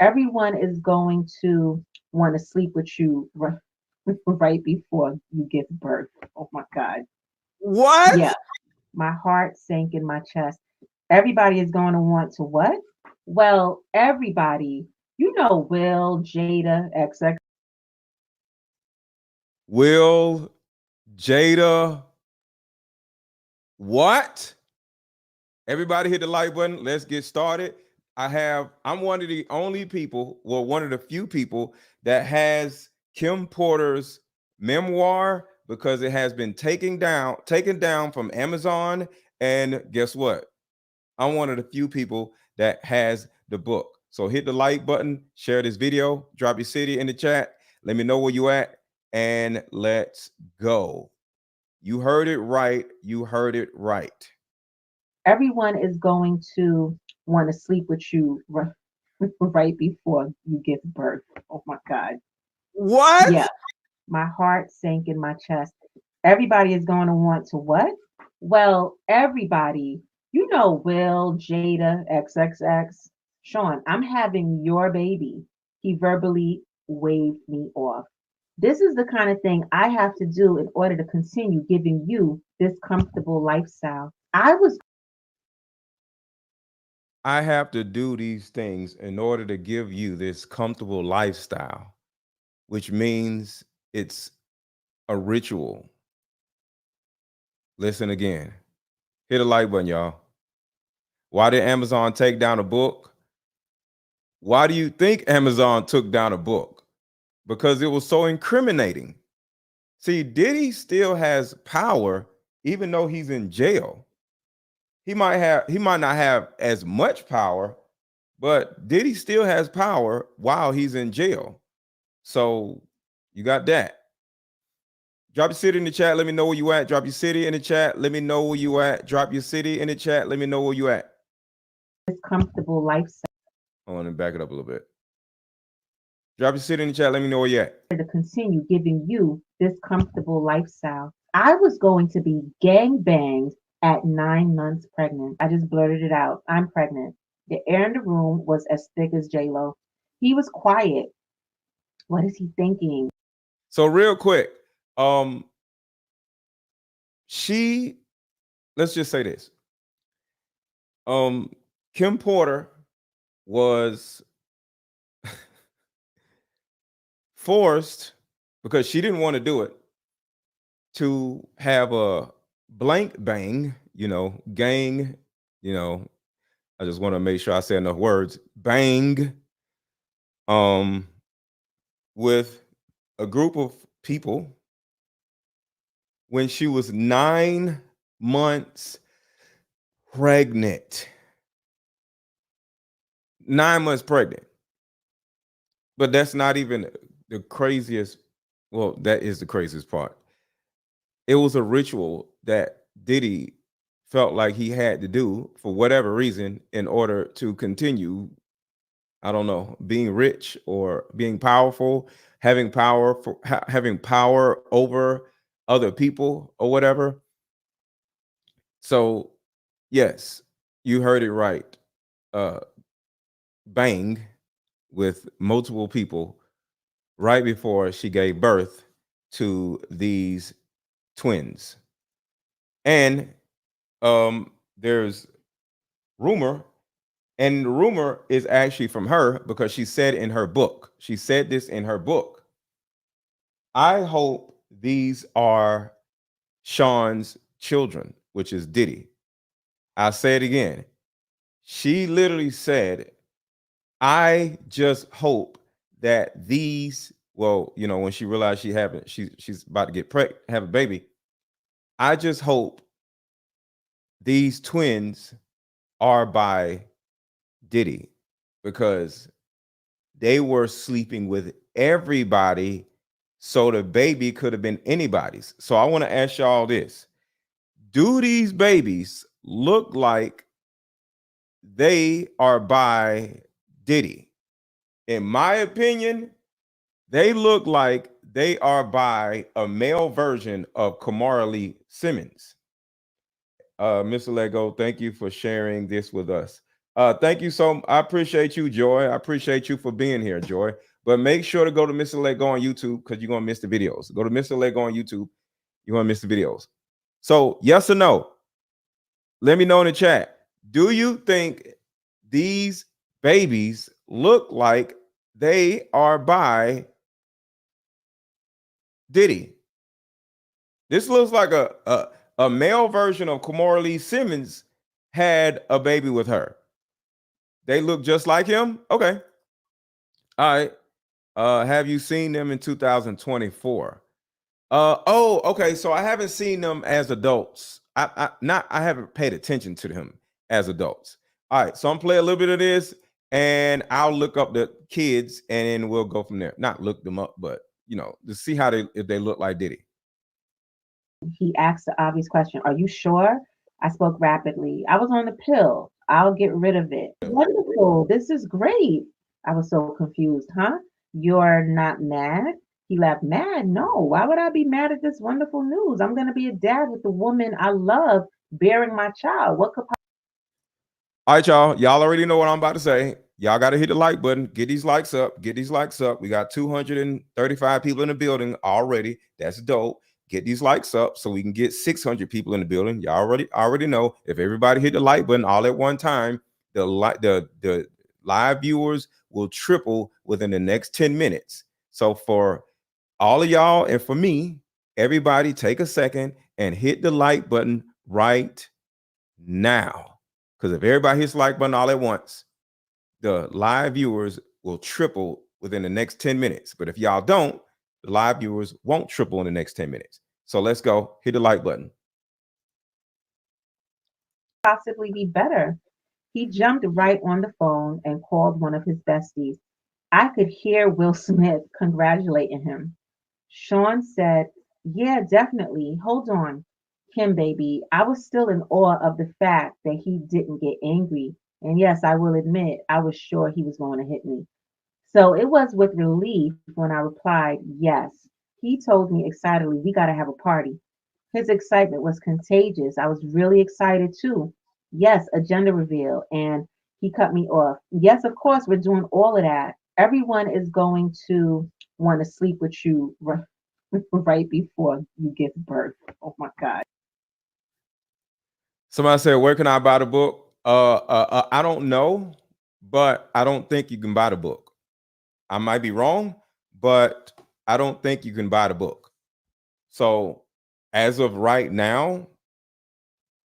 Everyone is going to want to sleep with you right before you give birth. Oh my God. What? Yeah, my heart sank in my chest. Everybody is going to want to what? Well, everybody, Will, Jada, XX. Will, Jada, what? Everybody hit the like button. Let's get started. I'm one of the only people, well, one of the few people that has Kim Porter's memoir because it has been taken down from Amazon. And guess what? I'm one of the few people that has the book. So hit the like button, share this video, drop your city in the chat. Let me know where you at, and let's go. You heard it right. You heard it right. Everyone is going to want to sleep with you right before you give birth. Oh my God. Yeah, What? my heart sank in my chest. Everybody is going to want to what? Well, everybody, Will, Jada, XXX, Sean, I'm having your baby. He verbally waved me off. This is the kind of thing I have to do in order to continue giving you this comfortable lifestyle. I was I have to do these things in order to give you this comfortable lifestyle, which means it's a ritual. Listen again. Hit a like button, y'all. Why did Amazon take down a book? Why do you think Amazon took down a book? Because it was so incriminating. See, Diddy still has power even though he's in jail. He might not have as much power, but Diddy still has power while he's in jail. So you got that. Drop your city in the chat. Let me know where you at. Drop your city in the chat. Let me know where you at. Drop your city in the chat. Let me know where you at. this comfortable lifestyle Hold on and back it up a little bit. Drop your city in the chat. Let me know where you at. to continue giving you this comfortable lifestyle. I was going to be gang banged at 9 months pregnant. I just blurted it out. I'm pregnant. The air in the room was as thick as J-Lo. He was quiet. What is he thinking? So real quick, um, she let's just say this. Um, Kim Porter was forced because she didn't want to do it to have a blank bang, gang, you know, I just want to make sure I say enough words, bang, um, with a group of people when she was 9 months pregnant. 9 months pregnant. But that's not even the craziest. Well, that is the craziest part. It was a ritual that Diddy felt like he had to do for whatever reason in order to continue, I don't know, being rich or being powerful, having power over other people or whatever. So, yes, you heard it right. Uh Bang with multiple people right before she gave birth to these twins. And there's rumor, and the rumor is actually from her because she said in her book, she said this in her book. I hope these are Sean's children, which is Diddy. I'll say it again. She literally said, I just hope that these, well, when she realized she's about to get pregnant, have a baby. I just hope these twins are by Diddy because they were sleeping with everybody. So the baby could have been anybody's. So I want to ask y'all this. Do these babies look like they are by Diddy? In my opinion, they look like they are by a male version of Kamara Lee Simmons. Mr. Lego, thank you for sharing this with us. Thank you I appreciate you, Joy. I appreciate you for being here, Joy. But make sure to go to Mr. Lego on YouTube because you're gonna miss the videos. Go to Mr. Lego on YouTube. You're gonna miss the videos. So, yes or no? Let me know in the chat. Do you think these babies look like they are by Diddy? This looks like a male version of Kamora Lee Simmons had a baby with her. They look just like him. Okay. All right. Have you seen them in 2024? Oh, okay. So I haven't seen them as adults. I haven't paid attention to them as adults. All right. So I'm playing a little bit of this and I'll look up the kids and then we'll go from there. Not look them up, but to see if they look like Diddy. He asked the obvious question, "Are you sure?" I spoke rapidly. "I was on the pill. I'll get rid of it." "Wonderful. This is great." I was so confused. "Huh? You're not mad?" He laughed. "Mad? No. Why would I be mad at this wonderful news? I'm going to be a dad with the woman I love bearing my child. What could All right, y'all. Y'all already know what I'm about to say. Y'all got to hit the like button. Get these likes up. Get these likes up. We got 235 people in the building already. That's dope. Get these likes up so we can get 600 people in the building. Y'all already know if everybody hit the like button all at one time, the live viewers will triple within the next 10 minutes. So for all of y'all and for me, everybody take a second and hit the like button right now. Because if everybody hits the like button all at once, the live viewers will triple within the next 10 minutes. But if y'all don't, the live viewers won't triple in the next 10 minutes. So let's go. Hit the like button. possibly be better?" He jumped right on the phone and called one of his besties. I could hear Will Smith congratulating him. Sean said, "Yeah, definitely. Hold on, Kim, baby." I was still in awe of the fact that he didn't get angry. And yes, I will admit, I was sure he was going to hit me. So it was with relief when I replied, "Yes." He told me excitedly, "We got to have a party." His excitement was contagious. I was really excited too. "Yes, agenda reveal." And he cut me off. "Yes, of course, we're doing all of that. Everyone is going to want to sleep with you right before you give birth." Oh my God. Somebody said, where can I buy the book? I don't know, but I don't think you can buy the book. I might be wrong, but I don't think you can buy the book. So as of right now,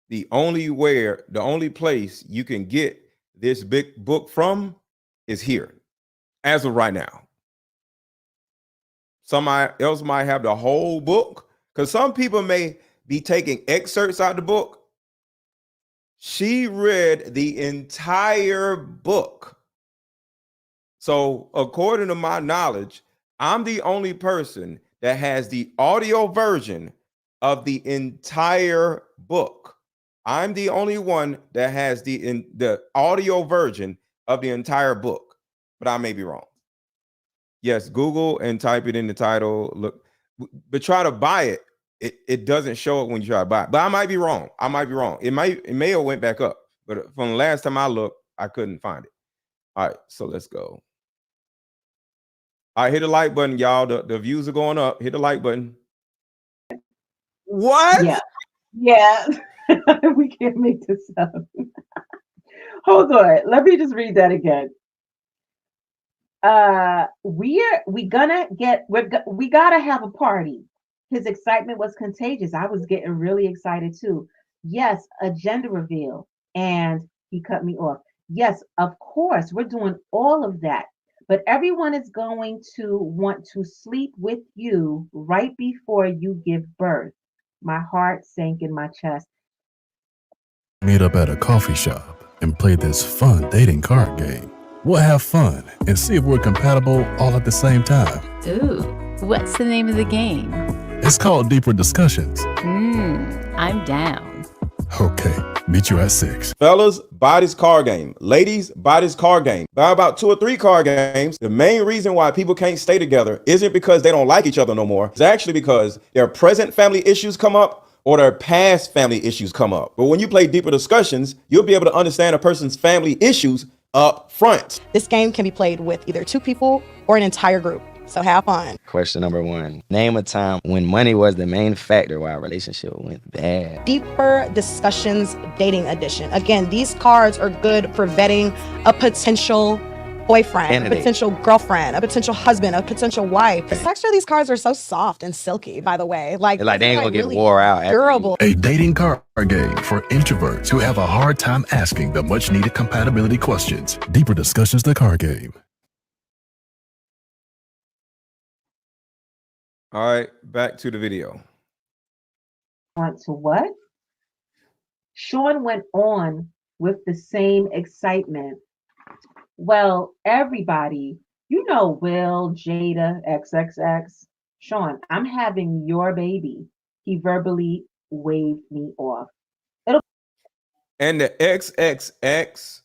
the only place you can get this big book from is here. As of right now. Somebody else might have the whole book because some people may be taking excerpts out of the book. She read the entire book. So according to my knowledge, I'm the only person that has the audio version of the entire book. I'm the only one that has the audio version of the entire book, but I may be wrong. Yes, Google and type it in the title. Look, but try to buy it. It doesn't show it when you try to buy it. But I might be wrong. It may have went back up, but from the last time I looked, I couldn't find it. All right, so let's go. All right, hit the like button, y'all. The views are going up. Hit the like button. What? Yeah. We can't make this up. Hold on. Let me just read that again. We gotta have a party. His excitement was contagious. I was getting really excited too. Yes, agenda reveal. And he cut me off. Yes, of course, we're doing all of that. But everyone is going to want to sleep with you right before you give birth. My heart sank in my chest. Meet up at a coffee shop and play this fun dating card game. We'll have fun and see if we're compatible all at the same time. Ooh, what's the name of the game? It's called Deeper Discussions. I'm down. Okay, meet you at 6. Fellas, buy this card game. Ladies, buy this card game. Buy about 2 or 3 card games. The main reason why people can't stay together isn't because they don't like each other no more. It's actually because their present family issues come up or their past family issues come up. But when you play deeper discussions, you'll be able to understand a person's family issues up front. This game can be played with either 2 people or an entire group. So have fun. Question number 1. Name a time when money was the main factor why a relationship went bad. Deeper discussions, dating edition. Again, these cards are good for vetting a potential boyfriend, a potential girlfriend, a potential husband, a potential wife. The texture of these cards are so soft and silky, by the way. Like they ain't gonna really get wore out. Durable. A dating card game for introverts who have a hard time asking the much needed compatibility questions. Deeper discussions, the card game. All right, back to the video. Want to what? Sean went on with the same excitement. Well, everybody, you know Will, Jada, XXX. Sean, I'm having your baby. He verbally waved me off. And the XXX,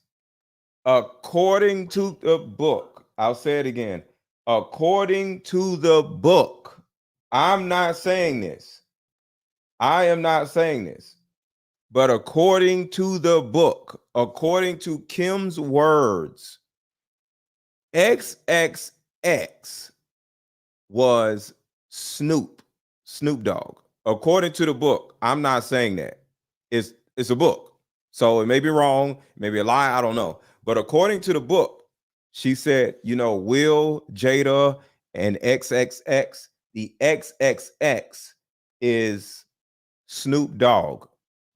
according to the book, I'll say it again, according to the book, I'm not saying this. I am not saying this. But according to the book, according to Kim's words, XXX was Snoop Dogg. According to the book, I'm not saying that. It's a book. So it may be wrong, it may be a lie, I don't know. But according to the book, she said, you know, Will, Jada, and XXX, the XXX is Snoop Dogg.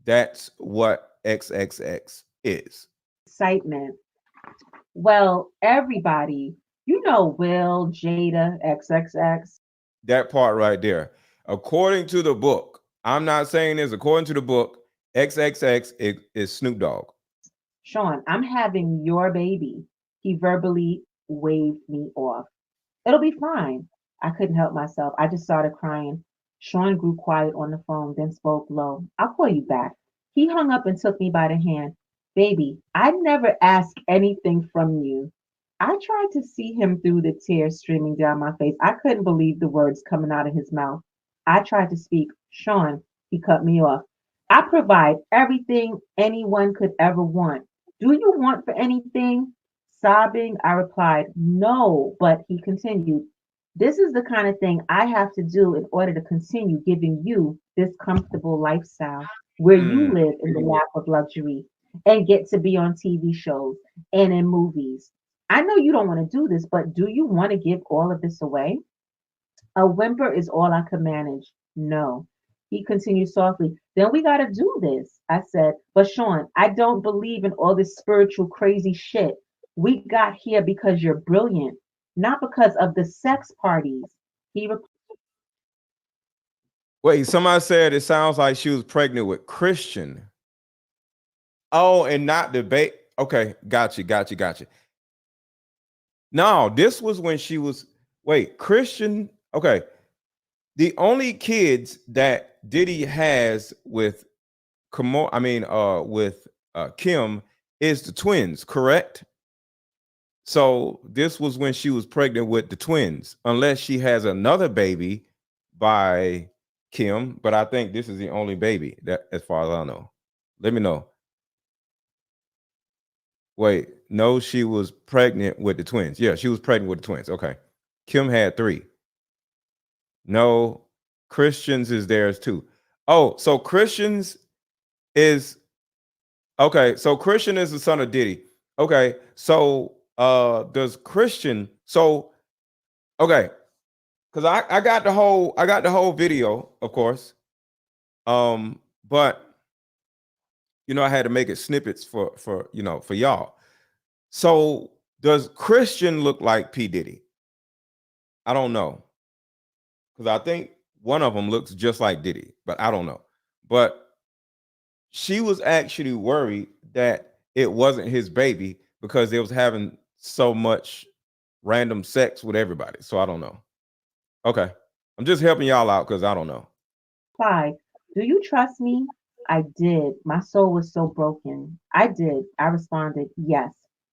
That's what XXX is. Excitement. Well, everybody, you know Will, Jada, XXX. That part right there. According to the book, I'm not saying this, according to the book, XXX is Snoop Dogg. Sean, I'm having your baby. He verbally waved me off. It'll be fine. I couldn't help myself. I just started crying. Sean grew quiet on the phone, then spoke low. I'll call you back. He hung up and took me by the hand. Baby, I never ask anything from you. I tried to see him through the tears streaming down my face. I couldn't believe the words coming out of his mouth. I tried to speak. Sean, he cut me off. I provide everything anyone could ever want. Do you want for anything? Sobbing, I replied, no, but he continued. This is the kind of thing I have to do in order to continue giving you this comfortable lifestyle where you live in the lap of luxury and get to be on TV shows and in movies. I know you don't want to do this, but do you want to give all of this away? A whimper is all I could manage. No. He continued softly. Then we got to do this. I said, but Sean, I don't believe in all this spiritual crazy shit. We got here because you're brilliant, not because of the sex parties. Wait, somebody said it sounds like she was pregnant with Christian. Oh, and not debate. Okay, gotcha. No, this was when she was, Christian. Okay. The only kids that Diddy has with Kim is the twins, correct? So this was when she was pregnant with the twins, unless she has another baby by Kim, but I think this is the only baby that, as far as I know. Let me know. Wait, no, she was pregnant with the twins. Yeah, she was pregnant with the twins. Okay. Kim had 3. No, Christians is theirs too. Oh, so Christians is okay. So Christian is the son of Diddy. Okay, so does Christian? So okay, because I got the whole video, of course. But you know, I had to make it snippets for y'all. So does Christian look like P. Diddy? I don't know. Because I think one of them looks just like Diddy, but I don't know. But she was actually worried that it wasn't his baby because they was having so much random sex with everybody. So I don't know. Okay. I'm just helping y'all out because I don't know. Why? Do you trust me? I did. My soul was so broken. I did. I responded, yes.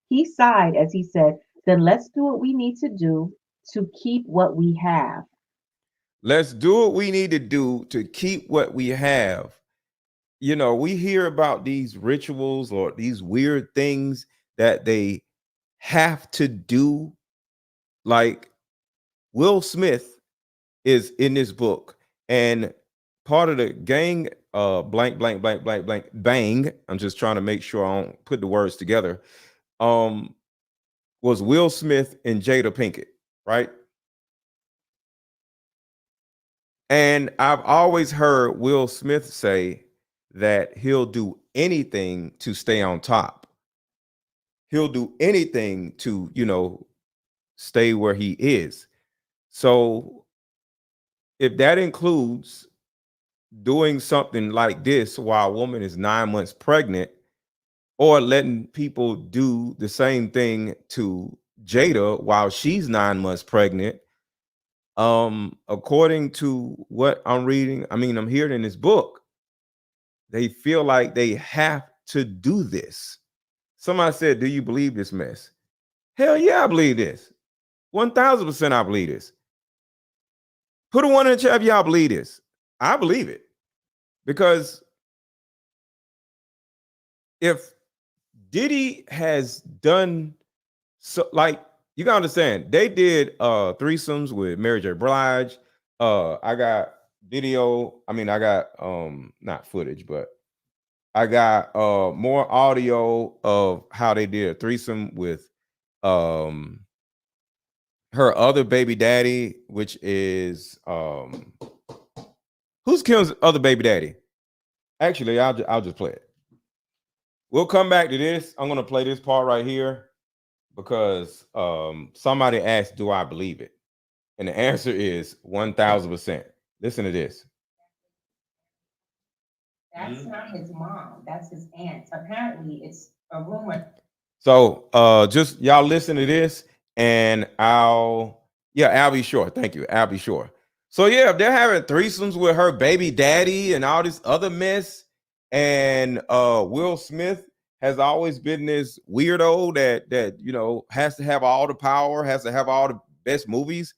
He sighed as he said, then let's do what we need to do to keep what we have. Let's do what we need to do to keep what we have. You know, we hear about these rituals or these weird things that they have to do. Like Will Smith is in this book, and part of the gang, blank, blank, blank, blank, blank, bang. I'm just trying to make sure I don't put the words together. Was Will Smith and Jada Pinkett, right? And I've always heard Will Smith say that he'll do anything to stay on top. He'll do anything to, you know, stay where he is. So if that includes doing something like this while a woman is 9 months pregnant, or letting people do the same thing to Jada while she's 9 months pregnant, according to what I'm reading, I mean, I'm hearing in this book, they feel like they have to do this. Somebody said, do you believe this mess? Hell yeah, I believe this. 1000% I believe this. Put a 1 in the chat if y'all believe this. I believe it. Because if Diddy has done so, like, you gotta understand, they did threesomes with Mary J. Blige. I got video, I mean, I got not footage, but I got more audio of how they did a threesome with her other baby daddy, which is who's Kim's other baby daddy? Actually, I'll just play it. We'll come back to this. I'm gonna play this part right here because somebody asked, do I believe it? And the answer is 1000%. Listen to this. That's not his mom. That's his aunt. Apparently, it's a rumor. So just y'all listen to this, and I'll be sure. Thank you. I'll be sure. So yeah, if they're having threesomes with her baby daddy and all this other mess, and Will Smith has always been this weirdo that you know has to have all the power, has to have all the best movies.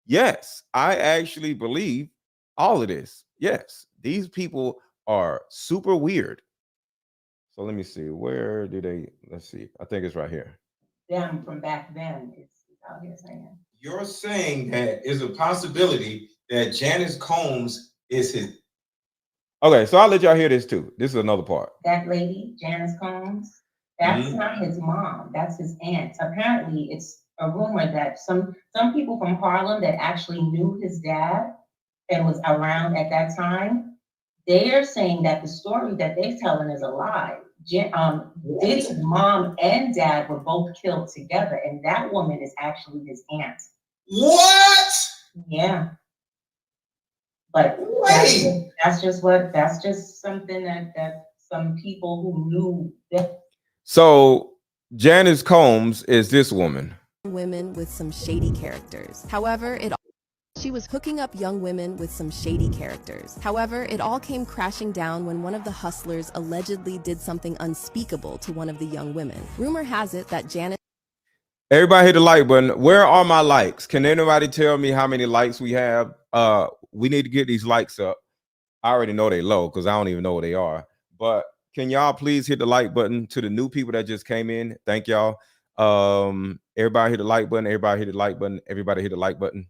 Yes, I actually believe all of this. Yes, these people are super weird. So let me see. Where do they? Let's see. I think it's right here. Them from back then is out here saying. You're saying that is a possibility that Janice Combs is his. Okay, so I'll let y'all hear this too. This is another part. That lady, Janice Combs, that's not his mom. That's his aunt. Apparently, it's a rumor that some people from Harlem that actually knew his dad and was around at that time, they are saying that the story that they're telling is a lie. Diddy's mom and dad were both killed together, and that woman is actually his aunt. What? Yeah. But that's just something that some people who knew that. So Janice Combs is this woman. Women with some shady characters. However, she was hooking up young women with some shady characters. However, it all came crashing down when one of the hustlers allegedly did something unspeakable to one of the young women. Rumor has it that Janice. Everybody hit the like button. Where are my likes? Can anybody tell me how many likes we have? We need to get these likes up. I already know they low because I don't even know what they are. But can y'all please hit the like button to the new people that just came in? Thank y'all. Everybody hit the like button. Everybody hit the like button. Everybody hit the like button.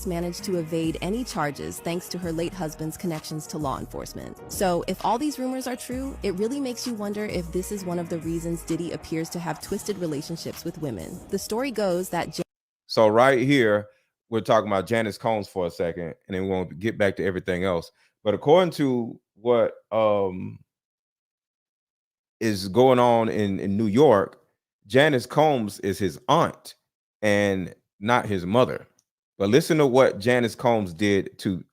Managed to evade any charges thanks to her late husband's connections to law enforcement. So if all these rumors are true, it really makes you wonder if this is one of the reasons Diddy appears to have twisted relationships with women. The story goes that so right here, we're talking about Janice Combs for a second, and then we won't get back to everything else. But according to what is going on in New York, Janice Combs is his aunt and not his mother. But listen to what Janice Combs did to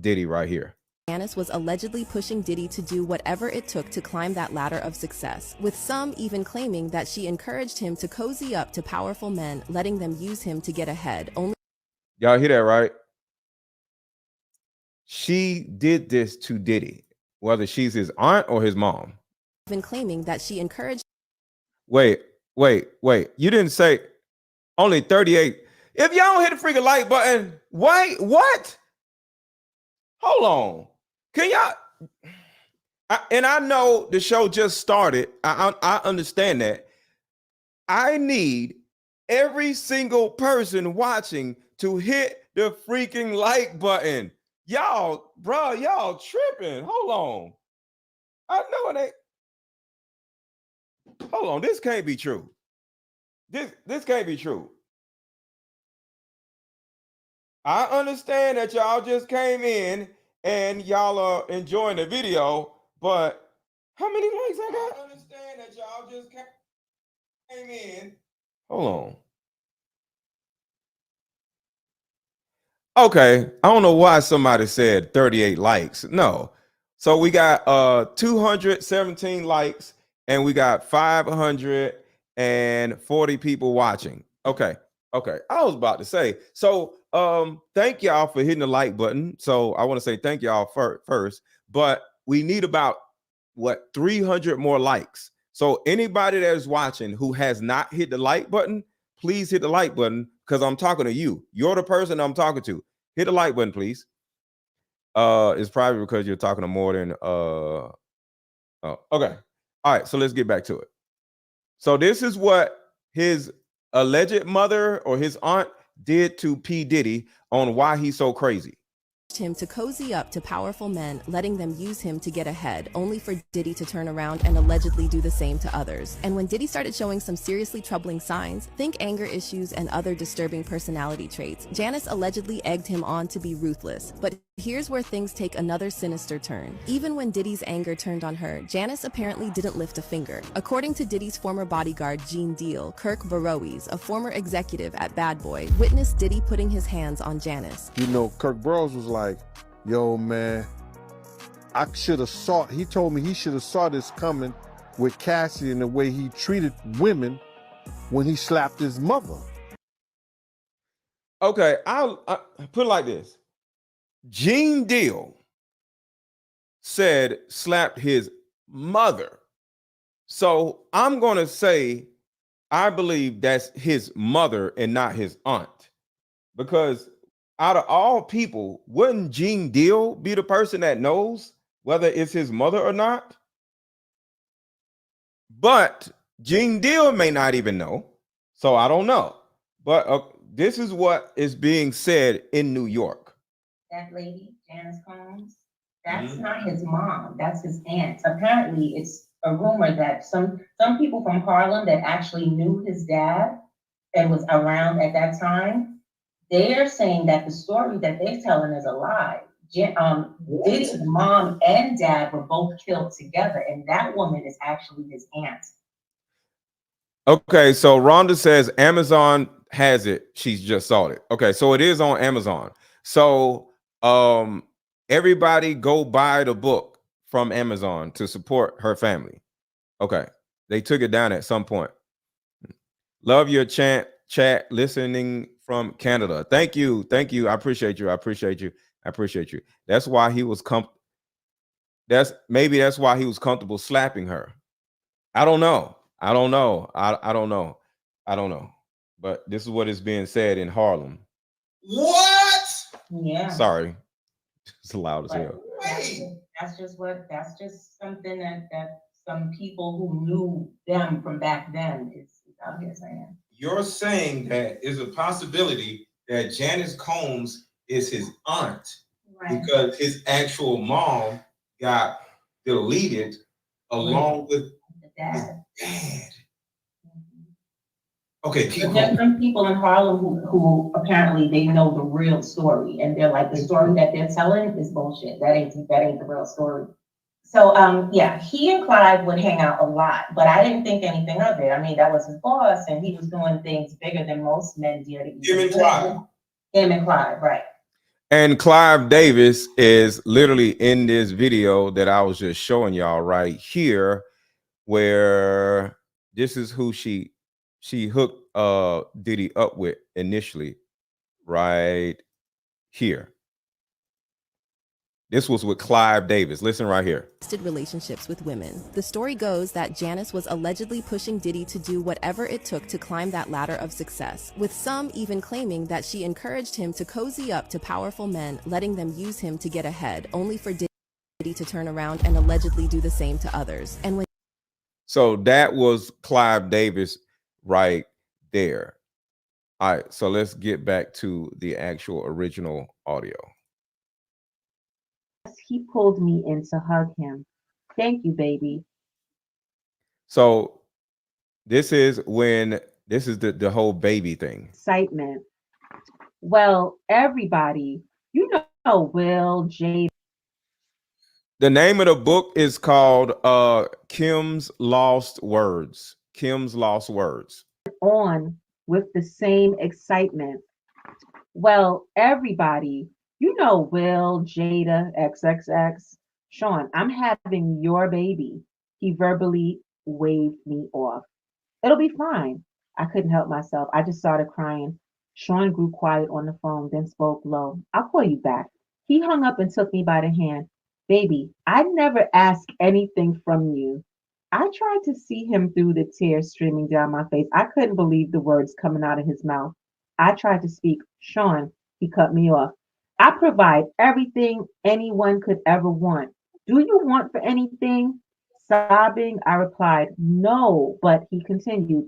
Diddy right here. Janice was allegedly pushing Diddy to do whatever it took to climb that ladder of success, with some even claiming that she encouraged him to cozy up to powerful men, letting them use him to get ahead. Y'all hear that, right? She did this to Diddy, whether she's his aunt or his mom. Even claiming that she encouraged. Wait. You didn't say only 38. If y'all don't hit the freaking like button, wait, what? Hold on. Can y'all? And I know the show just started. I understand that. I need every single person watching to hit the freaking like button. Y'all, bro, y'all tripping. Hold on. I know it ain't. Hold on. This can't be true. This can't be true. I understand that y'all just came in and y'all are enjoying the video, but how many likes I got? I understand that y'all just came in. Hold on. Okay, I don't know why somebody said 38 likes. No. So we got 217 likes and we got 540 people watching. Okay. Okay. I was about to say. So thank y'all for hitting the like button. So I want to say thank y'all first, but we need about 300 more likes. So anybody that is watching who has not hit the like button, please hit the like button because I'm talking to you. You're the person I'm talking to. Hit the like button, please. It's probably because you're talking to more than oh, okay. All right, so let's get back to it. So this is what his alleged mother or his aunt did to P. Diddy on why he's so crazy. Him to cozy up to powerful men, letting them use him to get ahead, only for Diddy to turn around and allegedly do the same to others. And when Diddy started showing some seriously troubling signs, think anger issues and other disturbing personality traits, Janice allegedly egged him on to be ruthless. But here's where things take another sinister turn. Even when Diddy's anger turned on her, Janice apparently didn't lift a finger. According to Diddy's former bodyguard, Gene Deal, Kirk Burrows, a former executive at Bad Boy, witnessed Diddy putting his hands on Janice. You know, Kirk Burrows was like, yo, man, I should have saw, he told me he should have saw this coming with Cassie and the way he treated women when he slapped his mother. Okay, I'll put it like this. Gene Deal said slapped his mother. So I'm going to say I believe that's his mother and not his aunt. Because out of all people, wouldn't Gene Deal be the person that knows whether it's his mother or not? But Gene Deal may not even know. So I don't know. But this is what is being said in New York. That lady, Janice Combs, that's not his mom. That's his aunt. Apparently, it's a rumor that some people from Harlem that actually knew his dad and was around at that time, they're saying that the story that they're telling is a lie. Diddy's mom and dad were both killed together, and that woman is actually his aunt. Okay, so Rhonda says Amazon has it. She's just saw it. Okay, so it is on Amazon. So everybody go buy the book from Amazon to support her family. Okay, they took it down at some point. Love your chat listening from Canada. Thank you. I appreciate you. That's why he was that's why he was comfortable slapping her. I don't know. I don't know. But this is what is being said in Harlem. What? Yeah. Sorry. It's loud as hell. That's just something that some people who knew them from back then is out here saying. You're saying that is a possibility that Janice Combs is his aunt, right? Because his actual mom got deleted along with the dad. Okay, there's some people in Harlem who apparently they know the real story, and they're like, the story that they're telling is bullshit. That ain't the real story. So yeah, he and Clive would hang out a lot, but I didn't think anything of it. I mean, that was his boss, and he was doing things bigger than most men did. Him and Clive, right? And Clive Davis is literally in this video that I was just showing y'all right here, where this is who she hooked Diddy up with initially, right here. This was with Clive Davis. Listen right here. Relationships with women. The story goes that Janice was allegedly pushing Diddy to do whatever it took to climb that ladder of success, with some even claiming that she encouraged him to cozy up to powerful men, letting them use him to get ahead, only for Diddy to turn around and allegedly do the same to others. And when So that was Clive Davis right there. All right, so let's get back to the actual original audio. He pulled me in to hug him. Thank you, baby. So this is the whole baby thing. Excitement. Well, everybody, you know Will, Jada. The name of the book is called Kim's Lost Words. Kim's Lost Words. On with the same excitement. Well, everybody, you know Will, Jada, XXX. Sean, I'm having your baby. He verbally waved me off. It'll be fine. I couldn't help myself. I just started crying. Sean grew quiet on the phone, then spoke low. I'll call you back. He hung up and took me by the hand. Baby, I never asked anything from you. I tried to see him through the tears streaming down my face. I couldn't believe the words coming out of his mouth. I tried to speak. Sean, he cut me off. I provide everything anyone could ever want. Do you want for anything? Sobbing, I replied, no, but he continued.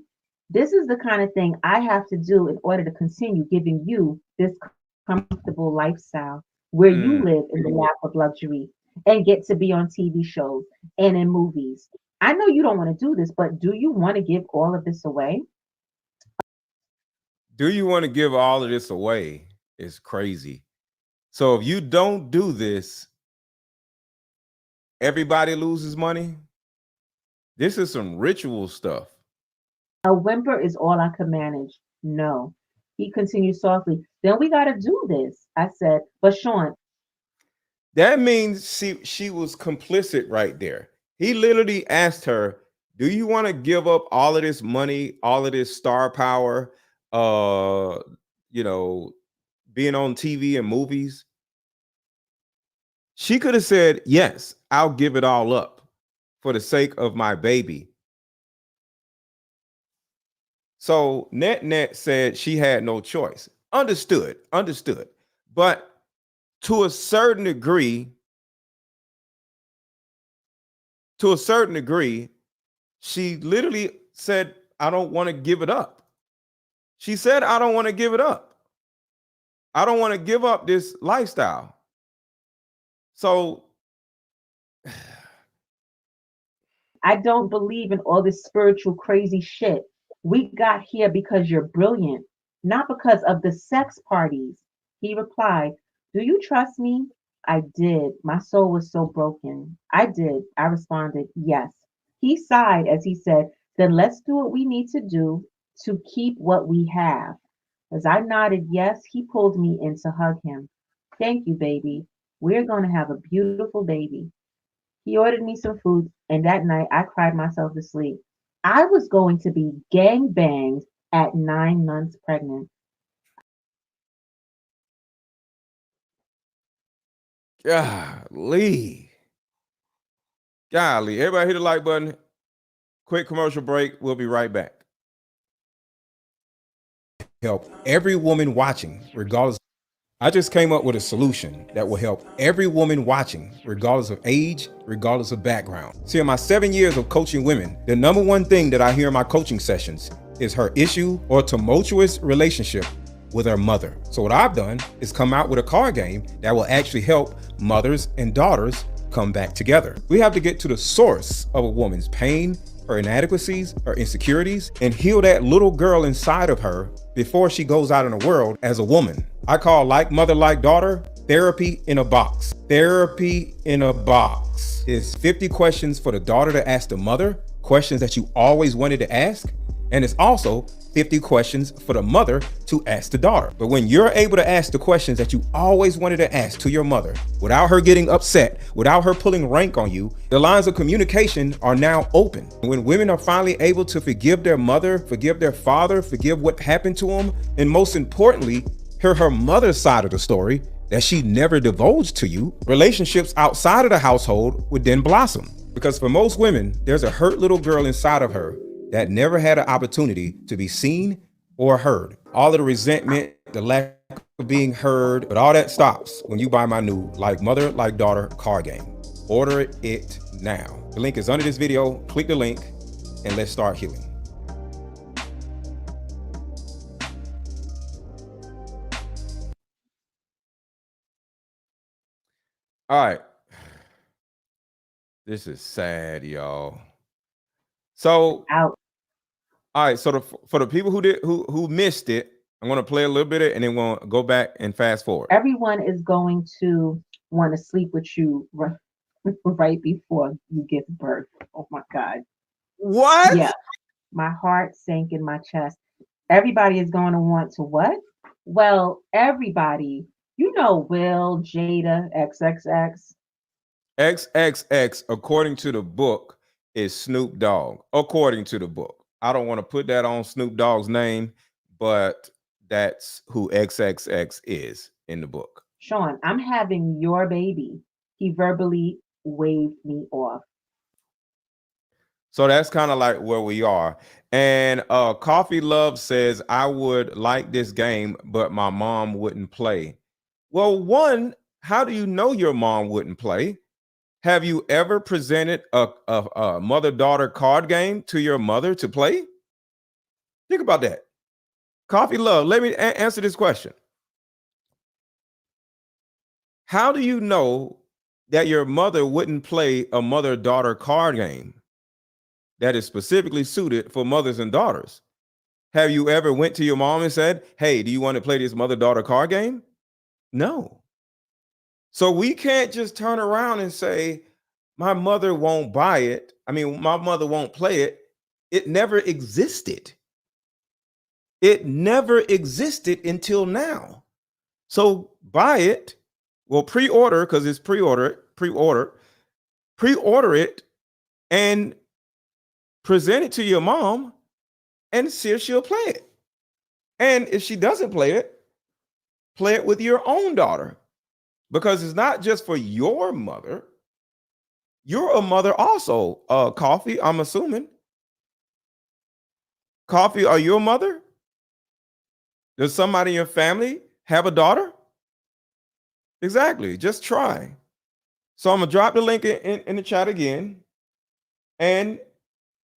This is the kind of thing I have to do in order to continue giving you this comfortable lifestyle where you live in the lap of luxury and get to be on TV shows and in movies. I know you don't want to do this, but do you want to give all of this away? Do you want to give all of this away? It's crazy. So if you don't do this, everybody loses money. This is some ritual stuff. A whimper is all I could manage. No. He continued softly. Then we got to do this. I said, but Sean. That means she was complicit right there. He literally asked her, do you want to give up all of this money, all of this star power, you know, being on TV and movies? She could have said, yes, I'll give it all up for the sake of my baby. So Net said she had no choice. Understood. But to a certain degree, she literally said, I don't want to give it up. She said, I don't want to give it up. I don't want to give up this lifestyle. So I don't believe in all this spiritual crazy shit. We got here because you're brilliant, not because of the sex parties. He replied, do you trust me? I did. My soul was so broken. I did. I responded, yes. He sighed as he said, then let's do what we need to do to keep what we have. As I nodded yes, he pulled me in to hug him. Thank you, baby. We're going to have a beautiful baby. He ordered me some food, and that night I cried myself to sleep. I was going to be gang banged at 9 months pregnant. Golly. Everybody hit the like button. Quick commercial break. We'll be right back. Help every woman watching, regardless. I just came up with a solution that will help every woman watching, regardless of age, regardless of background. See, in my 7 years of coaching women, the number one thing that I hear in my coaching sessions is her issue or tumultuous relationship with her mother. So what I've done is come out with a card game that will actually help mothers and daughters come back together. We have to get to the source of a woman's pain, her inadequacies, her insecurities, and heal that little girl inside of her before she goes out in the world as a woman. I call Like Mother, Like Daughter, therapy in a box. Therapy in a box is 50 questions for the daughter to ask the mother, questions that you always wanted to ask. And it's also 50 questions for the mother to ask the daughter. But when you're able to ask the questions that you always wanted to ask to your mother, without her getting upset, without her pulling rank on you, the lines of communication are now open. When women are finally able to forgive their mother, forgive their father, forgive what happened to them, and most importantly, hear her mother's side of the story, that she never divulged to you, relationships outside of the household would then blossom. Because for most women, there's a hurt little girl inside of her that never had an opportunity to be seen or heard. All of the resentment, the lack of being heard, but all that stops when you buy my new Like Mother, Like Daughter card game. Order it now. The link is under this video. Click the link and let's start healing. All right. This is sad, y'all. So, Out. all right. So for the people who missed it, I'm going to play a little bit of it and then we'll go back and fast forward. Everyone is going to want to sleep with you right before you give birth. Oh my God. What? Yeah. My heart sank in my chest. Everybody is going to want to what? Well, everybody, you know, Will, Jada, XXX. XXX, according to the book, is Snoop Dogg. According to the book. I don't want to put that on Snoop Dogg's name, but that's who XXX is in the book. Sean, I'm having your baby. He verbally waved me off. So that's kind of like where we are. And Coffee Love says, I would like this game, but my mom wouldn't play. Well, one, how do you know your mom wouldn't play? Have you ever presented a mother-daughter card game to your mother to play? Think about that. Coffee Love, let me answer this question. How do you know that your mother wouldn't play a mother-daughter card game that is specifically suited for mothers and daughters? Have you ever went to your mom and said, hey, do you want to play this mother-daughter card game? No. So we can't just turn around and say, my mother won't buy it. I mean, my mother won't play it. It never existed. It never existed until now. So buy it. Well, pre-order, because it's pre-order it and present it to your mom and see if she'll play it. And if she doesn't play it with your own daughter, because it's not just for your mother. You're a mother also, Coffee, I'm assuming. Coffee, are you a mother? Does somebody in your family have a daughter? Exactly, just try. So I'm gonna drop the link in the chat again and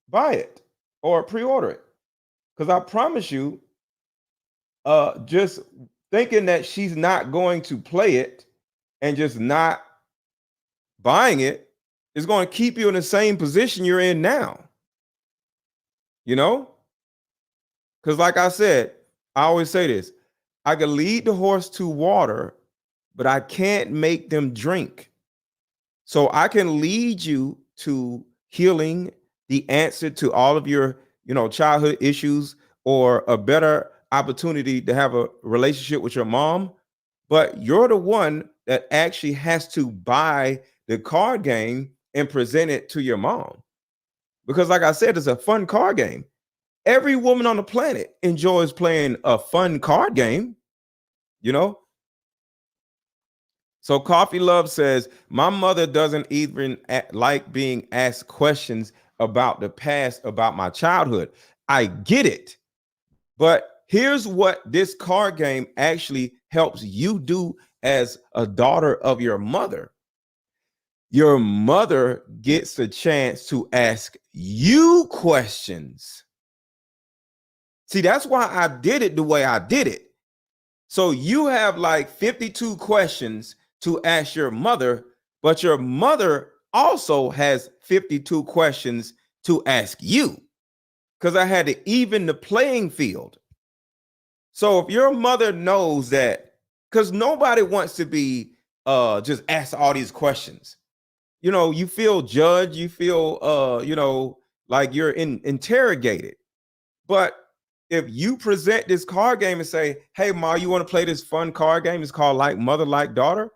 buy it or pre-order it. Because I promise you, just thinking that she's not going to play it and just not buying it is going to keep you in the same position you're in now. You know? Because like I said, I always say this, I can lead the horse to water, but I can't make them drink. So I can lead you to healing, the answer to all of your, childhood issues, or a better opportunity to have a relationship with your mom. But you're the one that actually has to buy the card game and present it to your mom. Because like I said, it's a fun card game. Every woman on the planet enjoys playing a fun card game, So Coffee Love says, my mother doesn't even like being asked questions about the past, about my childhood. I get it. But here's what this card game actually helps you do as a daughter of your mother. Your mother gets a chance to ask you questions. See, that's why I did it the way I did it. So you have like 52 questions to ask your mother, but your mother also has 52 questions to ask you, because I had to even the playing field. So if your mother knows that, because nobody wants to be just asked all these questions, you feel judged, you feel like you're interrogated. But if you present this card game and say, hey, Ma, you want to play this fun card game? It's called Like Mother, Like Daughter.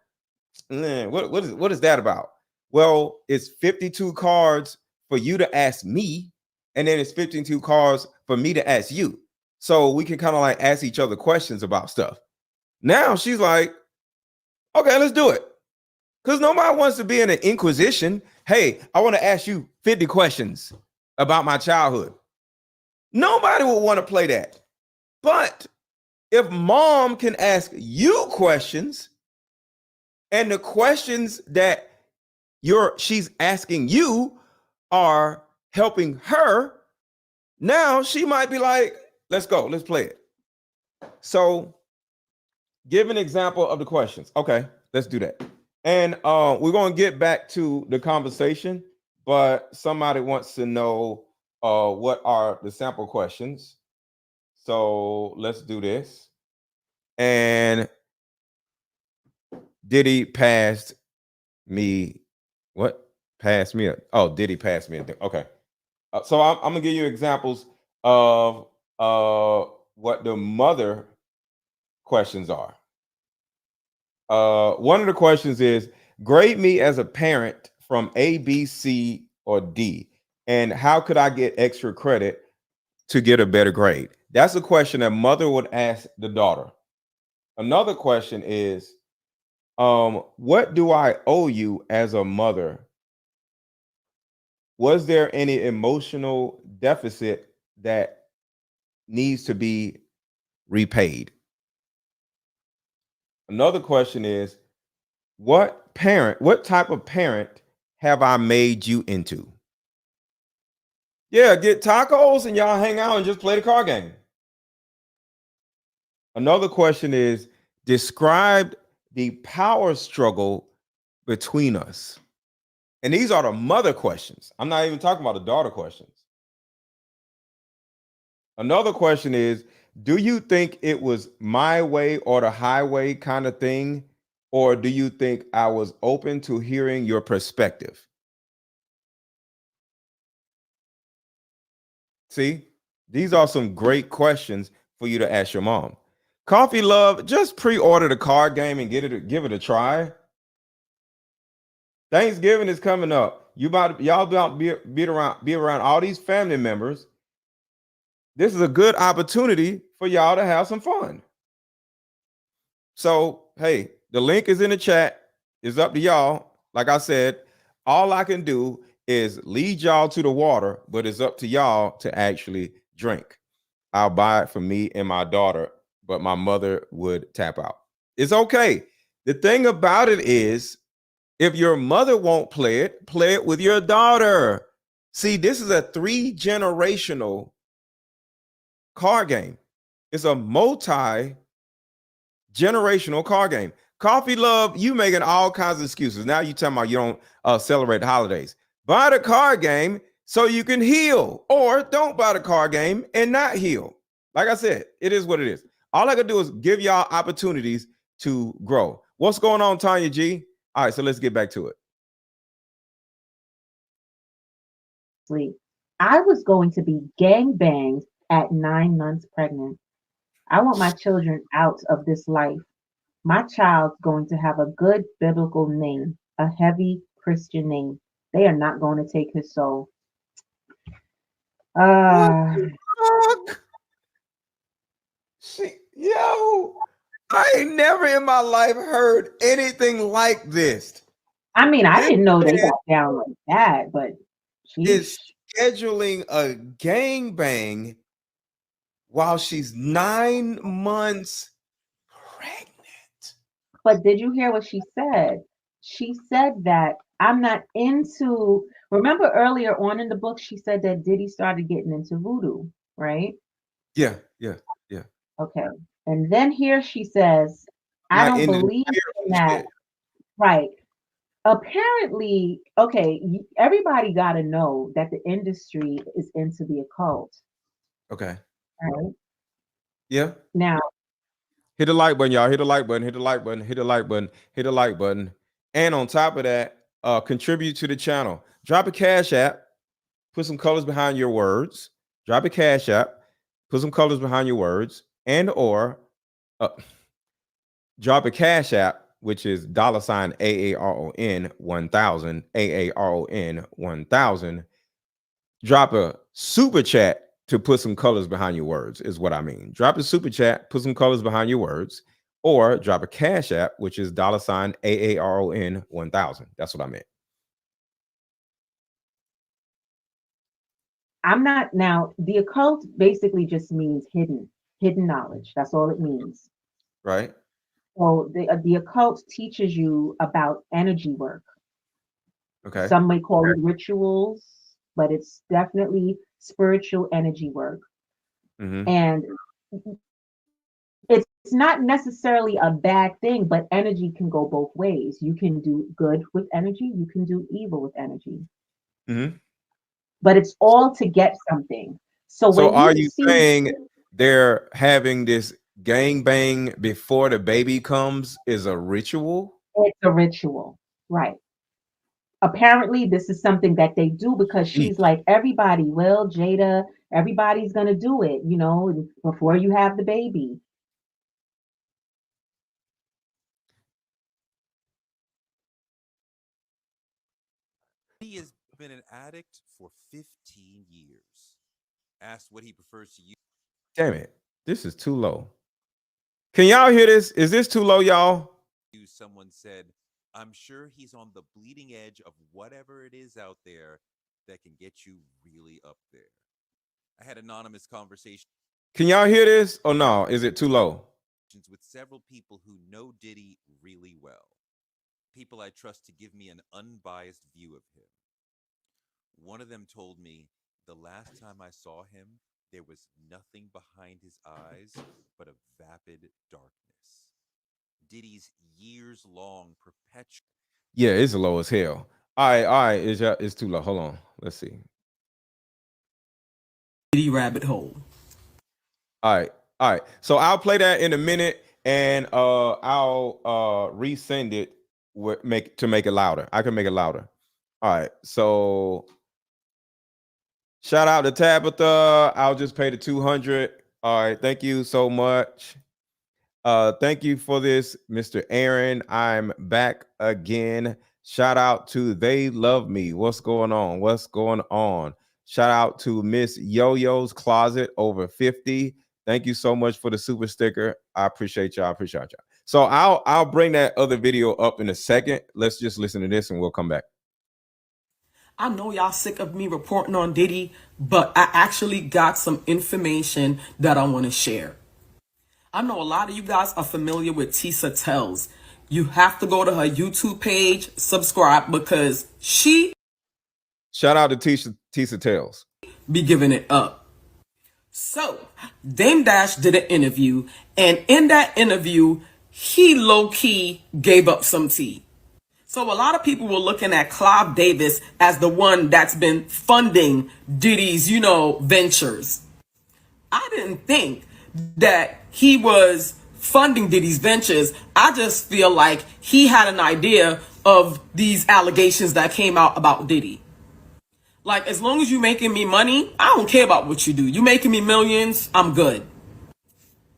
What is that about? Well, it's 52 cards for you to ask me, and then it's 52 cards for me to ask you. So we can kind of like ask each other questions about stuff. Now she's like, Okay, let's do it. Because nobody wants to be in an inquisition. Hey, I want to ask you 50 questions about my childhood. Nobody will want to play that. But if mom can ask you questions, and the questions that she's asking you are helping her, now she might be like, let's go, let's play it. So give an example of the questions. Okay, let's do that. And we're going to get back to the conversation, but somebody wants to know what are the sample questions. So let's do this. And Diddy passed me. What? Passed me? Diddy passed me. Okay. So I'm going to give you examples of what the mother questions are. One of the questions is, grade me as a parent from A, B, C, or D. And how could I get extra credit to get a better grade? That's a question that mother would ask the daughter. Another question is, what do I owe you as a mother? Was there any emotional deficit that needs to be repaid? Another question is, what type of parent have I made you into? Yeah, get tacos and y'all hang out and just play the card game. Another question is, describe the power struggle between us. And these are the mother questions. I'm not even talking about the daughter questions. Another question is, do you think it was my way or the highway kind of thing? Or do you think I was open to hearing your perspective? See, these are some great questions for you to ask your mom. Coffee Love, just pre-order the card game and give it a try. Thanksgiving is coming up. Y'all about be around all these family members. This is a good opportunity for y'all to have some fun. So, hey, the link is in the chat. It's up to y'all. Like I said, all I can do is lead y'all to the water, but it's up to y'all to actually drink. I'll buy it for me and my daughter, but my mother would tap out. It's okay. The thing about it is, if your mother won't play it with your daughter. See, this is a 3-generational card game. It's a multi-generational card game. Coffee Love, you making all kinds of excuses. Now you talking about you don't celebrate the holidays. Buy the card game so you can heal, or don't buy the card game and not heal. Like I said, it is what it is. All I can do is give y'all opportunities to grow. What's going on, Tanya G? All right, so let's get back to it. I was going to be gangbanged at 9 months pregnant. I want my children out of this life. My child's going to have a good biblical name, a heavy Christian name. They are not going to take his soul. Yo, I ain't never in my life heard anything like this. I mean, I didn't know they got down like that, but she's scheduling a gangbang while she's 9 months pregnant. But did you hear what she said? She said that I'm not into. Remember earlier on in the book, she said that Diddy started getting into voodoo, right? Yeah. Okay. And then here she says, I don't believe in that. Right. Apparently, okay, everybody got to know that the industry is into the occult. Okay. Right. Yeah. Now, hit the like button, y'all. Hit the like button. Hit the like button. Hit the like button. Hit the like button. And on top of that, contribute to the channel. Drop a Cash App. Put some colors behind your words. Drop a Cash App. Put some colors behind your words. And or drop a Cash App, which is $AARON 1000 AARON 1000. Drop a super chat to put some colors behind your words, is what I mean. Drop a super chat, put some colors behind your words, or drop a Cash App, which is $AARON 1000. That's what I meant. I'm not now. The occult basically just means hidden knowledge. That's all it means. Right. So the occult teaches you about energy work. Okay. Some may call it rituals, but it's definitely spiritual energy work. And it's not necessarily a bad thing, but energy can go both ways. You can do good with energy, you can do evil with energy. But it's all to get something. So are you saying they're having this gangbang before the baby comes is a ritual? It's a ritual, right? Apparently, this is something that they do because she's like, everybody, Will, Jada, everybody's gonna do it, you know, before you have the baby. He has been an addict for 15 years. Asked what he prefers to use. Damn it, this is too low. Can y'all hear this? Is this too low, y'all? Someone said, I'm sure he's on the bleeding edge of whatever it is out there that can get you really up there. I had anonymous conversations. Can y'all hear this or no? Is it too low? With several people who know Diddy really well. People I trust to give me an unbiased view of him. One of them told me the last time I saw him, there was nothing behind his eyes but a vapid darkness. Diddy's years-long perpetual. Yeah, it's low as hell. All right, it's too low. Hold on, let's see. Diddy rabbit hole. All right. So I'll play that in a minute, and I'll resend it to make it louder. I can make it louder. All right. So shout out to Tabitha. I'll just pay the 200. All right. Thank you so much. Thank you for this, Mr. Aaron. I'm back again. Shout out to They Love Me. What's going on? What's going on? Shout out to Miss Yo-Yo's Closet over 50. Thank you so much for the super sticker. I appreciate y'all. So I'll bring that other video up in a second. Let's just listen to this and we'll come back. I know y'all sick of me reporting on Diddy, but I actually got some information that I want to share. I know a lot of you guys are familiar with Tissa Tails. You have to go to her YouTube page, subscribe, because she... Shout out to Tissa Tails. Be giving it up. So, Dame Dash did an interview, and in that interview, he low-key gave up some tea. So a lot of people were looking at Clive Davis as the one that's been funding Diddy's, ventures. I didn't think that he was funding Diddy's ventures. I just feel like he had an idea of these allegations that came out about Diddy. Like, as long as you're making me money, I don't care about what you do. You making me millions, I'm good.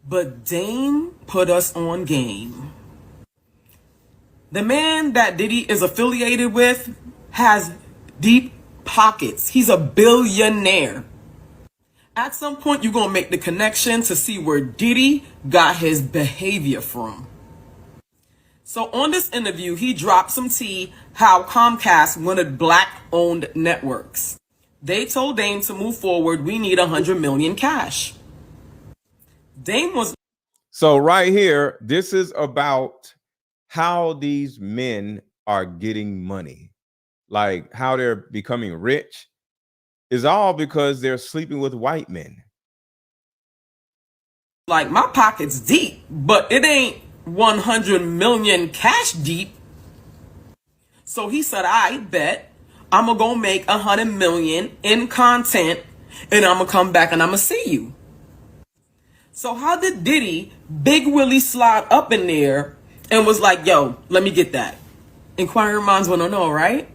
But Dame put us on game. The man that Diddy is affiliated with has deep pockets. He's a billionaire. At some point, you're going to make the connection to see where Diddy got his behavior from. So on this interview, he dropped some tea how Comcast wanted black-owned networks. They told Dame to move forward. We need 100 million cash. Dame was... So right here, this is about how these men are getting money. Like how they're becoming rich is all because they're sleeping with white men. Like, my pocket's deep, but it ain't 100 million cash deep. So he said, I bet I'm gonna go make 100 million in content and I'm gonna come back and I'm gonna see you. So how did Diddy, Big Willie, slide up in there and was like, yo, let me get that? Inquiring minds want to know, right?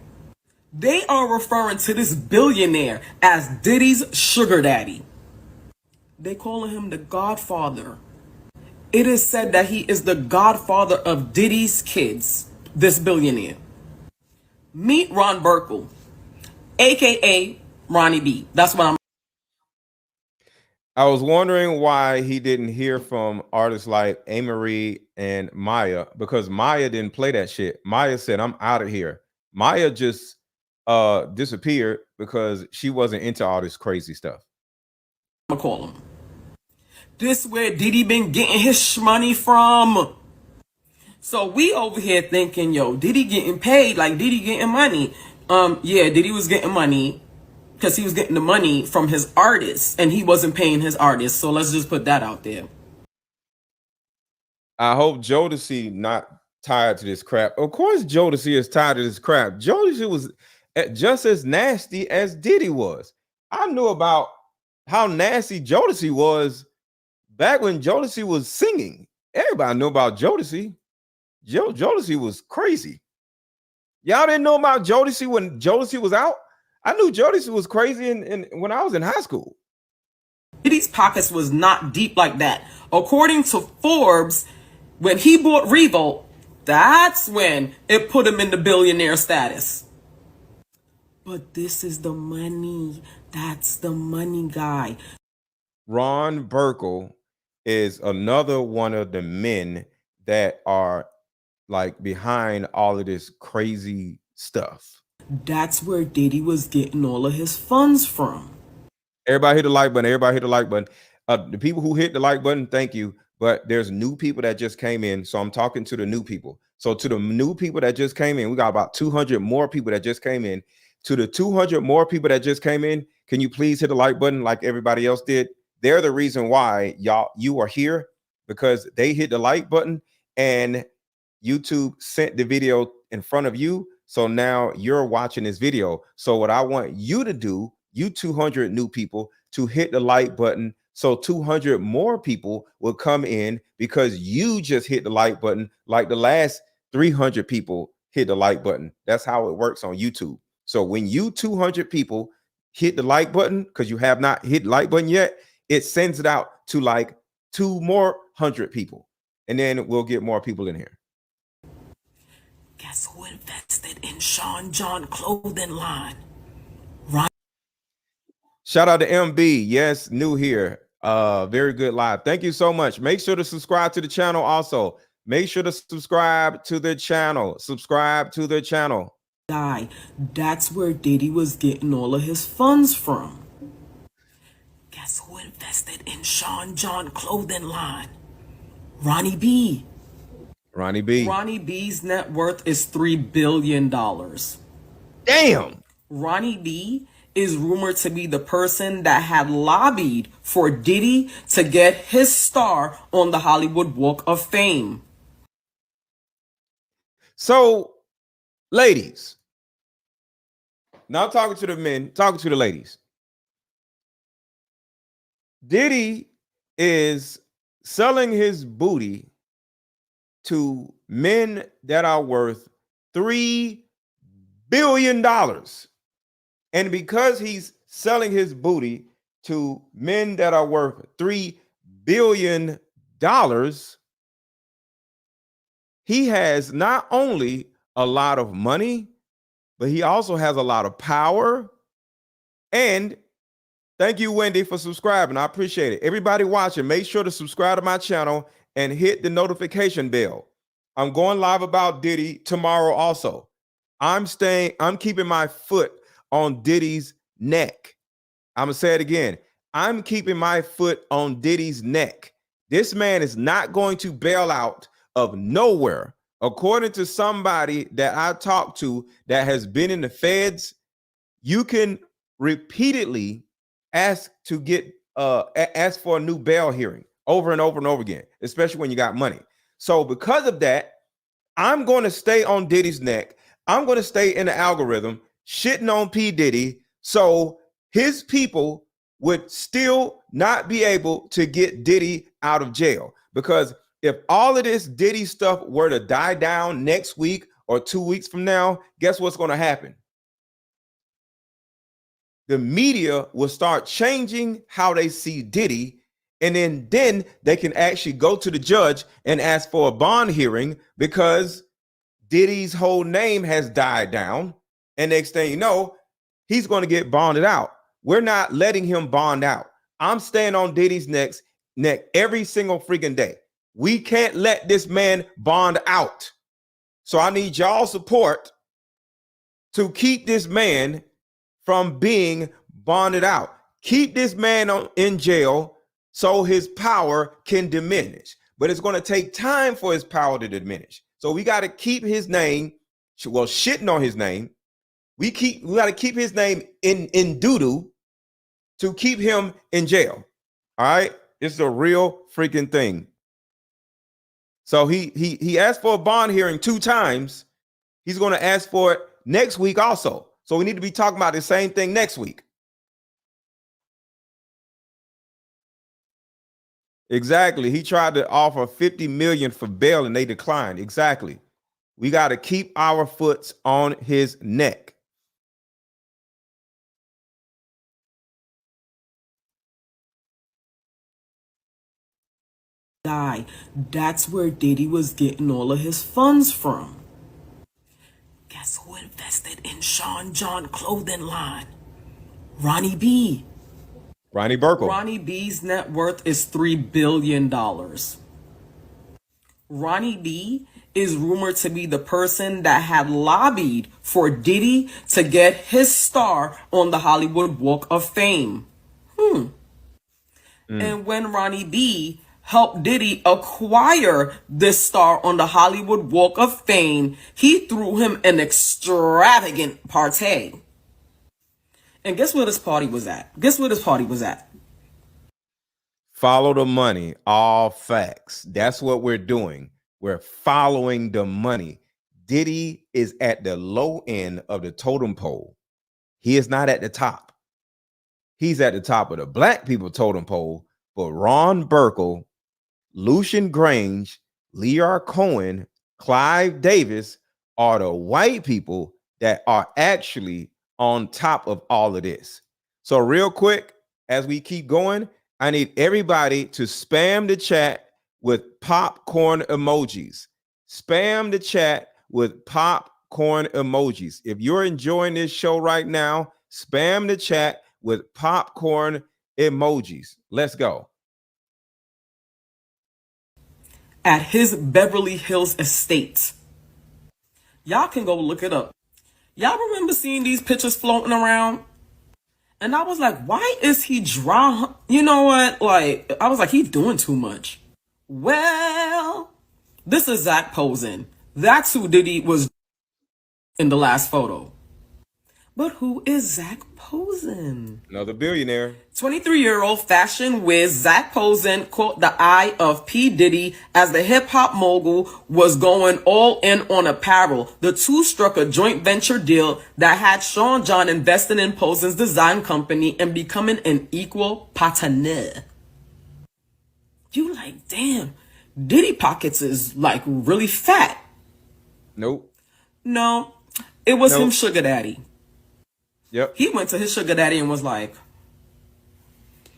They are referring to this billionaire as Diddy's sugar daddy. They calling him the Godfather. It is said that he is the godfather of Diddy's kids, this billionaire. Meet Ron Burkle, aka Ronnie B. That's what I'm... I was wondering why he didn't hear from artists like Amory and Maya, because Maya didn't play that shit. Maya said, I'm out of here. Maya just disappeared because she wasn't into all this crazy stuff. I'm gonna call him. This where Diddy been getting his money from. So we over here thinking, yo, Diddy getting paid, like Diddy getting money. Yeah, Diddy was getting money because he was getting the money from his artists and he wasn't paying his artists. So let's just put that out there. I hope Jodeci not tired to this crap. Of course, Jodeci is tired of this crap. Jodeci was just as nasty as Diddy was. I knew about how nasty Jodeci was back when Jodeci was singing. Everybody knew about Jodeci. Jodeci was crazy. Y'all didn't know about Jodeci when Jodeci was out? I knew Jodeci was crazy when I was in high school. Diddy's pockets was not deep like that. According to Forbes, when he bought Revolt, that's when it put him in the billionaire status. But this is the money. That's the money guy. Ron Burkle is another one of the men that are like behind all of this crazy stuff. That's where Diddy was getting all of his funds from. Everybody hit the like button. Everybody hit the like button. The people who hit the like button, thank you. But there's new people that just came in. So I'm talking to the new people. So to the new people that just came in, we got about 200 more people that just came in. To the 200 more people that just came in, can you please hit the like button like everybody else did? They're the reason why you are here, because they hit the like button and YouTube sent the video in front of you. So now you're watching this video. So what I want you to do, you 200 new people, to hit the like button so 200 more people will come in, because you just hit the like button like the last 300 people hit the like button. That's how it works on YouTube. So when you 200 people hit the like button, because you have not hit the like button yet, it sends it out to like 200 more people, and then we'll get more people in here. Guess who invested in Sean John clothing line? Right. Shout out to MB. Yes, new here. Very good live. Thank you so much. Make sure to subscribe to the channel also. Make sure to subscribe to the channel. Subscribe to the channel. Guy, that's where Diddy was getting all of his funds from. Guess who invested in Sean John clothing line? Ronnie B. Ronnie B. Ronnie B's net worth is $3 billion. Damn. Ronnie B is rumored to be the person that had lobbied for Diddy to get his star on the Hollywood Walk of Fame. So, ladies, not talking to the men, talking to the ladies. Diddy is selling his booty to men that are worth $3 billion. And because he's selling his booty to men that are worth $3 billion, he has not only a lot of money, but he also has a lot of power. And thank you, Wendy, for subscribing. I appreciate it. Everybody watching, make sure to subscribe to my channel and hit the notification bell. I'm going live about Diddy tomorrow also. I'm keeping my foot on Diddy's neck. I'm gonna say it again. I'm keeping my foot on Diddy's neck. This man is not going to bail out of nowhere. According to somebody that I talked to that has been in the feds, you can repeatedly ask to get ask for a new bail hearing over and over and over again, especially when you got money. So because of that, I'm going to stay on Diddy's neck. I'm going to stay in the algorithm shitting on P. Diddy, so his people would still not be able to get Diddy out of jail. Because if all of this Diddy stuff were to die down next week or 2 weeks from now, guess what's going to happen? The media will start changing how they see Diddy, and then they can actually go to the judge and ask for a bond hearing, because Diddy's whole name has died down. And next thing you know, he's going to get bonded out. We're not letting him bond out. I'm staying on Diddy's neck every single freaking day. We can't let this man bond out. So I need y'all support to keep this man from being bonded out. Keep this man in jail so his power can diminish. But it's going to take time for his power to diminish. So we got to keep his name, well, shitting on his name. We got to keep his name in doo-doo to keep him in jail. All right? It's a real freaking thing. So he asked for a bond hearing 2 times. He's going to ask for it next week also. So we need to be talking about the same thing next week. Exactly. He tried to offer 50 million for bail and they declined. Exactly. We got to keep our foot on his neck. That's where Diddy was getting all of his funds from. Guess who invested in Sean John clothing line? Ronnie B. Ronnie Burkle. Ronnie B's net worth is $3 billion. Ronnie B is rumored to be the person that had lobbied for Diddy to get his star on the Hollywood Walk of Fame. And when Ronnie B helped Diddy acquire this star on the Hollywood Walk of Fame, he threw him an extravagant party. And guess where this party was at? Guess where this party was at? Follow the money, all facts. That's what we're doing. We're following the money. Diddy is at the low end of the totem pole. He is not at the top. He's at the top of the black people totem pole, but Ron Burkle, Lucian Grainge, Leor Cohen, Clive Davis are the white people that are actually on top of all of this. So real quick, as we keep going, I need everybody to spam the chat with popcorn emojis. Spam the chat with popcorn emojis. If you're enjoying this show right now, spam the chat with popcorn emojis. Let's go. At his Beverly Hills estate. Y'all can go look it up. Y'all remember seeing these pictures floating around? And I was like, why is he dry? You know what? Like, I was like, he's doing too much. Well, this is Zach posing. That's who Diddy was in the last photo. But who is Zach posing? Another billionaire. 23-year-old fashion whiz Zach Posen caught the eye of P. Diddy as the hip-hop mogul was going all in on apparel. The two struck a joint venture deal that had Sean John investing in Posen's design company and becoming an equal partner. You like, damn, Diddy pockets is like really fat. Nope. No, it was him sugar daddy. Yep. He went to his sugar daddy and was like,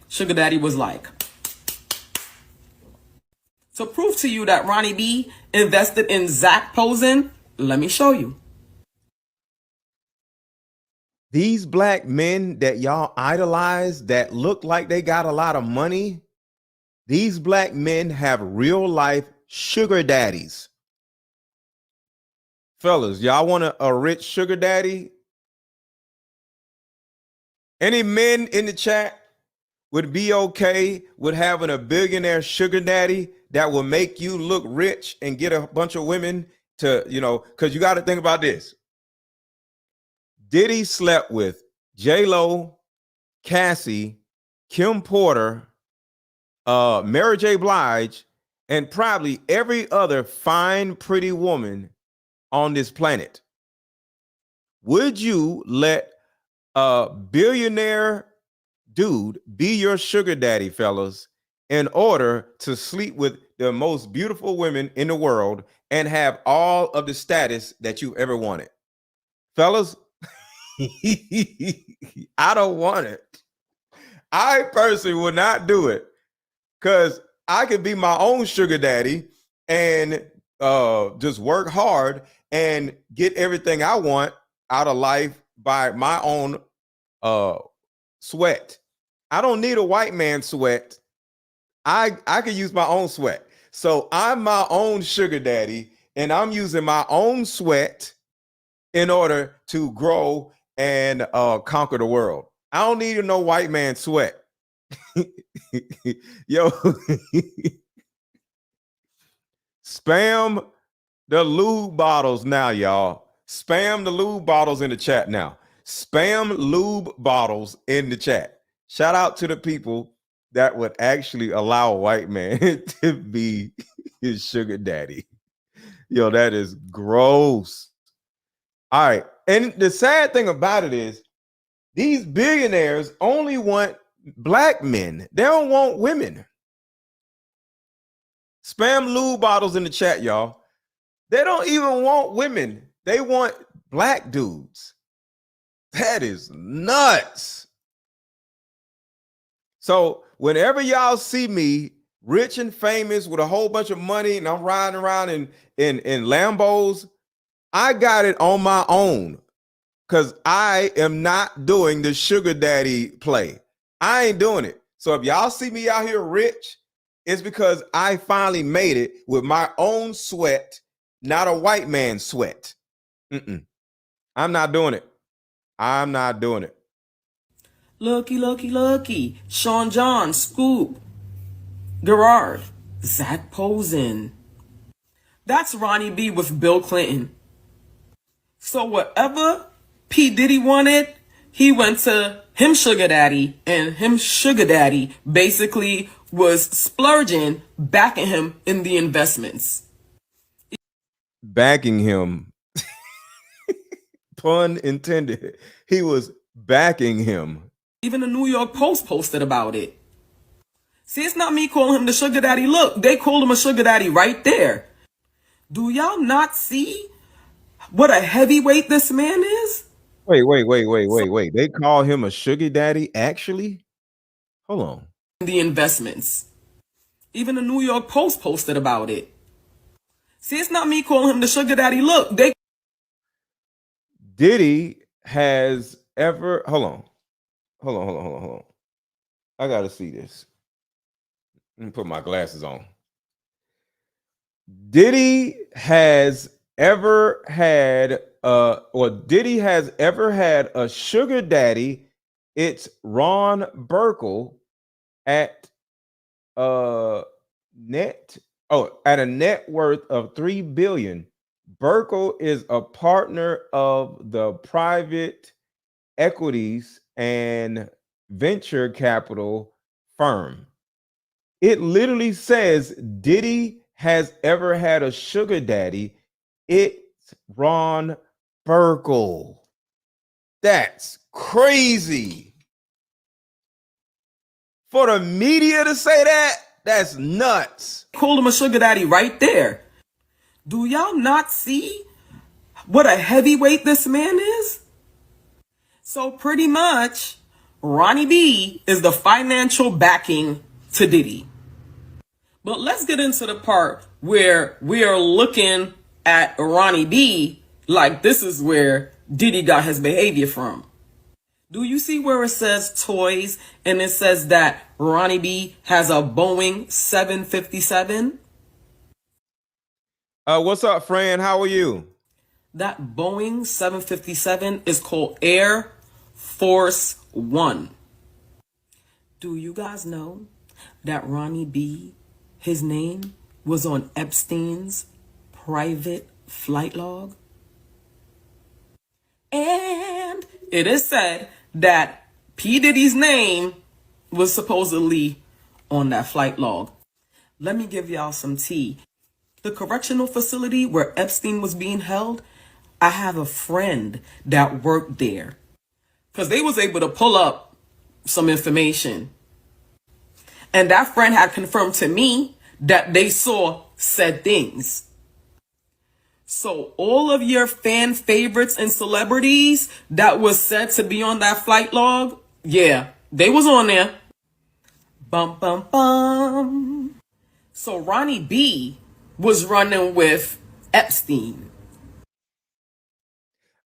to prove to you that Ronnie B invested in Zach Posen, let me show you. These black men that y'all idolize that look like they got a lot of money, these black men have real life sugar daddies. Fellas, y'all want a rich sugar daddy? Any men in the chat would be okay with having a billionaire sugar daddy that will make you look rich and get a bunch of women to, you know, because you got to think about this. Diddy slept with J-Lo, Cassie, Kim Porter, Mary J. Blige, and probably every other fine, pretty woman on this planet. Would you let a billionaire dude be your sugar daddy, fellas, in order to sleep with the most beautiful women in the world and have all of the status that you ever wanted? Fellas, I don't want it. I personally would not do it because I could be my own sugar daddy and just work hard and get everything I want out of life by my own sweat. I don't need a white man sweat. I can use my own sweat. So I'm my own sugar daddy, and I'm using my own sweat in order to grow and conquer the world. I don't need no white man sweat. Yo, spam the lube bottles now, y'all. Spam the lube bottles in the chat now. Spam lube bottles in the chat. Shout out to the people that would actually allow a white man to be his sugar daddy. Yo, that is gross. All right. And the sad thing about it is these billionaires only want black men. They don't want women. Spam lube bottles in the chat, y'all. They don't even want women. They want black dudes. That is nuts. So whenever y'all see me rich and famous with a whole bunch of money and I'm riding around in Lambos, I got it on my own because I am not doing the sugar daddy play. I ain't doing it. So if y'all see me out here rich, it's because I finally made it with my own sweat, not a white man's sweat. I'm not doing it. I'm not doing it. Lucky. Sean John, Scoop, Gerard, Zach Posen. That's Ronnie B with Bill Clinton. So whatever P. Diddy wanted, he went to him sugar daddy, and him sugar daddy basically was splurging, backing him in the investments. Backing him. Pun intended. He was backing him. Even the New York Post posted about it. See, it's not me calling him the sugar daddy. Look, they call him a sugar daddy right there. Do y'all not see what a heavyweight this man is? Wait. They call him a sugar daddy, actually? Hold on. The investments. Even the New York Post posted about it. See, it's not me calling him the sugar daddy. Look, they... Diddy has ever... Hold on. I got to see this. Let me put my glasses on. Diddy has ever had a sugar daddy. It's Ron Burkle at a net worth of $3 billion. Burkle is a partner of the private equities and venture capital firm. It literally says Diddy has ever had a sugar daddy. It's Ron Burkle. That's crazy. For the media to say that, that's nuts. Call him a sugar daddy right there. Do y'all not see what a heavyweight this man is? So pretty much, Ronnie B is the financial backing to Diddy. But let's get into the part where we are looking at Ronnie B like this is where Diddy got his behavior from. Do you see where it says toys and it says that Ronnie B has a Boeing 757? What's up, friend? How are you? That Boeing 757 is called Air Force One. Do you guys know that Ronnie B, his name was on Epstein's private flight log? And it is said that P. Diddy's name was supposedly on that flight log. Let me give y'all some tea. The correctional facility where Epstein was being held, I have a friend that worked there because they was able to pull up some information. And that friend had confirmed to me that they saw said things. So all of your fan favorites and celebrities that was said to be on that flight log, yeah, they was on there. Bum, bum, bum. So Ronnie B was running with Epstein.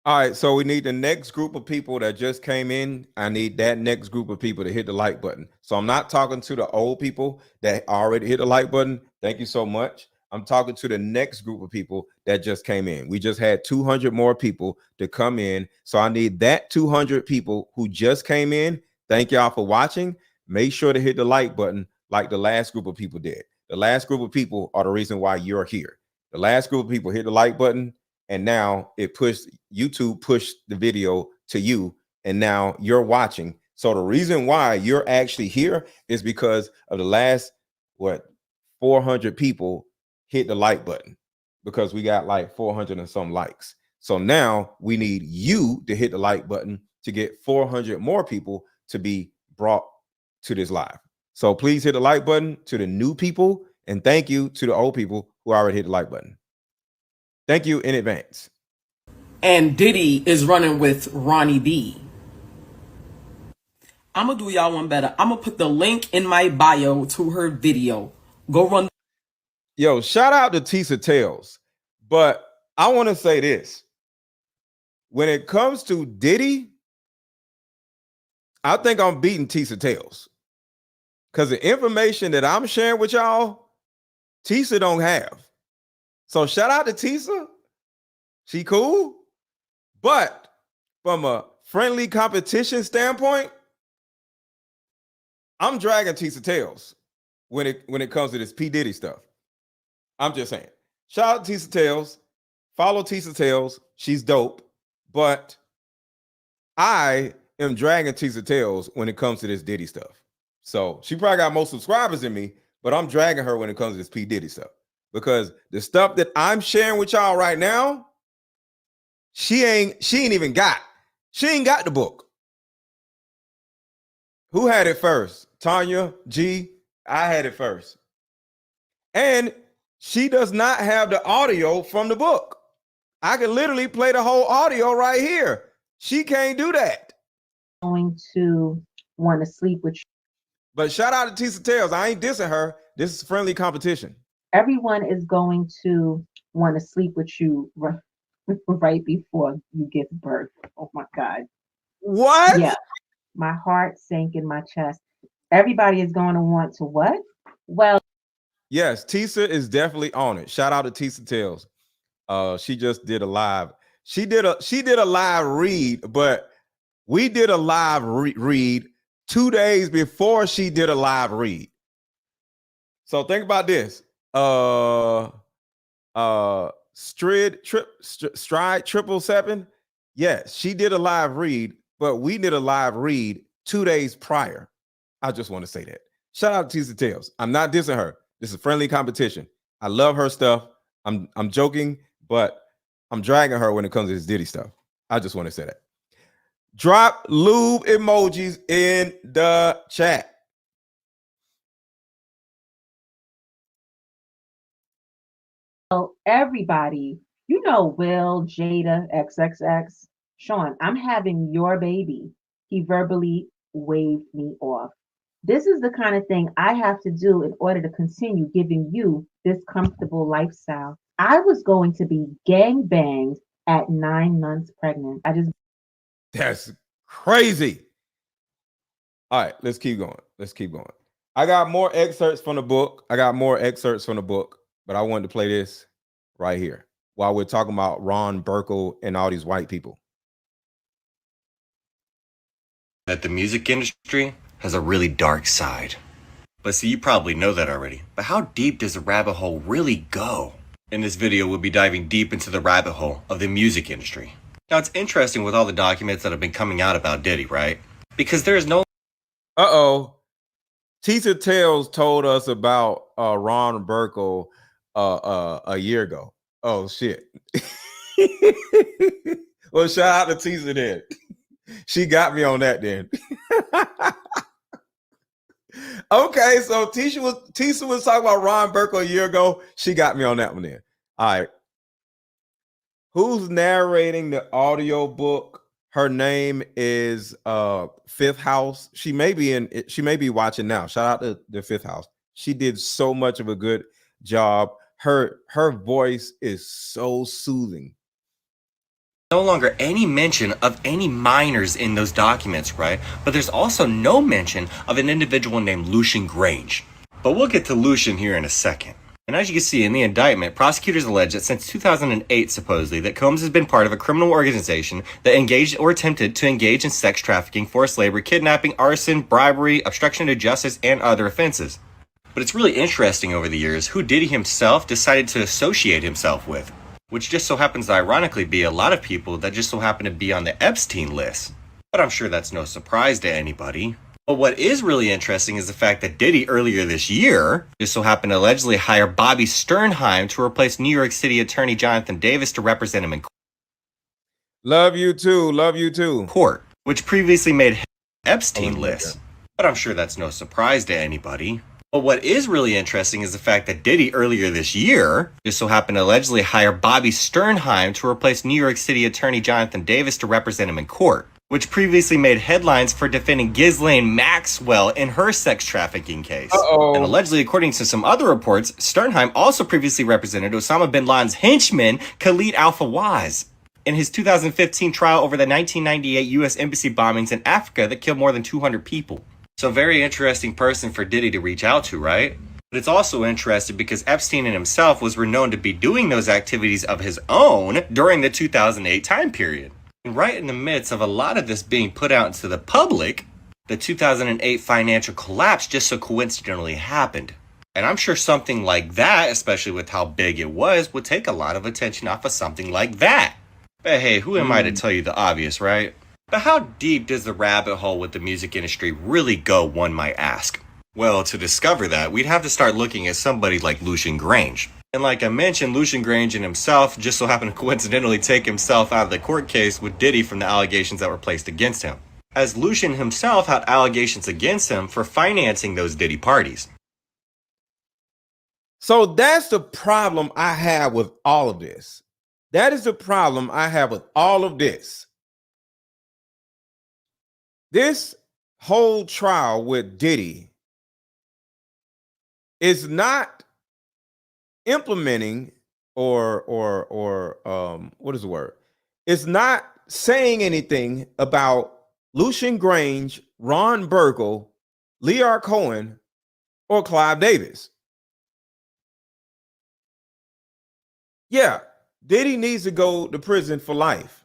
All right, so we need the next group of people that just came in. I need that next group of people to hit the like button. So I'm not talking to the old people that already hit the like button. Thank you so much. I'm talking to the next group of people that just came in. We just had 200 more people to come in. So I need that 200 people who just came in. Thank y'all for watching. Make sure to hit the like button like the last group of people did. The last group of people are the reason why you're here. The last group of people hit the like button, and now YouTube pushed the video to you, and now you're watching. So the reason why you're actually here is because of the last 400 people hit the like button, because we got like 400 and some likes. So now we need you to hit the like button to get 400 more people to be brought to this live. So please hit the like button to the new people, and thank you to the old people who already hit the like button. Thank you in advance. And Diddy is running with Ronnie B. I'm going to do y'all one better. I'm going to put the link in my bio to her video. Go run. Yo, shout out to Tissa Tails. But I want to say this. When it comes to Diddy, I think I'm beating Tissa Tails. Because the information that I'm sharing with y'all, Tissa don't have. So shout out to Tissa. She cool. But from a friendly competition standpoint, I'm dragging Tissa Tails when it comes to this P. Diddy stuff. I'm just saying. Shout out to Tissa Tails. Follow Tissa Tails. She's dope. But I am dragging Tissa Tails when it comes to this Diddy stuff. So she probably got more subscribers than me, but I'm dragging her when it comes to this P. Diddy stuff. Because the stuff that I'm sharing with y'all right now, she ain't even got. She ain't got the book. Who had it first? Tanya, G. I had it first. And she does not have the audio from the book. I can literally play the whole audio right here. She can't do that. Going to want to sleep with you. But shout out to Tissa Tails. I ain't dissing her. This is friendly competition. Everyone is going to want to sleep with you right before you give birth. Oh my God. What? Yeah. My heart sank in my chest. Everybody is going to want to what? Well, yes, Tissa is definitely on it. Shout out to Tissa Tails. She just did a live. She did a live read, but we did a live read 2 days before she did a live read. So think about this. Stride 777. Yes, she did a live read, but we did a live read 2 days prior. I just want to say that. Shout out to Tissa Tails. I'm not dissing her. This is friendly competition. I love her stuff. I'm joking, but I'm dragging her when it comes to this Diddy stuff. I just want to say that. Drop lube emojis in the chat. Everybody, you know, Will, Jada, XXX, Sean, I'm having your baby. He verbally waved me off. This is the kind of thing I have to do in order to continue giving you this comfortable lifestyle. I was going to be gang banged at 9 months pregnant. That's crazy. All right, let's keep going. I got more excerpts from the book. But I wanted to play this right here while we're talking about Ron Burkle and all these white people. That the music industry has a really dark side. But see, you probably know that already. But how deep does the rabbit hole really go? In this video, we'll be diving deep into the rabbit hole of the music industry. Now, it's interesting with all the documents that have been coming out about Diddy, right? Because there is no... Tissa Tails told us about Ron Burkle a year ago. Oh, shit. Well, shout out to Tissa then. She got me on that then. Okay, so Tissa was talking about Ron Burkle a year ago. She got me on that one then. All right. Who's narrating the audio book? Her name is Fifth House. She may be watching now. Shout out to the Fifth House. She did so much of a good job. Her voice is so soothing. no longer any mention of any minors in those documents, right? But there's also no mention of an individual named Lucian Grainge. But we'll get to Lucian here in a second. And as you can see in the indictment, prosecutors allege that since 2008, supposedly, that Combs has been part of a criminal organization that engaged or attempted to engage in sex trafficking, forced labor, kidnapping, arson, bribery, obstruction to justice, and other offenses. But it's really interesting over the years who Diddy himself decided to associate himself with, which just so happens to ironically be a lot of people that just so happen to be on the Epstein list. But I'm sure that's no surprise to anybody. But what is really interesting is the fact that Diddy earlier this year just so happened to allegedly hire Bobby Sternheim to replace New York City Attorney Jonathan Davis to represent him in court. Love you too. Love you too. Court, which previously made Epstein list. But I'm sure that's no surprise to anybody. But what is really interesting is the fact that Diddy earlier this year just so happened to allegedly hire Bobby Sternheim to replace New York City Attorney Jonathan Davis to represent him in court, which previously made headlines for defending Ghislaine Maxwell in her sex trafficking case. And allegedly, according to some other reports, Sternheim also previously represented Osama bin Laden's henchman, Khalid al-Fawaz, in his 2015 trial over the 1998 U.S. embassy bombings in Africa that killed more than 200 people. So very interesting person for Diddy to reach out to, right? But it's also interesting because Epstein in himself was renowned to be doing those activities of his own during the 2008 time period. And right in the midst of a lot of this being put out into the public, the 2008 financial collapse just so coincidentally happened. And I'm sure something like that, especially with how big it was, would take a lot of attention off of something like that. But hey, who am I to tell you the obvious, right? But how deep does the rabbit hole with the music industry really go, one might ask? Well, to discover that, we'd have to start looking at somebody like Lucian Grainge. And like I mentioned, Lucian Grainge in himself just so happened to coincidentally take himself out of the court case with Diddy from the allegations that were placed against him, as Lucian himself had allegations against him for financing those Diddy parties. So that's the problem I have with all of this. That is the problem I have with all of this. This whole trial with Diddy is not implementing or what is the word? It's not saying anything about Lucian Grainge, Ron Burkle, Leor Cohen, or Clive Davis. Yeah, Diddy needs to go to prison for life.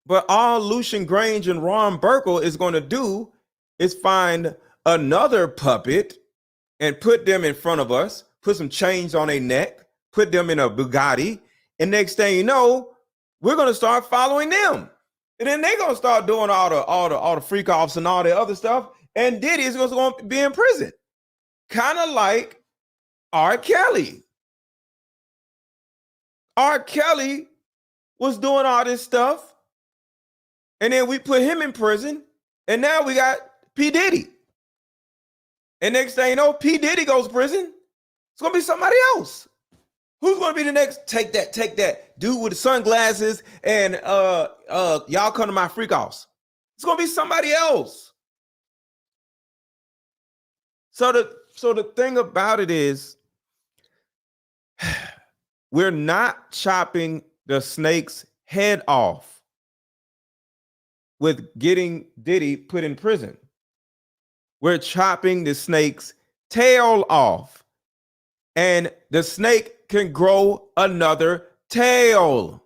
But all Lucian Grainge and Ron Burkle is going to do is find another puppet and put them in front of us, put some chains on their neck, put them in a Bugatti, and next thing you know, we're going to start following them. And then they're going to start doing all the freak offs and all the other stuff, and Diddy is going to be in prison. Kind of like R. Kelly. R. Kelly was doing all this stuff, and then we put him in prison, and now we got P. Diddy. And next thing you know, P. Diddy goes to prison. It's going to be somebody else. Who's going to be the next? Take that dude with the sunglasses and y'all come to my freak offs. It's going to be somebody else. So the thing about it is, we're not chopping the snake's head off with getting Diddy put in prison. We're chopping the snake's tail off, and the snake can grow another tail.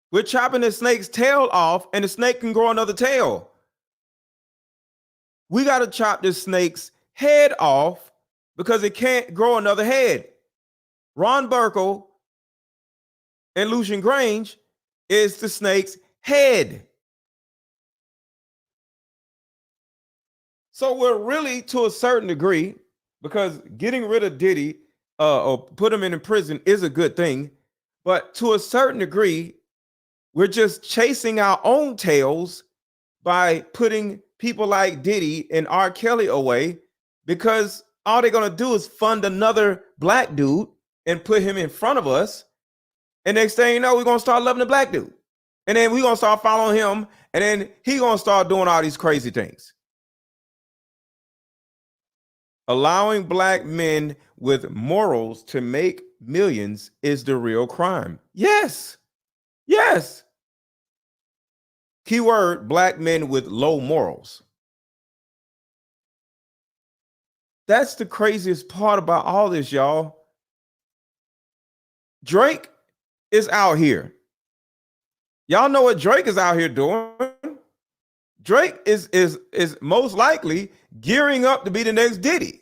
We're chopping the snake's tail off, and the snake can grow another tail. We got to chop the snake's head off because it can't grow another head. Ron Burkle and Lucian Grainge is the snake's head. So we're really, to a certain degree, because getting rid of Diddy or put him in prison is a good thing, but to a certain degree, we're just chasing our own tails by putting people like Diddy and R. Kelly away, because all they're going to do is fund another black dude and put him in front of us. And next thing you know, we're going to start loving the black dude. And then we're going to start following him. And then he's going to start doing all these crazy things. Allowing black men with morals to make millions is the real crime. Yes. Yes. Keyword, black men with low morals. That's the craziest part about all this, y'all. Drake is out here. Y'all know what Drake is out here doing. Drake is most likely gearing up to be the next Diddy.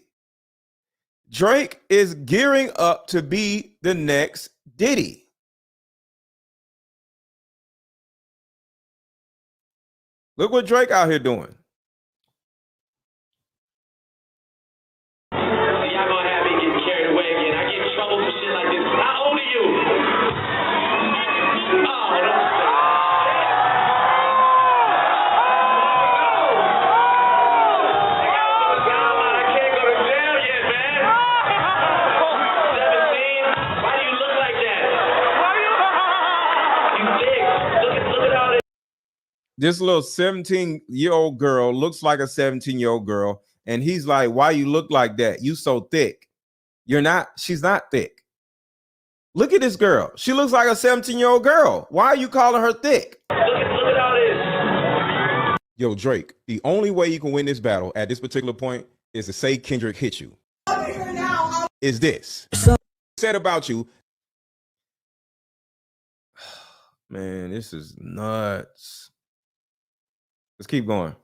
Drake is gearing up to be the next Diddy. Look what Drake out here doing. Y'all gonna have me getting carried away again. I get in trouble for shit like this. How old are you? Oh, don't I can't go to jail yet, man. 17? Why do you look like that? You thick. Look at all this. This little 17-year-old girl looks like a 17-year-old girl. And he's like, why you look like that? You so thick. You're not, she's not thick. Look at this girl. She looks like a 17-year-old girl. Why are you calling her thick? Look at all this. Yo, Drake, the only way you can win this battle at this particular point is to say Kendrick hit you. Is this said about you? Man, this is nuts. Let's keep going.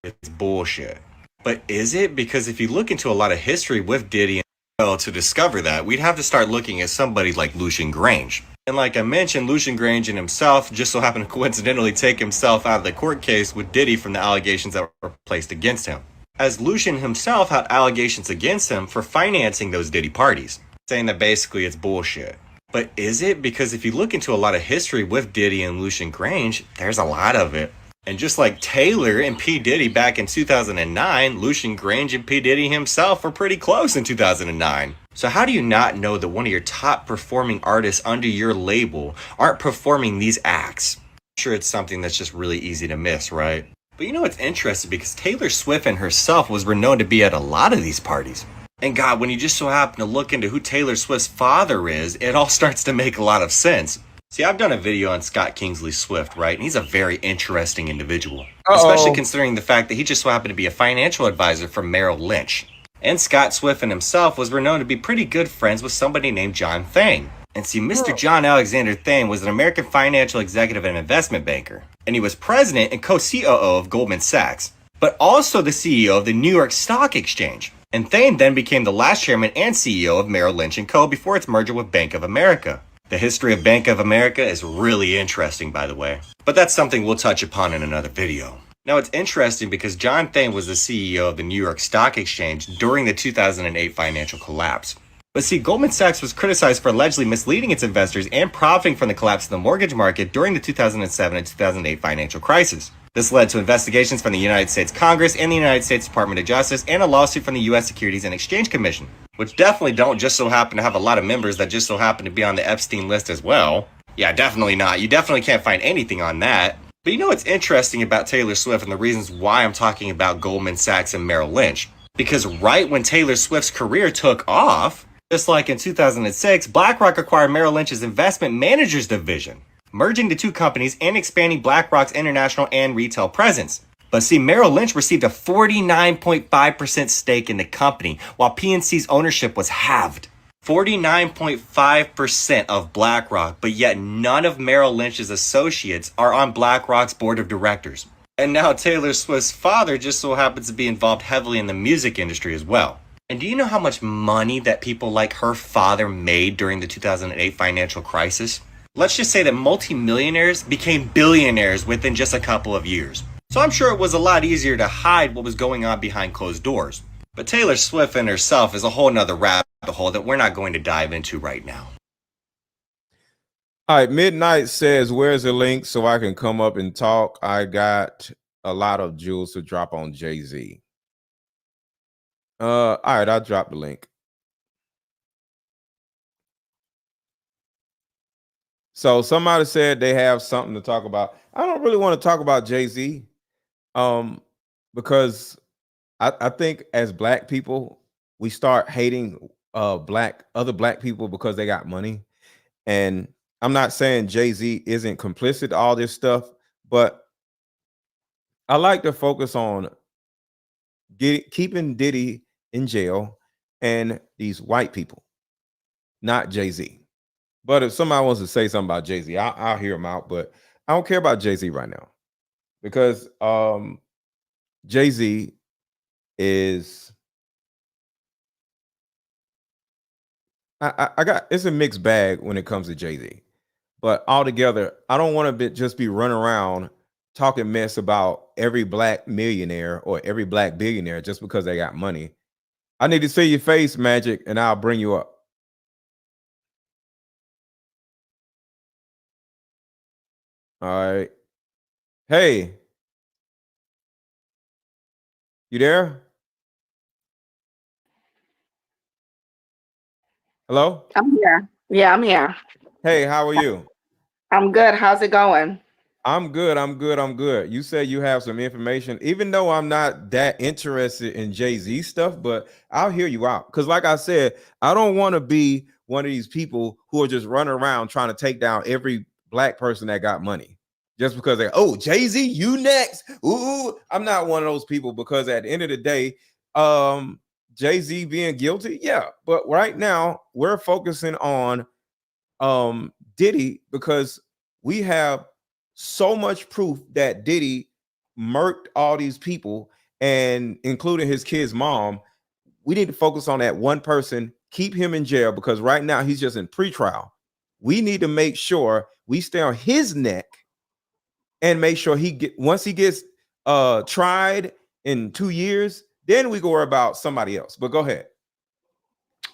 It's bullshit. But is it? Because if you look into a lot of history with Diddy, well, to discover that, we'd have to start looking at somebody like Lucian Grainge. And like I mentioned, Lucian Grainge and himself just so happened to coincidentally take himself out of the court case with Diddy from the allegations that were placed against him. As Lucian himself had allegations against him for financing those Diddy parties, saying that basically it's bullshit. But is it? Because if you look into a lot of history with Diddy and Lucian Grainge, there's a lot of it. And just like Taylor and P. Diddy back in 2009, Lucian Grainge and P. Diddy himself were pretty close in 2009. So how do you not know that one of your top performing artists under your label aren't performing these acts? I'm sure it's something that's just really easy to miss, right? But you know what's interesting? Because Taylor Swift and herself was renowned to be at a lot of these parties. And God, when you just so happen to look into who Taylor Swift's father is, it all starts to make a lot of sense. See, I've done a video on Scott Kingsley Swift, right? And he's a very interesting individual. Especially considering the fact that he just so happened to be a financial advisor for Merrill Lynch. And Scott Swift and himself was renowned to be pretty good friends with somebody named John Thane. And see, Mr. John Alexander Thane was an American financial executive and investment banker. And he was president and co-COO of Goldman Sachs, but also the CEO of the New York Stock Exchange. And Thane then became the last chairman and CEO of Merrill Lynch & Co. before its merger with Bank of America. The history of Bank of America is really interesting, by the way. But that's something we'll touch upon in another video. Now, it's interesting because John Thane was the CEO of the New York Stock Exchange during the 2008 financial collapse. But see, Goldman Sachs was criticized for allegedly misleading its investors and profiting from the collapse of the mortgage market during the 2007 and 2008 financial crisis. This led to investigations from the United States Congress and the United States Department of Justice and a lawsuit from the U.S. Securities and Exchange Commission, which definitely don't just so happen to have a lot of members that just so happen to be on the Epstein list as well. Yeah, definitely not. You definitely can't find anything on that. But you know what's interesting about Taylor Swift and the reasons why I'm talking about Goldman Sachs and Merrill Lynch? Because right when Taylor Swift's career took off, just like in 2006, BlackRock acquired Merrill Lynch's investment managers division, merging the two companies and expanding BlackRock's international and retail presence. But see, Merrill Lynch received a 49.5% stake in the company, while PNC's ownership was halved. 49.5% of BlackRock, but yet none of Merrill Lynch's associates are on BlackRock's board of directors. And now Taylor Swift's father just so happens to be involved heavily in the music industry as well. And do you know how much money that people like her father made during the 2008 financial crisis? Let's just say that multimillionaires became billionaires within just a couple of years. So I'm sure it was a lot easier to hide what was going on behind closed doors. But Taylor Swift and herself is a whole nother rabbit hole that we're not going to dive into right now. All right, Midnight says, where's the link so I can come up and talk? I got a lot of jewels to drop on Jay-Z. All right, I'll drop the link. So somebody said they have something to talk about. I don't really want to talk about Jay-Z because I think as black people, we start hating other black people because they got money. And I'm not saying Jay-Z isn't complicit to all this stuff, but I like to focus on keeping Diddy in jail and these white people, not Jay-Z. But if somebody wants to say something about Jay-Z, I'll hear him out. But I don't care about Jay-Z right now because Jay-Z is I got it's a mixed bag when it comes to Jay-Z. But altogether, I don't want to just be running around talking mess about every black millionaire or every black billionaire just because they got money. I need to see your face, Magic, and I'll bring you up. All right. Hey. You there? Hello? I'm here. Yeah, I'm here. Hey, how are you? I'm good. How's it going? I'm good. I'm good. I'm good. You said you have some information, even though I'm not that interested in Jay-Z stuff, but I'll hear you out. Because like I said, I don't want to be one of these people who are just running around trying to take down every black person that got money. Just because Jay-Z, you next. Ooh, I'm not one of those people because at the end of the day, Jay-Z being guilty, yeah. But right now, we're focusing on Diddy because we have so much proof that Diddy murked all these people and including his kid's mom. We need to focus on that one person, keep him in jail because right now he's just in pretrial. We need to make sure we stay on his neck and make sure once he gets tried in 2 years, then we go worry about somebody else. But go ahead.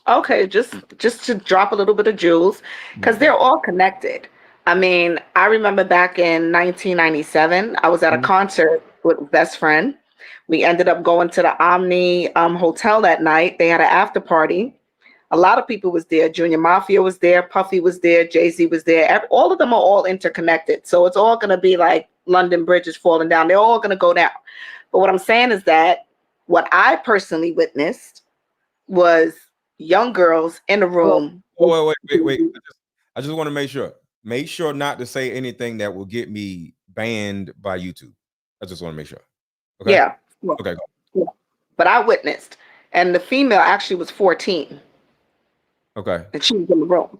Okay, just to drop a little bit of jewels, because they're all connected. I mean, I remember back in 1997, I was at a concert with a best friend. We ended up going to the Omni Hotel that night. They had an after party. A lot of people was there. Junior Mafia was there. Puffy was there. Jay-Z was there. All of them are all interconnected. So it's all going to be like London Bridge is falling down. They're all going to go down. But what I'm saying is that what I personally witnessed was young girls in a room. Wait. I just want to make sure. Make sure not to say anything that will get me banned by YouTube. I just want to make sure. Okay. Yeah. Okay. Yeah. But I witnessed, and the female actually was 14. Okay. And she was in the room.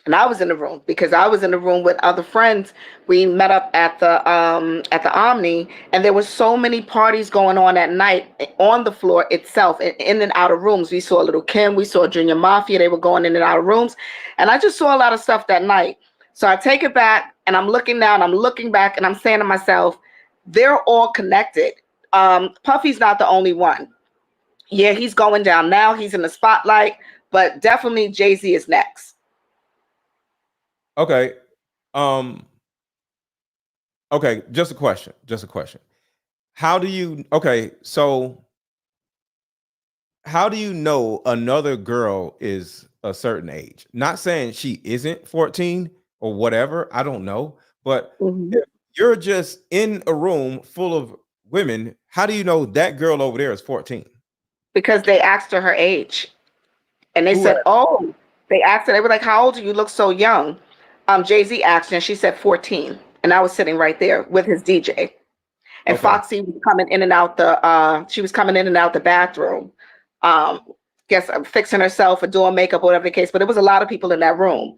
And I was in the room because I was in the room with other friends. We met up at the Omni, and there was so many parties going on at night on the floor itself, in and out of rooms. We saw Little Kim, we saw Junior Mafia. They were going in and out of rooms, and I just saw a lot of stuff that night. So I take it back, and I'm looking down, I'm looking back, and I'm saying to myself, they're all connected. Puffy's not the only one. Yeah, he's going down now. He's in the spotlight, but definitely Jay-Z is next. Okay. Okay, just a question. How do you know another girl is a certain age? Not saying she isn't 14 or whatever, I don't know, but if you're just in a room full of women, how do you know that girl over there is 14? Because they asked her age, and they said, "Oh," they asked her. They were like, "How old are you? You look so young." Jay-Z asked her, and she said 14, and I was sitting right there with his DJ. And Foxy was coming in and out the bathroom, fixing herself or doing makeup, whatever the case. But there was a lot of people in that room,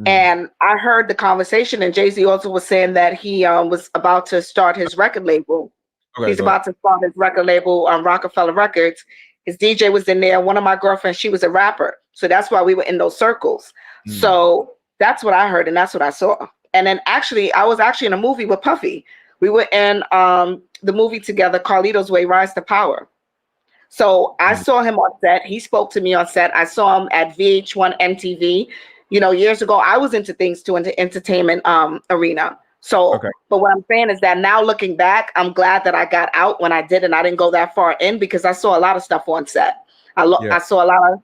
and I heard the conversation. And Jay-Z also was saying that he was about to start his record label. He's about to start his record label on Rockefeller Records. His DJ was in there. One of my girlfriends, she was a rapper, so that's why we were in those circles. So that's what I heard, and that's what I saw. And then I was actually in a movie with Puffy. We were in the movie together, Carlito's Way, Rise to Power. So I saw him on set. He spoke to me on set. I saw him at VH1 MTV. Years ago, I was into things too, into entertainment arena. So, but what I'm saying is that now looking back, I'm glad that I got out when I did, and I didn't go that far in because I saw a lot of stuff on set. I saw a lot of,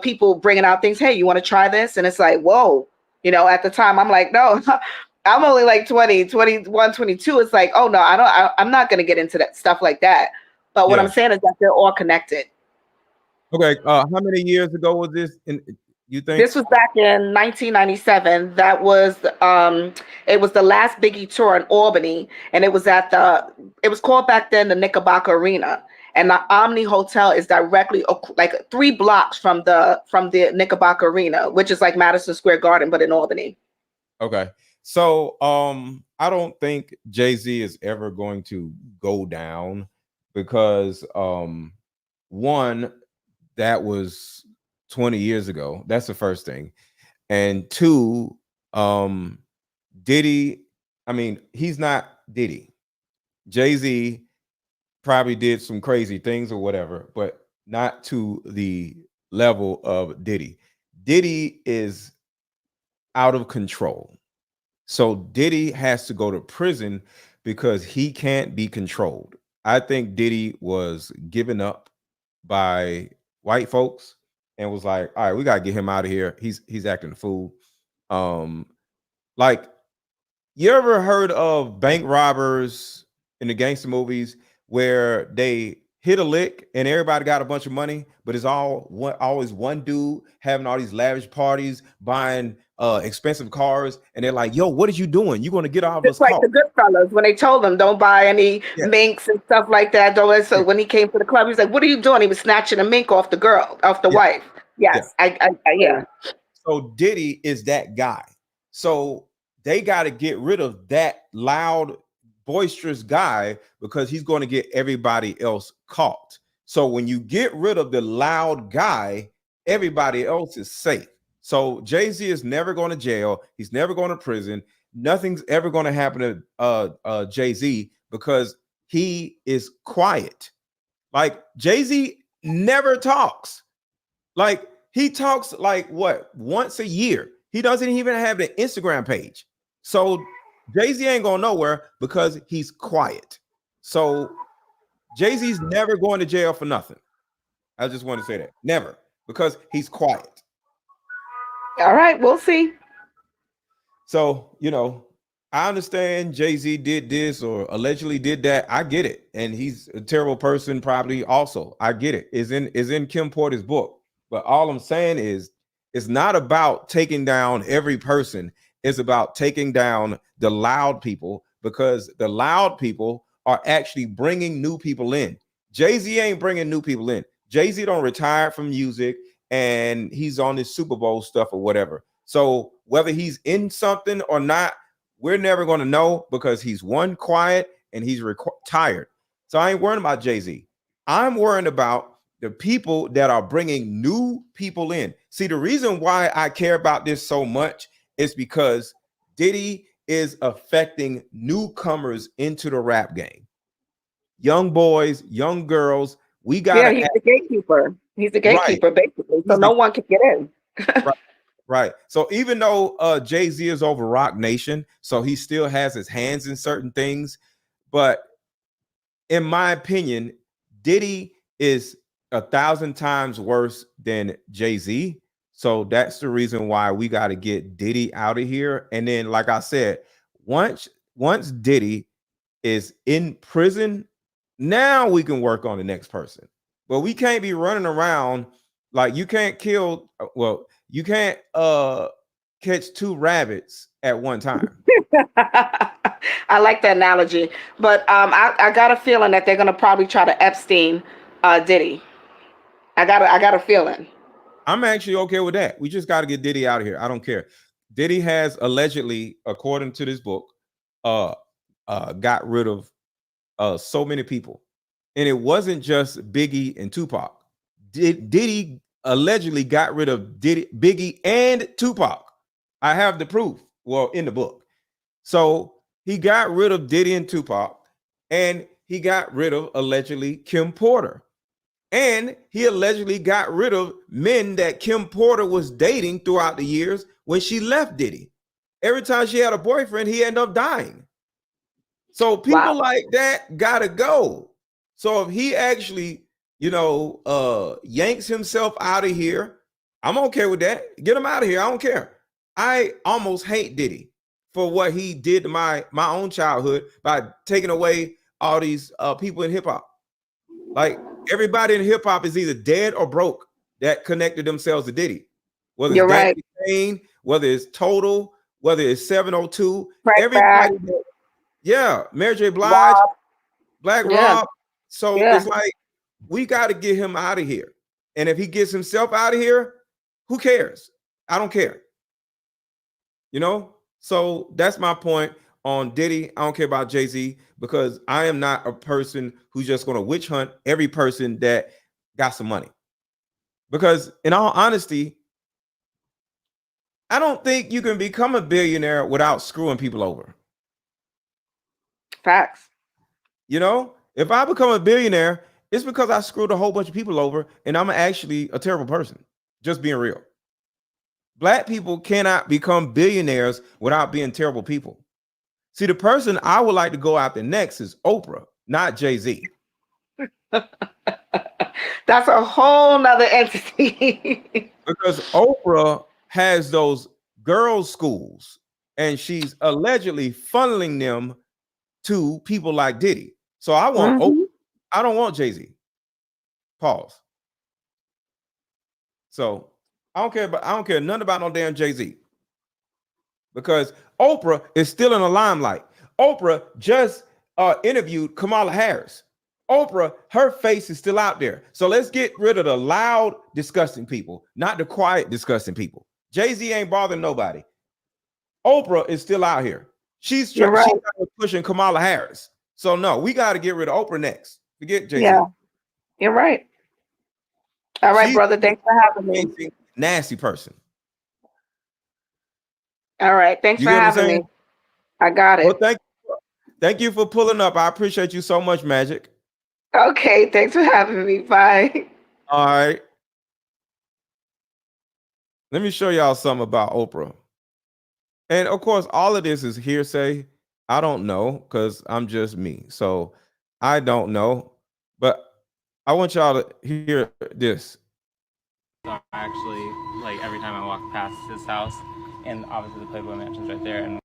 people bringing out things. Hey, you want to try this? And it's like, whoa. At the time, I'm like, no, I'm only like 20, 21, 22. It's like, oh no, I'm not going to get into that stuff like that. But what Yeah. I'm saying is that they're all connected. Okay. How many years ago was this? You think This was back in 1997. That was it was the last Biggie tour in Albany, and it was at it was called back then the Knickerbocker Arena, and the Omni Hotel is directly like 3 blocks from the Knickerbocker Arena, which is like Madison Square Garden but in Albany. Okay. So I don't think Jay-Z is ever going to go down because one, that was 20 years ago. That's the first thing. And two, Diddy, I mean, he's not Diddy. Jay-Z probably did some crazy things or whatever, but not to the level of Diddy. Diddy is out of control. So Diddy has to go to prison because he can't be controlled. I think Diddy was given up by white folks and was like, all right, we gotta get him out of here. He's acting a fool. Like, you ever heard of bank robbers in the gangster movies where they hit a lick and everybody got a bunch of money, but it's always one dude having all these lavish parties, buying expensive cars, and they're like, yo, what are you doing? You're gonna get out of this Just like car. the Goodfellas when they told him don't buy any minks and stuff like that. So when he came to the club, he was like, "What are you doing?" He was snatching a mink off the wife. Yes, yeah. So Diddy is that guy. So they got to get rid of that loud, boisterous guy because he's going to get everybody else caught. So when you get rid of the loud guy, everybody else is safe. So Jay-Z is never going to jail. He's never going to prison. Nothing's ever going to happen to Jay-Z because he is quiet. Like, Jay-Z never talks. Like, he talks like what, once a year. He doesn't even have an Instagram page. So Jay-Z ain't going nowhere because he's quiet. So Jay-Z's never going to jail for nothing. I just want to say that. Never, because he's quiet. All right, we'll see. So, you know, I understand Jay-Z did this or allegedly did that. I get it. And he's a terrible person probably also. I get it. Is in Kim Porter's book. But all I'm saying is it's not about taking down every person. It's about taking down the loud people, because the loud people are actually bringing new people in. Jay-Z ain't bringing new people in. Jay-Z don't retire from music and he's on this Super Bowl stuff or whatever. So whether he's in something or not, we're never going to know because he's one, quiet, and he's retired. So I ain't worrying about Jay-Z. I'm worrying about the people that are bringing new people in. See, the reason why I care about this so much is because Diddy is affecting newcomers into the rap game. Young boys, young girls. We got he's the gatekeeper. He's the gatekeeper, basically. So no one can get in. Right. So even though Jay-Z is over Rock Nation, so he still has his hands in certain things. But in my opinion, Diddy is 1,000 times worse than Jay-Z. So that's the reason why we got to get Diddy out of here. And then, like I said, once Diddy is in prison, now we can work on the next person. But we can't be running around like you can't kill. Well, you can't catch 2 rabbits at one time. I like that analogy, but I got a feeling that they're gonna probably try to Epstein Diddy. I got a feeling. I'm actually okay with that. We just got to get Diddy out of here. I don't care. Diddy has allegedly, according to this book, got rid of so many people, and it wasn't just Biggie and Tupac. Diddy allegedly got rid of Biggie and Tupac. I have the proof. Well, in the book. So he got rid of Diddy and Tupac, and he got rid of allegedly Kim Porter. And he allegedly got rid of men that Kim Porter was dating throughout the years when she left Diddy. Every time she had a boyfriend, he ended up dying. So people like that gotta go. So if he actually, yanks himself out of here, I'm okay with that. Get him out of here. I don't care. I almost hate Diddy for what he did to my own childhood by taking away all these people in hip hop. Like everybody in hip hop is either dead or broke that connected themselves to Diddy. Whether You're it's right. Danny Kane, whether it's Total, whether it's 702, Right, everybody. Yeah, Mary J. Blige, Rob. Black Yeah. Rob. So Yeah. it's like we got to get him out of here. And if he gets himself out of here, who cares? I don't care. You know? So that's my point on Diddy. I don't care about Jay-Z because I am not a person who's just going to witch hunt every person that got some money. Because in all honesty, I don't think you can become a billionaire without screwing people over. Facts. You know, if I become a billionaire, it's because I screwed a whole bunch of people over and I'm actually a terrible person. Just being real. Black people cannot become billionaires without being terrible people. See, the person I would like to go after next is Oprah, not Jay-Z. That's a whole nother entity. Because Oprah has those girls' schools and she's allegedly funneling them to people like Diddy. So I want Oprah. I don't want Jay-Z. Pause. So I don't care nothing about no damn Jay-Z. Because Oprah is still in the limelight. Oprah just interviewed Kamala Harris. Oprah, her face is still out there. So let's get rid of the loud, disgusting people, not the quiet, disgusting people. Jay-Z ain't bothering nobody. Oprah is still out here. She's pushing Kamala Harris. So no, we got to get rid of Oprah next. Forget Jay-Z. Yeah, you're right. All right, brother. Thanks for having me. Nasty person. All right. Thanks for having me. I got it. Well, thank you for pulling up. I appreciate you so much, Magic. Okay. Thanks for having me. Bye. All right. Let me show y'all something about Oprah. And of course, all of this is hearsay. I don't know because I'm just me. So I don't know. But I want y'all to hear this. Actually, like every time I walk past his house, and obviously the Playboy Mansion's right there.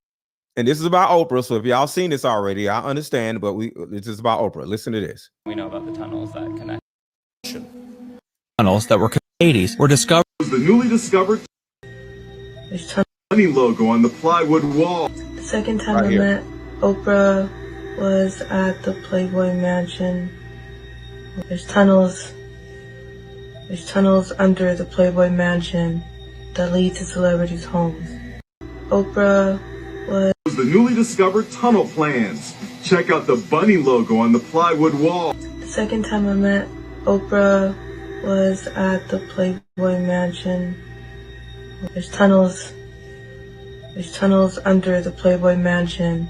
And this is about Oprah. So if y'all seen this already, I understand. But this is about Oprah. Listen to this. We know about the tunnels that connect. Tunnels that were 80s were discovered. The newly discovered money logo on the plywood wall. The second time I met Oprah was at the Playboy Mansion. There's tunnels under the Playboy Mansion that lead to celebrities' homes. Oprah was the newly discovered tunnel plans. Check out the bunny logo on the plywood wall. The second time I met Oprah was at the Playboy Mansion. There's tunnels under the Playboy Mansion.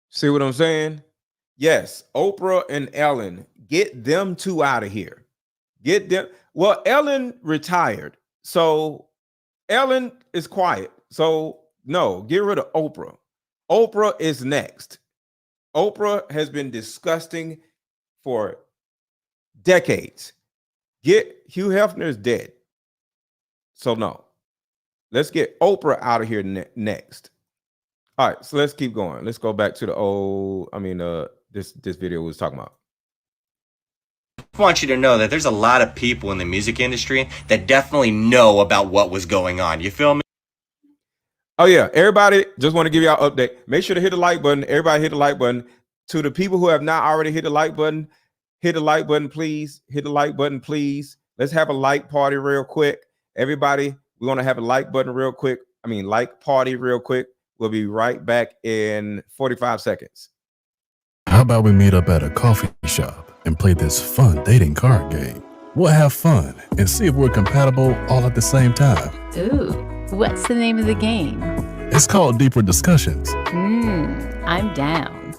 See what I'm saying? Yes, Oprah and Ellen, get them two out of here. Get them. Well, Ellen retired, so Ellen is quiet. So no, get rid of Oprah. Oprah is next. Oprah has been disgusting for decades. Hugh Hefner is dead. So no, let's get Oprah out of here next. All right, so let's keep going. Let's go back to the old. This video we was talking about. I want you to know that there's a lot of people in the music industry that definitely know about what was going on. You feel me? Oh yeah, everybody, just want to give y'all an update. Make sure to hit the like button. Everybody hit the like button. To the people who have not already hit the like button, please. Hit the like button, please. Let's have a like party real quick. Everybody, we're going to have a like button real quick. Like party real quick. We'll be right back in 45 seconds. How about we meet up at a coffee shop and play this fun dating card game? We'll have fun and see if we're compatible all at the same time. Ooh, what's the name of the game? It's called Deeper Discussions. I'm down.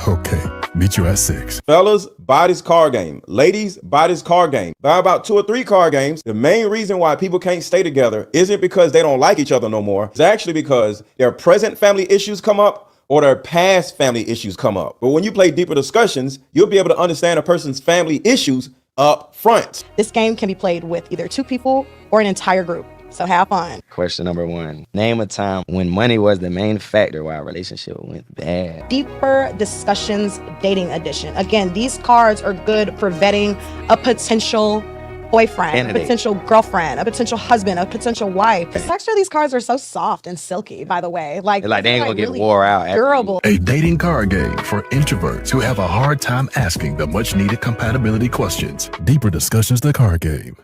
Okay, meet you at 6. Fellas, buy this card game. Ladies, buy this card game. Buy about 2 or 3 card games. The main reason why people can't stay together isn't because they don't like each other no more. It's actually because their present family issues come up or their past family issues come up. But when you play Deeper Discussions, you'll be able to understand a person's family issues up front. This game can be played with either 2 people or an entire group. So have fun. Question number 1. Name a time when money was the main factor why a relationship went bad. Deeper discussions, dating edition. Again, these cards are good for vetting a potential boyfriend, Candidate. a potential girlfriend, a potential husband, a potential wife. The texture of these cards are so soft and silky, by the way. Like They ain't gonna get really wore out. durable. A dating card game for introverts who have a hard time asking the much needed compatibility questions. Deeper discussions, the card game.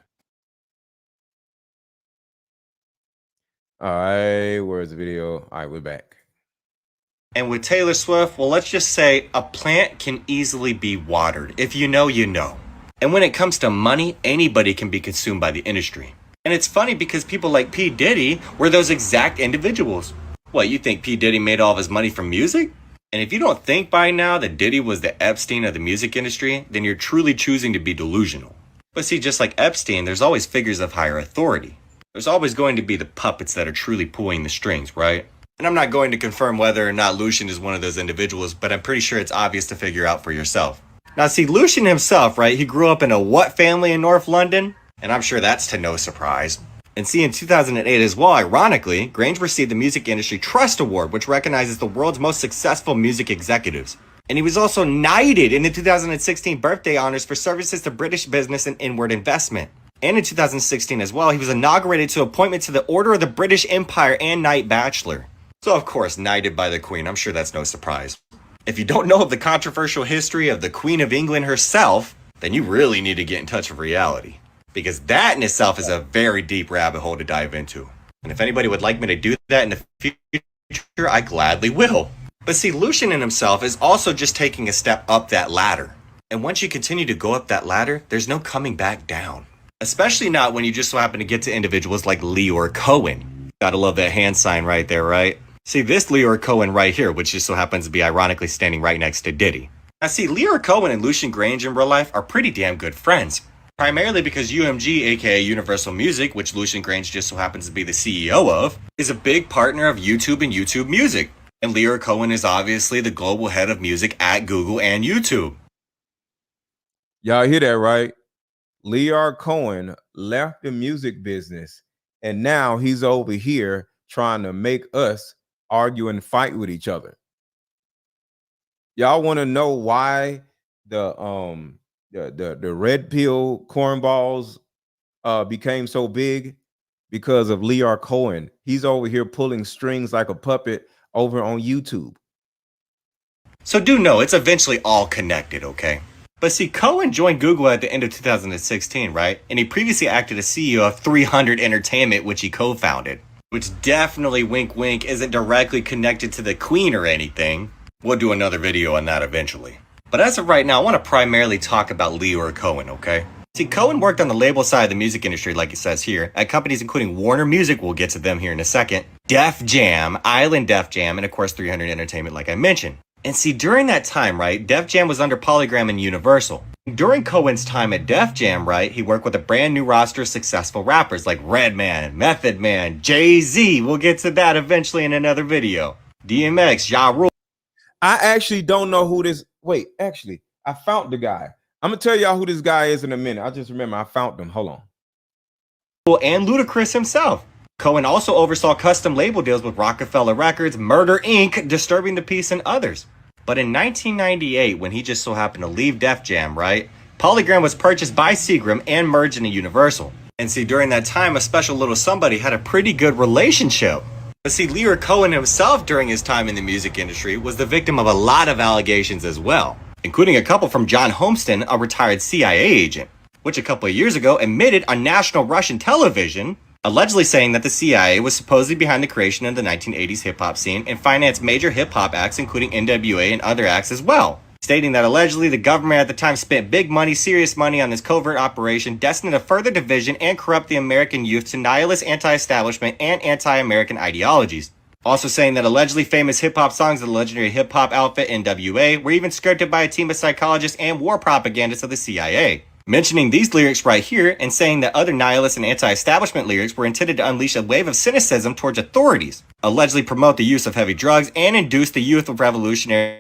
All right, where's the video? All right, we're back. And with Taylor Swift, well, let's just say a plant can easily be watered. If you know, you know. And when it comes to money, anybody can be consumed by the industry. And it's funny because people like P. Diddy were those exact individuals. What, you think P. Diddy made all of his money from music? And if you don't think by now that Diddy was the Epstein of the music industry, then you're truly choosing to be delusional. But see, just like Epstein, there's always figures of higher authority. There's always going to be the puppets that are truly pulling the strings, right? And I'm not going to confirm whether or not Lucian is one of those individuals, but I'm pretty sure it's obvious to figure out for yourself. Now see, Lucian himself, right, he grew up in a what family in North London? And I'm sure that's to no surprise. And see, in 2008 as well, ironically, Grainge received the Music Industry Trust Award, which recognizes the world's most successful music executives. And he was also knighted in the 2016 birthday honors for services to British business and inward investment. And in 2016 as well, he was inaugurated to appointment to the Order of the British Empire and Knight Bachelor. So of course, knighted by the Queen, I'm sure that's no surprise. If you don't know of the controversial history of the Queen of England herself, then you really need to get in touch with reality. Because that in itself is a very deep rabbit hole to dive into. And if anybody would like me to do that in the future, I gladly will. But see, Lucian in himself is also just taking a step up that ladder. And once you continue to go up that ladder, there's no coming back down. Especially not when you just so happen to get to individuals like Leor Cohen. Gotta love that hand sign right there, right? See, this Leor Cohen right here, which just so happens to be ironically standing right next to Diddy. Now see, Leor Cohen and Lucian Grainge in real life are pretty damn good friends. Primarily because UMG, aka Universal Music, which Lucian Grainge just so happens to be the CEO of, is a big partner of YouTube and YouTube Music. And Leor Cohen is obviously the global head of music at Google and YouTube. Y'all hear that, right? Leor Cohen left the music business, and now he's over here trying to make us argue and fight with each other. Y'all want to know why the red pill cornballs became so big? Because of Leor Cohen. He's over here pulling strings like a puppet over on YouTube. So do know it's eventually all connected, okay? But see, Cohen joined Google at the end of 2016, right? And he previously acted as CEO of 300 Entertainment, which he co-founded. Which definitely, wink wink, isn't directly connected to the Queen or anything. We'll do another video on that eventually. But as of right now, I want to primarily talk about Leor Cohen, okay? See, Cohen worked on the label side of the music industry, like it says here, at companies including Warner Music, we'll get to them here in a second, Def Jam, Island Def Jam, and of course 300 Entertainment, like I mentioned. And see, during that time, right, Def Jam was under Polygram and Universal. During Cohen's time at Def Jam, right, he worked with a brand new roster of successful rappers like Redman, Method Man, Jay-Z, we'll get to that eventually in another video, DMX, Ja Rule. I actually don't know who this, wait, actually, I found the guy. I'm going to tell y'all who this guy is in a minute. I just remember I found him, hold on. And Ludacris himself. Cohen also oversaw custom label deals with Rockefeller Records, Murder Inc., Disturbing the Peace, and others. But in 1998, when he just so happened to leave Def Jam, right, Polygram was purchased by Seagram and merged into Universal. And see, during that time, a special little somebody had a pretty good relationship. But see, Leor Cohen himself during his time in the music industry was the victim of a lot of allegations as well, including a couple from John Homston, a retired CIA agent, which a couple of years ago admitted on national Russian television, allegedly saying that the CIA was supposedly behind the creation of the 1980s hip-hop scene and financed major hip-hop acts including NWA and other acts as well, stating that allegedly the government at the time spent big money, serious money on this covert operation destined to further division and corrupt the American youth to nihilist anti-establishment and anti-American ideologies. Also saying that allegedly famous hip-hop songs of the legendary hip-hop outfit NWA were even scripted by a team of psychologists and war propagandists of the CIA. Mentioning these lyrics right here and saying that other nihilist and anti-establishment lyrics were intended to unleash a wave of cynicism towards authorities, allegedly promote the use of heavy drugs, and induce the youth of revolutionary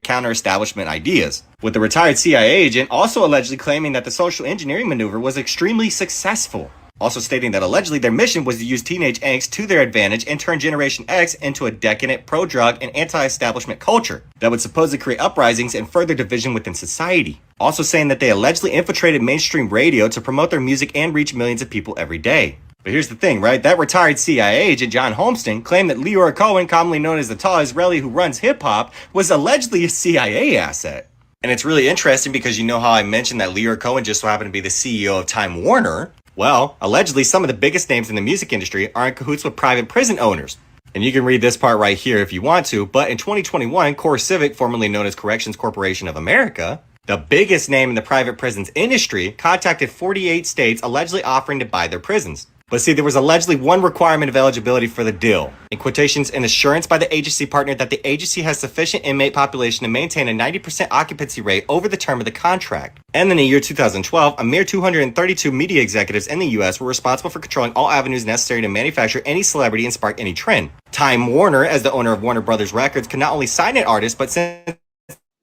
counter-establishment ideas. With the retired CIA agent also allegedly claiming that the social engineering maneuver was extremely successful. Also stating that allegedly their mission was to use teenage angst to their advantage and turn Generation X into a decadent, pro-drug, and anti-establishment culture that would supposedly create uprisings and further division within society. Also saying that they allegedly infiltrated mainstream radio to promote their music and reach millions of people every day. But here's the thing, right? That retired CIA agent, John Holmstein, claimed that Leor Cohen, commonly known as the tall Israeli who runs hip-hop, was allegedly a CIA asset. And it's really interesting because you know how I mentioned that Leor Cohen just so happened to be the CEO of Time Warner? Well, allegedly some of the biggest names in the music industry are in cahoots with private prison owners. And you can read this part right here if you want to, but in 2021, CoreCivic, formerly known as Corrections Corporation of America, the biggest name in the private prisons industry, contacted 48 states allegedly offering to buy their prisons. But see, there was allegedly one requirement of eligibility for the deal. In quotations, an assurance by the agency partner that the agency has sufficient inmate population to maintain a 90% occupancy rate over the term of the contract. And in the year 2012, a mere 232 media executives in the US were responsible for controlling all avenues necessary to manufacture any celebrity and spark any trend. Time Warner, as the owner of Warner Brothers Records, can not only sign an artist, but since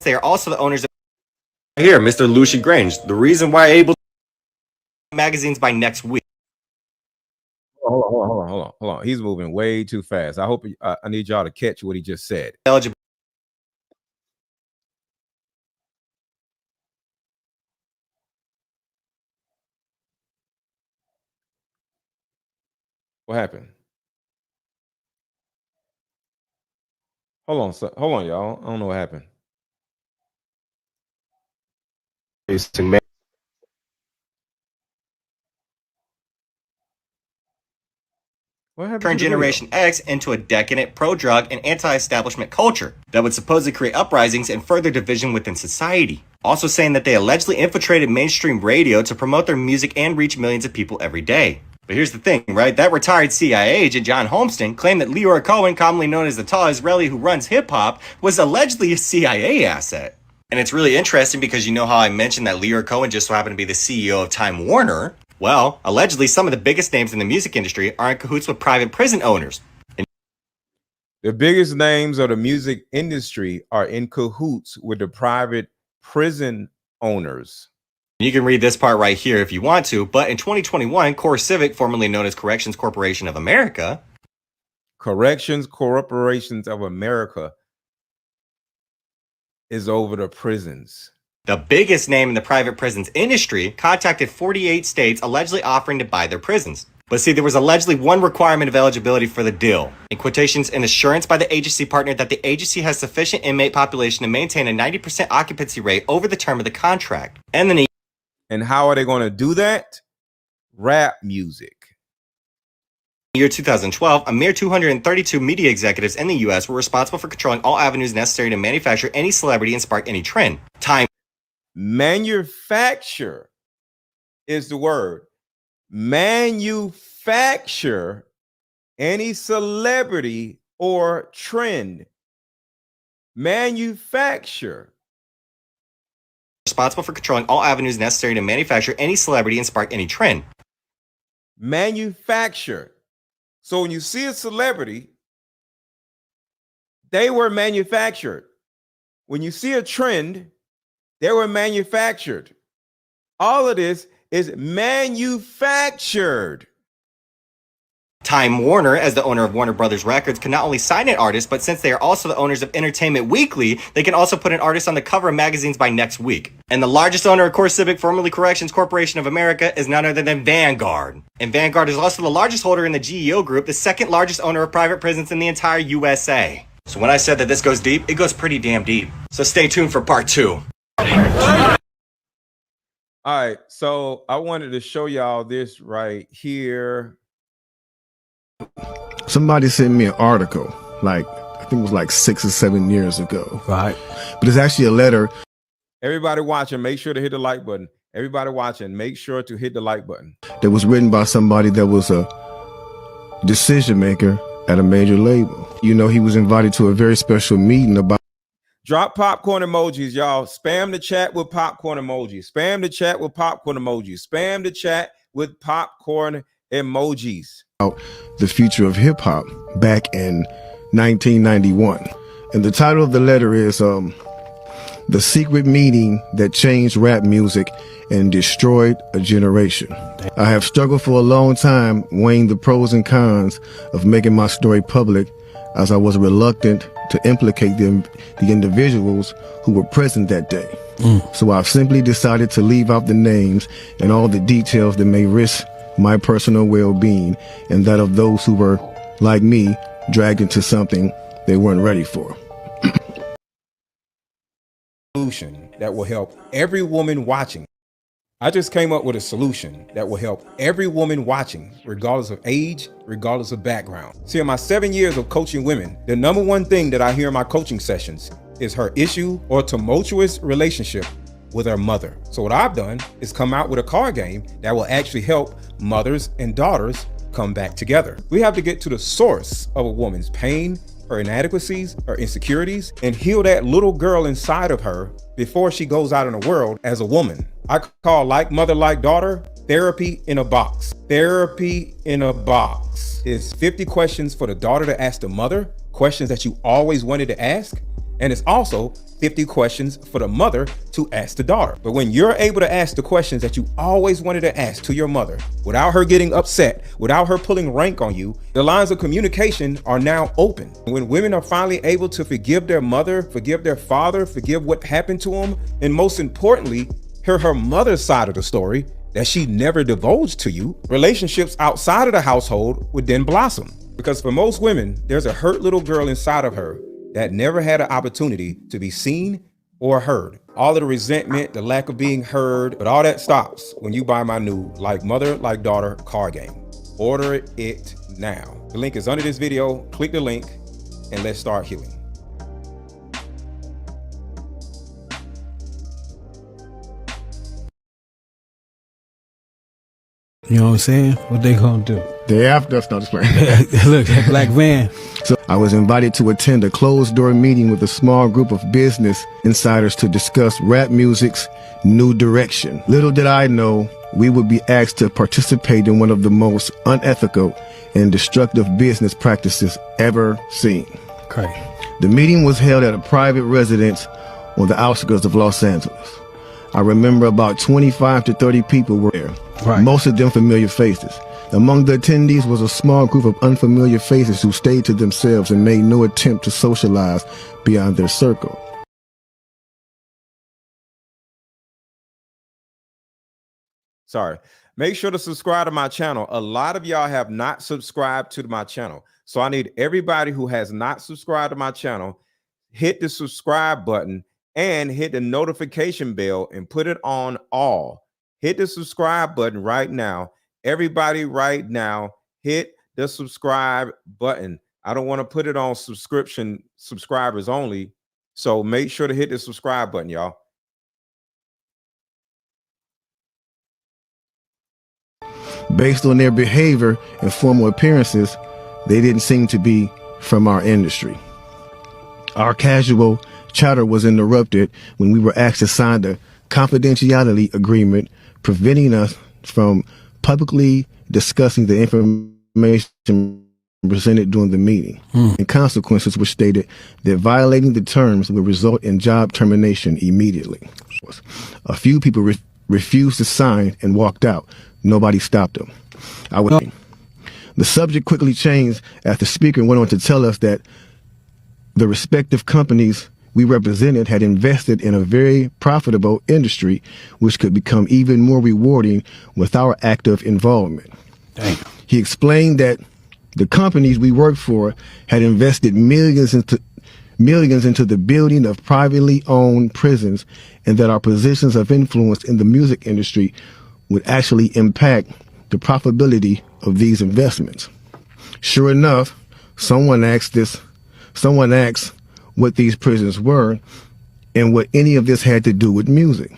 they are also the owners of... Here, Mr. Lucian Grainge, the reason why able magazines by next week. Hold on. He's moving way too fast. I hope I need y'all to catch what he just said. Eligible. What happened? Hold on, y'all. I don't know what happened. Turn Generation X into a decadent, pro-drug, and anti-establishment culture that would supposedly create uprisings and further division within society. Also saying that they allegedly infiltrated mainstream radio to promote their music and reach millions of people every day. But here's the thing, right? That retired CIA agent, John Holmstein, claimed that Leor Cohen, commonly known as the tall Israeli who runs hip-hop, was allegedly a CIA asset. And it's really interesting because you know how I mentioned that Leor Cohen just so happened to be the CEO of Time Warner? Well, allegedly some of the biggest names in the music industry are in cahoots with private prison owners. The biggest names of the music industry are in cahoots with the private prison owners. You can read this part right here if you want to, but in 2021, CoreCivic, formerly known as Corrections Corporation of America, Corrections Corporations of America is over the prisons. The biggest name in the private prisons industry, contacted 48 states allegedly offering to buy their prisons. But see, there was allegedly one requirement of eligibility for the deal. In quotations, an assurance by the agency partner that the agency has sufficient inmate population to maintain a 90% occupancy rate over the term of the contract. And how are they going to do that? Rap music. In the year 2012, a mere 232 media executives in the US were responsible for controlling all avenues necessary to manufacture any celebrity and spark any trend. Manufacture is the word. Manufacture any celebrity or trend. Manufacture. Responsible for controlling all avenues necessary to manufacture any celebrity and spark any trend. Manufacture. So when you see a celebrity, they were manufactured. When you see a trend, they were manufactured. All of this is manufactured. Time Warner, as the owner of Warner Brothers Records, can not only sign an artist, but since they are also the owners of Entertainment Weekly, they can also put an artist on the cover of magazines by next week. And the largest owner of CoreCivic, formerly Corrections Corporation of America, is none other than Vanguard. And Vanguard is also the largest holder in the GEO group, the second largest owner of private prisons in the entire USA. So when I said that this goes deep, it goes pretty damn deep. So stay tuned for part 2. All right, so I wanted to show y'all this right here. Somebody sent me an article, like I think it was like 6 or 7 years ago. Right. But it's actually a letter. Everybody watching, make sure to hit the like button. Everybody watching, make sure to hit the like button. That was written by somebody that was a decision maker at a major label. You know, he was invited to a very special meeting about. Drop popcorn emojis, y'all. Spam the chat with popcorn emojis. Spam the chat with popcorn emojis. Spam the chat with popcorn emojis. The future of hip hop back in 1991. And the title of the letter is The secret meeting that changed rap music and destroyed a generation. I have struggled for a long time weighing the pros and cons of making my story public, as I was reluctant to implicate the individuals who were present that day. So I've simply decided to leave out the names and all the details that may risk my personal well-being and that of those who were, like me, dragged into something they weren't ready for. Solution that will help every woman watching. I just came up with a solution that will help every woman watching, regardless of age, regardless of background. See, in my 7 years of coaching women, the number one thing that I hear in my coaching sessions is her issue or tumultuous relationship with her mother. So what I've done is come out with a card game that will actually help mothers and daughters come back together. We have to get to the source of a woman's pain, her inadequacies, her insecurities, and heal that little girl inside of her before she goes out in the world as a woman. I call Like Mother, Like Daughter, therapy in a box. Therapy in a box is 50 questions for the daughter to ask the mother, questions that you always wanted to ask. And it's also 50 questions for the mother to ask the daughter. But when you're able to ask the questions that you always wanted to ask to your mother without her getting upset, without her pulling rank on you, the lines of communication are now open. When women are finally able to forgive their mother, forgive their father, forgive what happened to them, and most importantly, hear her mother's side of the story that she never divulged to you, relationships outside of the household would then blossom. Because for most women, there's a hurt little girl inside of her that never had an opportunity to be seen or heard. All of the resentment, the lack of being heard, but all that stops when you buy my new Like Mother, Like Daughter card game. Order it now. The link is under this video. Click the link and let's start healing. You know what I'm saying? What they gonna do? They after us, not just playing. Look, that black van. So I was invited to attend a closed-door meeting with a small group of business insiders to discuss rap music's new direction. Little did I know we would be asked to participate in one of the most unethical and destructive business practices ever seen. Okay. The meeting was held at a private residence on the outskirts of Los Angeles. I remember about 25 to 30 people were there, most of them familiar faces. Among the attendees was a small group of unfamiliar faces who stayed to themselves and made no attempt to socialize beyond their circle. Sorry. Make sure to subscribe to my channel. A lot of y'all have not subscribed to my channel. So I need everybody who has not subscribed to my channel, hit the subscribe button and hit the notification bell and put it on all. Hit the subscribe button right now. Everybody right now, hit the subscribe button. I don't want to put it on subscribers only. So make sure to hit the subscribe button, y'all. Based on their behavior and formal appearances, they didn't seem to be from our industry. Our casual chatter was interrupted when we were asked to sign a confidentiality agreement preventing us from publicly discussing the information presented during the meeting. And consequences were stated that violating the terms would result in job termination immediately. A few people refused to sign and walked out. Nobody stopped them. The subject quickly changed as the speaker went on to tell us that the respective companies we represented had invested in a very profitable industry, which could become even more rewarding with our active involvement. Damn. He explained that the companies we worked for had invested millions into the building of privately owned prisons, and that our positions of influence in the music industry would actually impact the profitability of these investments. Sure enough, someone asked what these prisons were and what any of this had to do with music.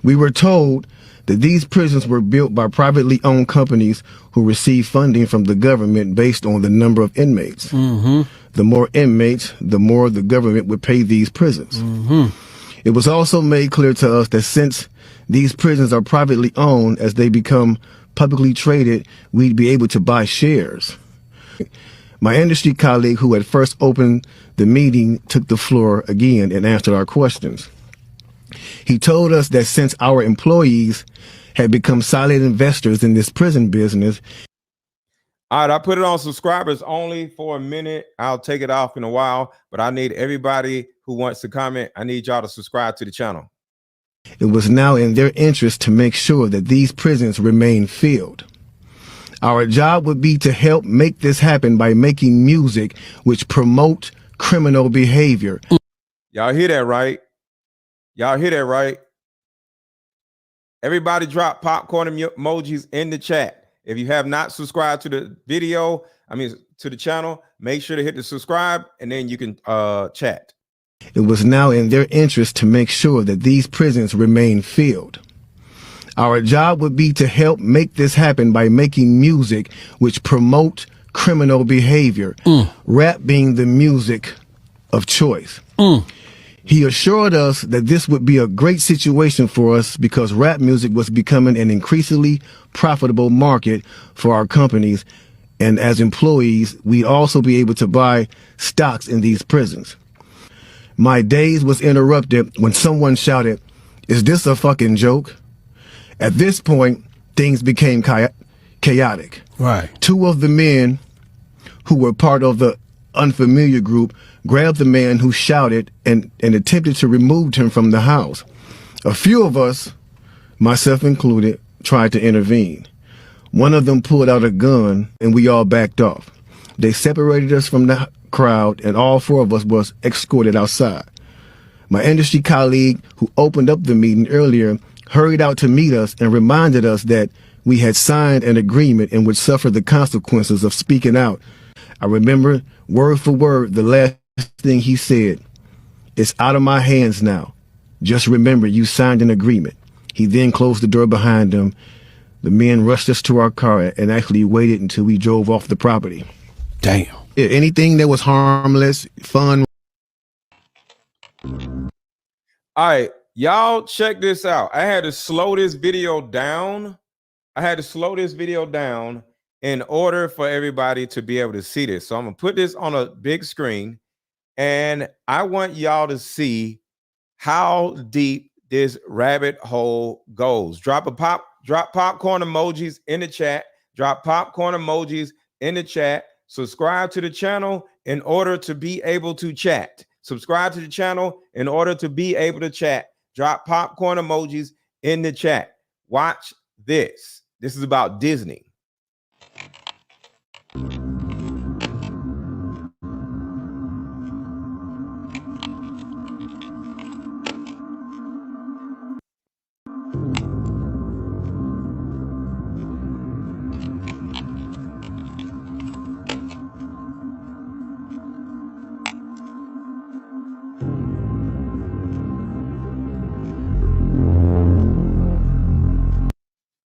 We were told that these prisons were built by privately owned companies who receive funding from the government based on the number of inmates. The more inmates, the more the government would pay these prisons. It was also made clear to us that since these prisons are privately owned, as they become publicly traded, we'd be able to buy shares. My industry colleague who had first opened the meeting took the floor again and answered our questions. He told us that since our employees had become silent investors in this prison business. All right, I put it on subscribers only for a minute. I'll take it off in a while, but I need everybody who wants to comment. I need y'all to subscribe to the channel. It was now in their interest to make sure that these prisons remain filled. Our job would be to help make this happen by making music which promote criminal behavior. Y'all hear that, right? Y'all hear that, right? Everybody drop popcorn emojis in the chat. If you have not subscribed to the video, to the channel, make sure to hit the subscribe and then you can chat. It was now in their interest to make sure that these prisons remain filled. Our job would be to help make this happen by making music which promote criminal behavior, rap being the music of choice. He assured us that this would be a great situation for us because rap music was becoming an increasingly profitable market for our companies, and as employees, we'd also be able to buy stocks in these prisons. My daze was interrupted when someone shouted, "Is this a fucking joke?" At this point, things became chaotic. Right. Two of the men who were part of the unfamiliar group grabbed the man who shouted and attempted to remove him from the house. A few of us, myself included, tried to intervene. One of them pulled out a gun and we all backed off. They separated us from the crowd and all four of us was escorted outside. My industry colleague who opened up the meeting earlier hurried out to meet us and reminded us that we had signed an agreement and would suffer the consequences of speaking out. I remember word for word the last thing he said. "It's out of my hands now. Just remember you signed an agreement." He then closed the door behind him. The men rushed us to our car and actually waited until we drove off the property. Damn. Anything that was harmless, fun. All right, y'all check this out. I had to slow this video down. In order for everybody to be able to see this. So I'm gonna put this on a big screen and I want y'all to see how deep this rabbit hole goes. Drop popcorn emojis in the chat. Drop popcorn emojis in the chat. Subscribe to the channel in order to be able to chat. Subscribe to the channel in order to be able to chat. Drop popcorn emojis in the chat. Watch this. This is about Disney.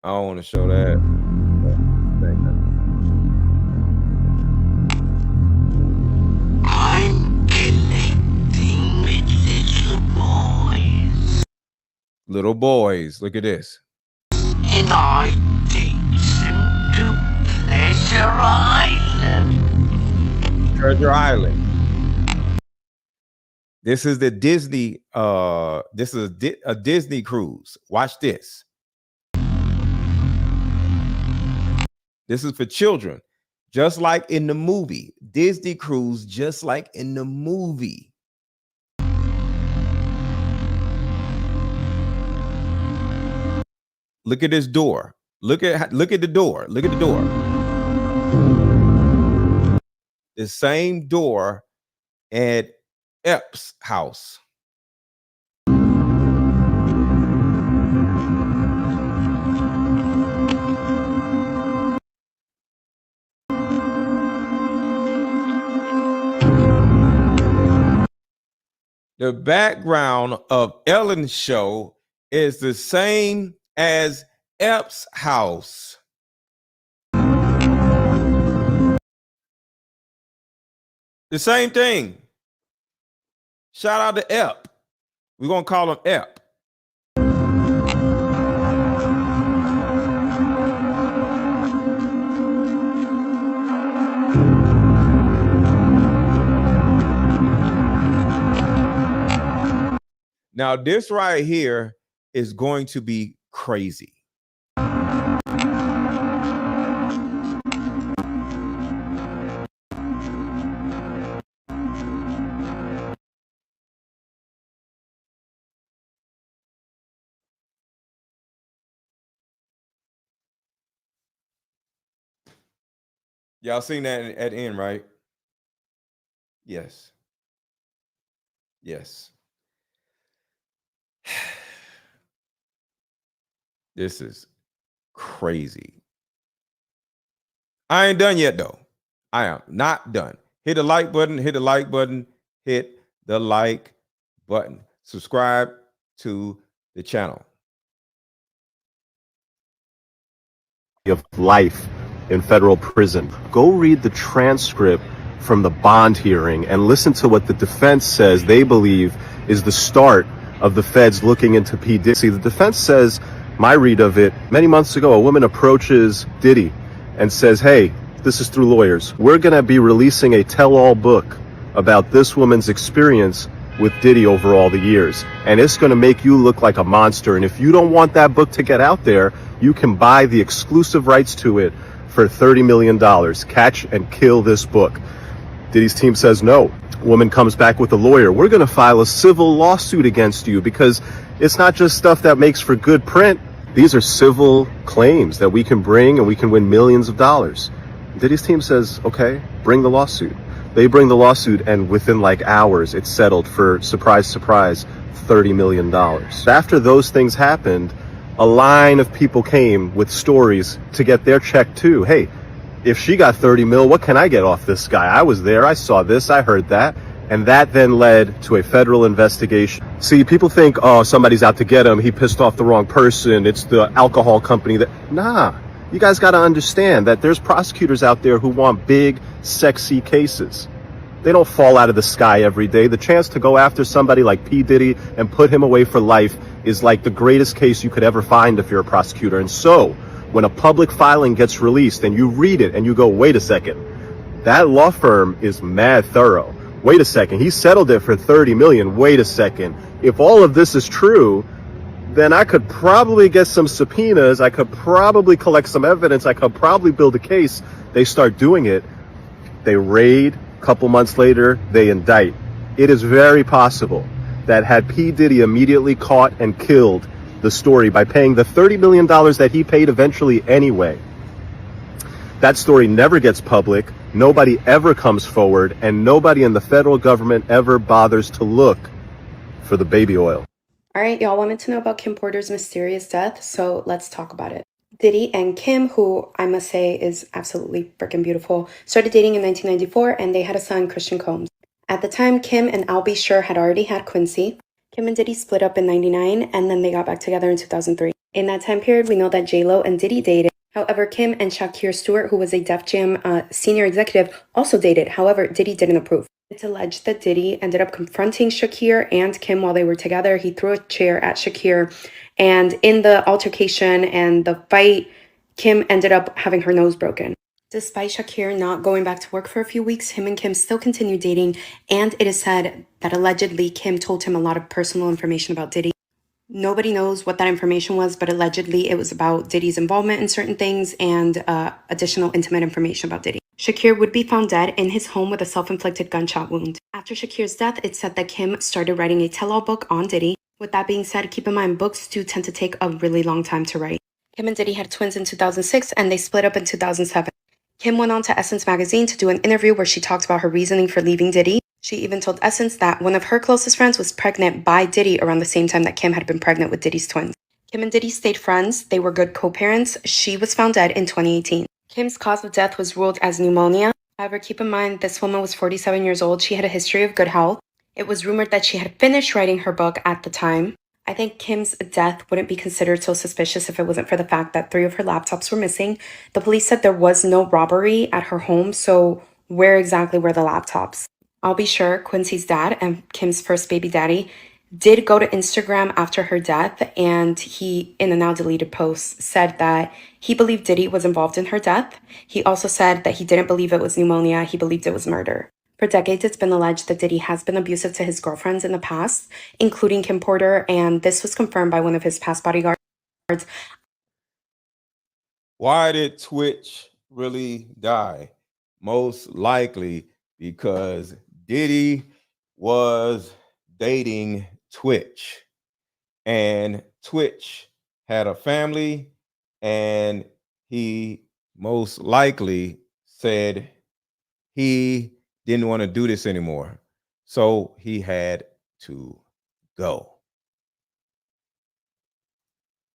I don't want to show that. I'm connecting with little boys. Little boys, look at this. And I take them to Pleasure Island. Treasure Island. This is the Disney, this is a Disney cruise. Watch this. This is for children, just like in the movie. Disney cruise, just like in the movie. Look at this door. Look at the door. Look at the door. The same door at Epps' house. The background of Ellen's show is the same as Epps' house. The same thing. Shout out to Ep. We're going to call him Ep. Now, this right here is going to be crazy. Y'all seen that at the end, right? Yes. Yes. This is crazy. I ain't done yet, though. I am not done. Hit the like button, hit the like button, hit the like button. Subscribe to the channel. Of life in federal prison. Go read the transcript from the bond hearing and listen to what the defense says they believe is the start of the feds looking into P. Diddy. See, the defense says, my read of it, many months ago, a woman approaches Diddy and says, hey, this is through lawyers, we're going to be releasing a tell-all book about this woman's experience with Diddy over all the years. And it's going to make you look like a monster. And if you don't want that book to get out there, you can buy the exclusive rights to it for $30 million. Catch and kill this book. Diddy's team says no. Woman comes back with a lawyer. We're going to file a civil lawsuit against you because it's not just stuff that makes for good print. These are civil claims that we can bring and we can win millions of dollars. Diddy's team says, okay, bring the lawsuit. They bring the lawsuit and within like hours, it's settled for, surprise, surprise, $30 million. After those things happened, a line of people came with stories to get their check too. Hey, if she got 30 mil, what can I get off this guy? I was there, I saw this, I heard that. And that then led to a federal investigation. See, people think, oh, somebody's out to get him. He pissed off the wrong person. It's the alcohol company that, nah, you guys got to understand that there's prosecutors out there who want big, sexy cases. They don't fall out of the sky every day. The chance to go after somebody like P. Diddy and put him away for life is like the greatest case you could ever find if you're a prosecutor. And so when a public filing gets released and you read it and you go, wait a second, that law firm is mad thorough. Wait a second, he settled it for 30 million. Wait a second. If all of this is true, then I could probably get some subpoenas. I could probably collect some evidence. I could probably build a case. They start doing it. They raid. A couple months later, they indict. It is very possible that had P. Diddy immediately caught and killed the story by paying the $30 million that he paid eventually anyway, that story never gets public. Nobody ever comes forward, and nobody in the federal government ever bothers to look for the baby oil. All right, y'all wanted to know about Kim Porter's mysterious death, so let's talk about it. Diddy and Kim, who I must say is absolutely freaking beautiful, started dating in 1994, and they had a son, Christian Combs. At the time, Kim and I'll Be Sure had already had Quincy. Kim and Diddy split up in 99, and then they got back together in 2003. In that time period, we know that J-Lo and Diddy dated. However, Kim and Shakir Stewart, who was a Def Jam senior executive, also dated. However, Diddy didn't approve. It's alleged that Diddy ended up confronting Shakir and Kim while they were together. He threw a chair at Shakir, and in the altercation and the fight, Kim ended up having her nose broken. Despite Shakir not going back to work for a few weeks, him and Kim still continued dating, and it is said that allegedly Kim told him a lot of personal information about Diddy. Nobody knows what that information was, but allegedly it was about Diddy's involvement in certain things and additional intimate information about Diddy. Shakir would be found dead in his home with a self-inflicted gunshot wound. After Shakir's death, it's said that Kim started writing a tell-all book on Diddy. With that being said, keep in mind, books do tend to take a really long time to write. Kim and Diddy had twins in 2006, and they split up in 2007. Kim went on to Essence magazine to do an interview where she talked about her reasoning for leaving Diddy. She even told Essence that one of her closest friends was pregnant by Diddy around the same time that Kim had been pregnant with Diddy's twins. Kim and Diddy stayed friends. They were good co-parents. She was found dead in 2018. Kim's cause of death was ruled as pneumonia. However, keep in mind, this woman was 47 years old. She had a history of good health. It was rumored that she had finished writing her book at the time. I think Kim's death wouldn't be considered so suspicious if it wasn't for the fact that 3 of her laptops were missing. The police said there was no robbery at her home, so where exactly were the laptops? I'll Be Sure, Quincy's dad and Kim's first baby daddy, did go to Instagram after her death, and he, in a now deleted post, said that he believed Diddy was involved in her death. He also said that he didn't believe it was pneumonia, he believed it was murder. For decades, it's been alleged that Diddy has been abusive to his girlfriends in the past, including Kim Porter, and this was confirmed by one of his past bodyguards. Why did Twitch really die? Most likely because Diddy was dating Twitch, and Twitch had a family, and he most likely said he didn't want to do this anymore. So he had to go.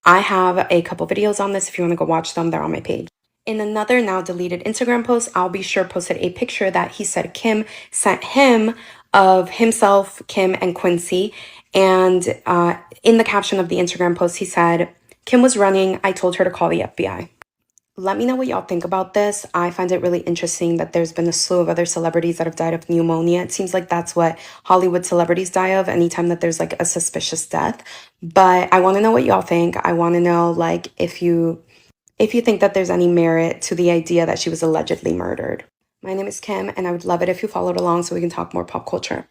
I have a couple videos on this. If you want to go watch them, they're on my page. In another now deleted Instagram post, I'll Be Sure posted a picture that he said Kim sent him of himself, Kim, and Quincy. And in the caption of the Instagram post, he said, Kim was running. I told her to call the FBI. Let me know what y'all think about this. I find it really interesting that there's been a slew of other celebrities that have died of pneumonia. It seems like that's what Hollywood celebrities die of anytime that there's like a suspicious death. But I want to know what y'all think. I want to know like if you think that there's any merit to the idea that she was allegedly murdered. My name is Kim, and I would love it if you followed along so we can talk more pop culture.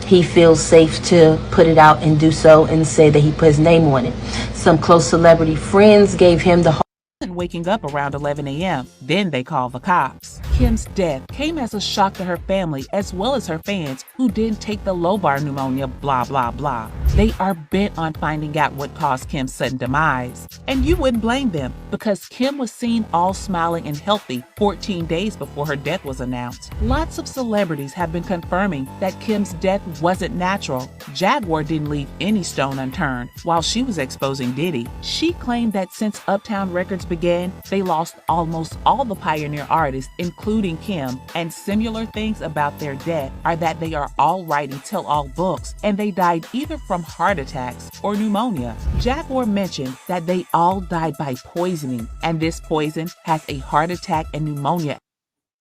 He feels safe to put it out and do so and say that he put his name on it. Some close celebrity friends gave him the waking up around 11 a.m. Then they call the cops. Kim's death came as a shock to her family as well as her fans who didn't take the lobar pneumonia, blah, blah, blah. They are bent on finding out what caused Kim's sudden demise. And you wouldn't blame them because Kim was seen all smiling and healthy 14 days before her death was announced. Lots of celebrities have been confirming that Kim's death wasn't natural. Jaguar didn't leave any stone unturned while she was exposing Diddy. She claimed that since Uptown Records began, they lost almost all the pioneer artists, including Kim, and similar things about their death are that they are all writing tell-all books, and they died either from heart attacks or pneumonia. Jaguar mentioned that they all died by poisoning, and this poison has a heart attack and pneumonia.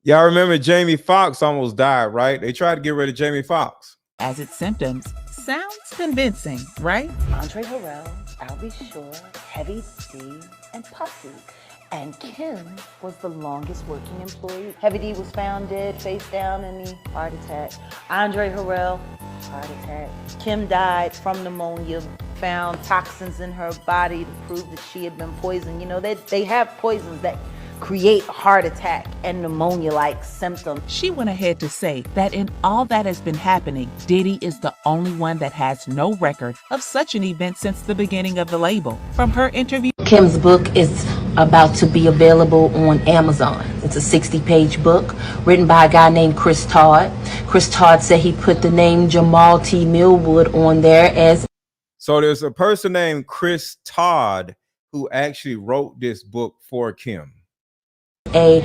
Y'all remember Jamie Foxx almost died, right? They tried to get rid of Jamie Foxx as its symptoms. Sounds convincing, right? Andre Harrell, I'll Be Sure, Heavy D, and Puffy. And Kim was the longest working employee. Heavy D was found dead, face down in the heart attack. Andre Harrell, heart attack. Kim died from pneumonia, found toxins in her body to prove that she had been poisoned. You know, they have poisons that create heart attack and pneumonia-like symptoms. She went ahead to say that in all that has been happening, Diddy is the only one that has no record of such an event since the beginning of the label. From her interview, Kim's book is about to be available on Amazon. It's a 60-page book written by a guy named Chris Todd. Chris Todd said he put the name Jamal T. Millwood on there as. So there's a person named Chris Todd who actually wrote this book for Kim. A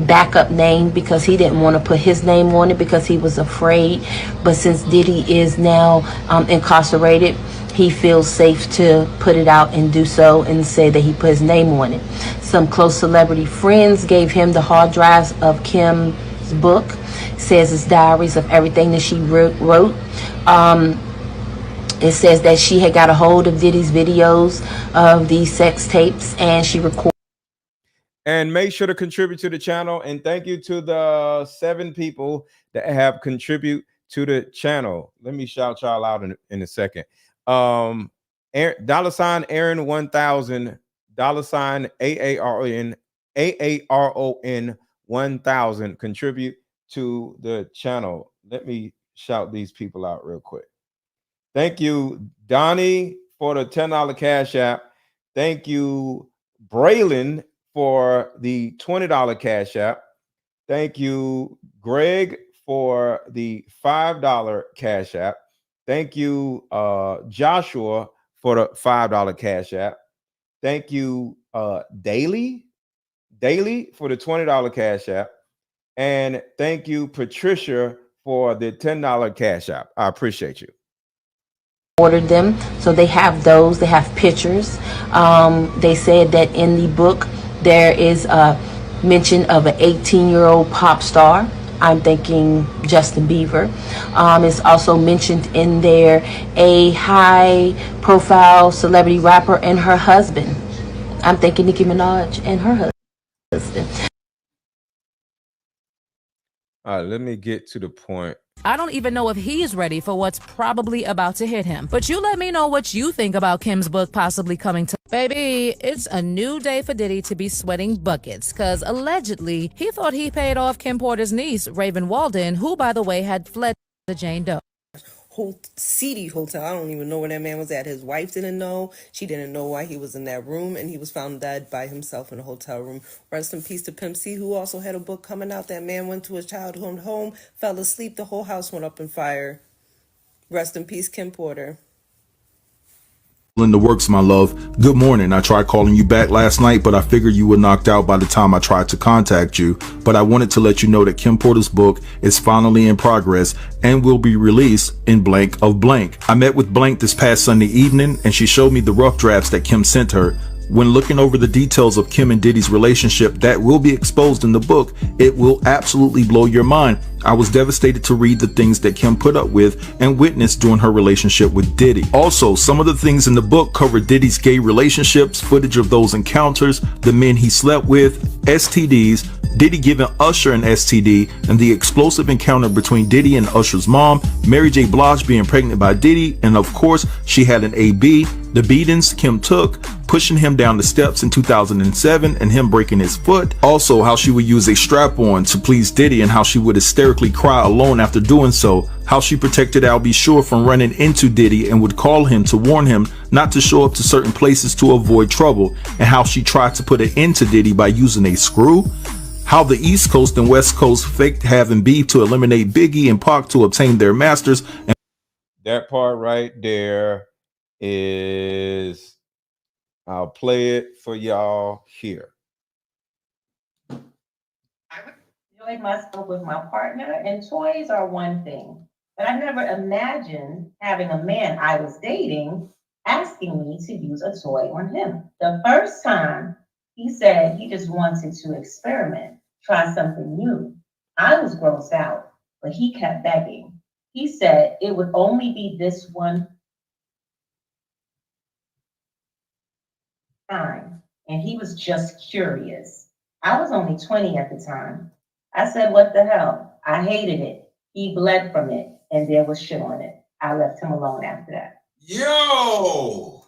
backup name because he didn't want to put his name on it because he was afraid. But since Diddy is now incarcerated, he feels safe to put it out and do so and say that he put his name on it. Some close celebrity friends gave him the hard drives of Kim's book. It says it's diaries of everything that she wrote. It says that she had got a hold of Diddy's videos of these sex tapes and she recorded. And make sure to contribute to the channel. And thank you to the 7 people that have contribute to the channel. Let me shout y'all out in a second. $Aaron 1000, $AARON 1000 contribute to the channel. Let me shout these people out real quick. Thank you, Donnie, for the $10 Cash App. Thank you, Braylon, for the $20 Cash App. Thank you, Greg, for the $5 Cash App. Thank you, Joshua, for the $5 Cash App. Thank you, Daily for the $20 Cash App. And thank you, Patricia, for the $10 Cash App. I appreciate you. Ordered them, so they have those. They have pictures. They said that in the book there is a mention of an 18-year-old pop star. I'm thinking Justin Bieber. It's also mentioned in there a high-profile celebrity rapper and her husband. I'm thinking Nicki Minaj and her husband. All right, let me get to the point. I don't even know if he's ready for what's probably about to hit him. But you let me know what you think about Kim's book possibly coming to... Baby, it's a new day for Diddy to be sweating buckets, because allegedly, he thought he paid off Kim Porter's niece, Raven Walden, who, by the way, had fled to Jane Doe. Seedy hotel. I don't even know where that man was at. His wife didn't know. She didn't know why he was in that room, and he was found dead by himself in a hotel room. Rest in peace to Pimp C, who also had a book coming out. That man went to his childhood home, fell asleep, the whole house went up in fire. Rest in peace, Kim Porter. In the works, my love. Good morning. I tried calling you back last night, but I figured you were knocked out by the time I tried to contact you. But I wanted to let you know that Kim Porter's book is finally in progress and will be released in blank of blank. I met with blank this past Sunday evening, and she showed me the rough drafts that Kim sent her. When looking over the details of Kim and Diddy's relationship that will be exposed in the book, it will absolutely blow your mind. I was devastated to read the things that Kim put up with and witnessed during her relationship with Diddy. Also, some of the things in the book cover Diddy's gay relationships, footage of those encounters, the men he slept with, STDs, Diddy giving Usher an STD, and the explosive encounter between Diddy and Usher's mom, Mary J. Blige being pregnant by Diddy, and of course, she had an AB, the beatings Kim took, pushing him down the steps in 2007 and him breaking his foot. Also, how she would use a strap-on to please Diddy and how she would hysterically cry alone after doing so. How she protected Al B. Sure from running into Diddy and would call him to warn him not to show up to certain places to avoid trouble. And how she tried to put an end to Diddy by using a screw. How the East Coast and West Coast faked having beef to eliminate Biggie and Pac to obtain their masters. And that part right there is, I'll play it for y'all here. I enjoyed myself with my partner, and toys are one thing. But I never imagined having a man I was dating asking me to use a toy on him. The first time he said he just wanted to experiment, try something new. I was grossed out, but he kept begging. He said it would only be this one time, and he was just curious. I was only 20 at the time. I said, what the hell? I hated it. He bled from it, and there was shit on it. I left him alone after that. Yo!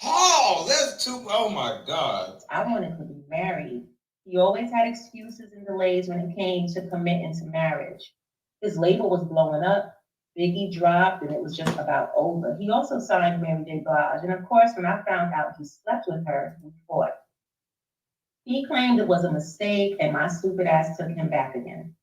Oh, that's too, oh my God. I wanted to be married. He always had excuses and delays when it came to committing to marriage. His label was blowing up. Biggie dropped, and it was just about over. He also signed Mary J. Blige, and of course, when I found out he slept with her, we fought. He claimed it was a mistake, and my stupid ass took him back again.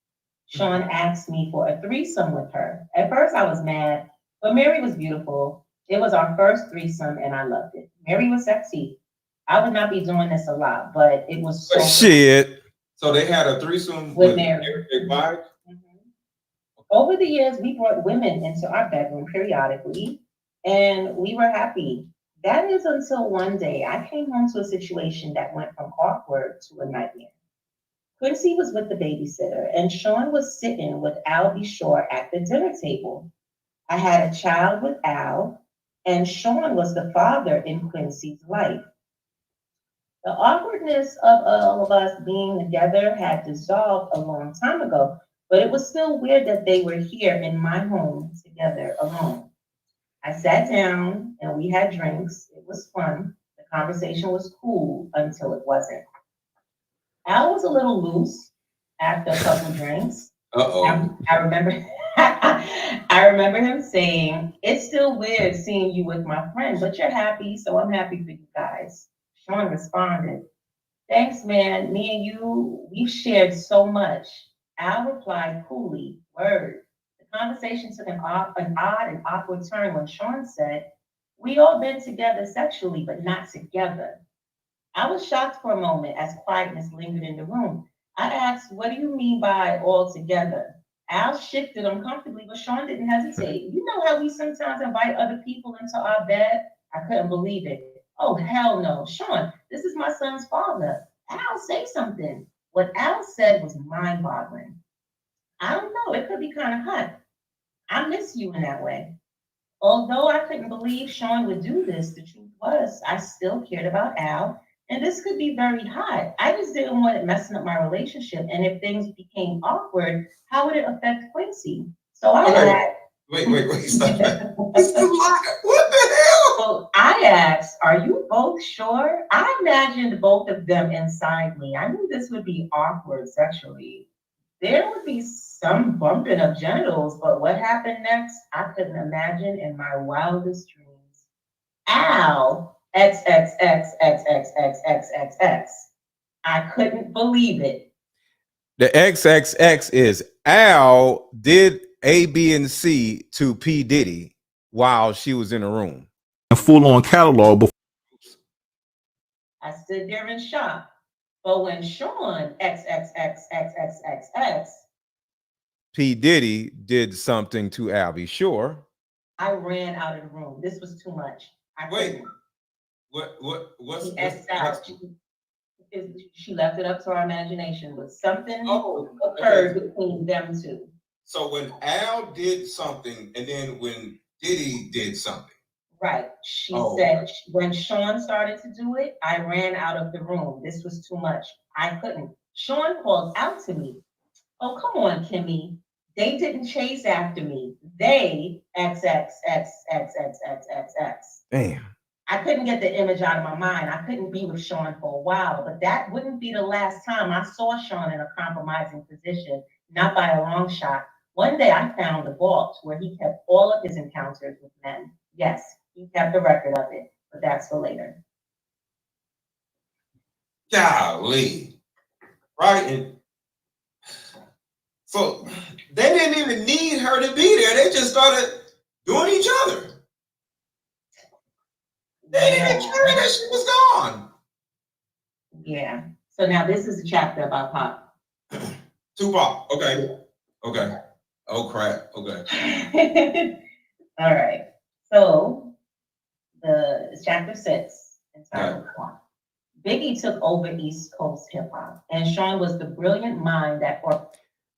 Sean asked me for a threesome with her. At first, I was mad, but Mary was beautiful. It was our first threesome, and I loved it. Mary was sexy. I would not be doing this a lot, but it was so shit. So they had a threesome with Mary J. Blige? Over the years, we brought women into our bedroom periodically, and we were happy. That is until one day I came home to a situation that went from awkward to a nightmare. Quincy was with the babysitter, and Sean was sitting with Al B. Shore at the dinner table. I had a child with Al, and Sean was the father in Quincy's life. The awkwardness of all of us being together had dissolved a long time ago, but it was still weird that they were here in my home together alone. I sat down and we had drinks. It was fun. The conversation was cool until it wasn't. Al was a little loose after a couple drinks. I remember I remember him saying, it's still weird seeing you with my friend, but you're happy, so I'm happy for you guys. Sean responded, thanks, man. Me and you, we've shared so much. Al replied coolly, word. The conversation took an odd and awkward turn when Sean said, we all been together sexually, but not together. I was shocked for a moment as quietness lingered in the room. I asked, what do you mean by all together? Al shifted uncomfortably, but Sean didn't hesitate. You know how we sometimes invite other people into our bed? I couldn't believe it. Oh, hell no. Sean, this is my son's father. Al, say something. What Al said was mind-boggling. I don't know, it could be kind of hot. I miss you in that way. Although I couldn't believe Sean would do this, the truth was I still cared about Al, And this could be very hot. I just didn't want it messing up my relationship. And if things became awkward, how would it affect Quincy? So I asked. Wait, stop that. It's a lot. What the hell? So I asked, are you both sure? I imagined both of them inside me. I knew this would be awkward sexually. There would be some bumping of genitals, but what happened next, I couldn't imagine in my wildest dreams. Al, XXXXXXXXX. I couldn't believe it. The XXX is Al did A, B, and C to P. Diddy while she was in the room. A full-on catalog before. I stood there in shock. But when Sean XXXXXXX, P. Diddy did something to Albie Shore. I ran out of the room. This was too much. What's she left it up to our imagination, but something occurred between them two. So when Al did something, and then when Diddy did something. Right. She said when Sean started to do it, I ran out of the room. This was too much. I couldn't. Sean called out to me. Oh, come on, Kimmy. They didn't chase after me. They XXXXXXXX. Damn. I couldn't get the image out of my mind. I couldn't be with Sean for a while, but that wouldn't be the last time I saw Sean in a compromising position, not by a long shot. One day I found a vault where he kept all of his encounters with men. Yes, he kept a record of it, but that's for later. Golly. Right? And so they didn't even need her to be there. They just started doing each other. They didn't care that she was gone. Yeah. So now this is a chapter about Pop. Tupac. Okay. Oh crap. Okay. All right. So it's chapter 6 entitled Pop. Biggie took over East Coast hip hop, and Sean was the brilliant mind that.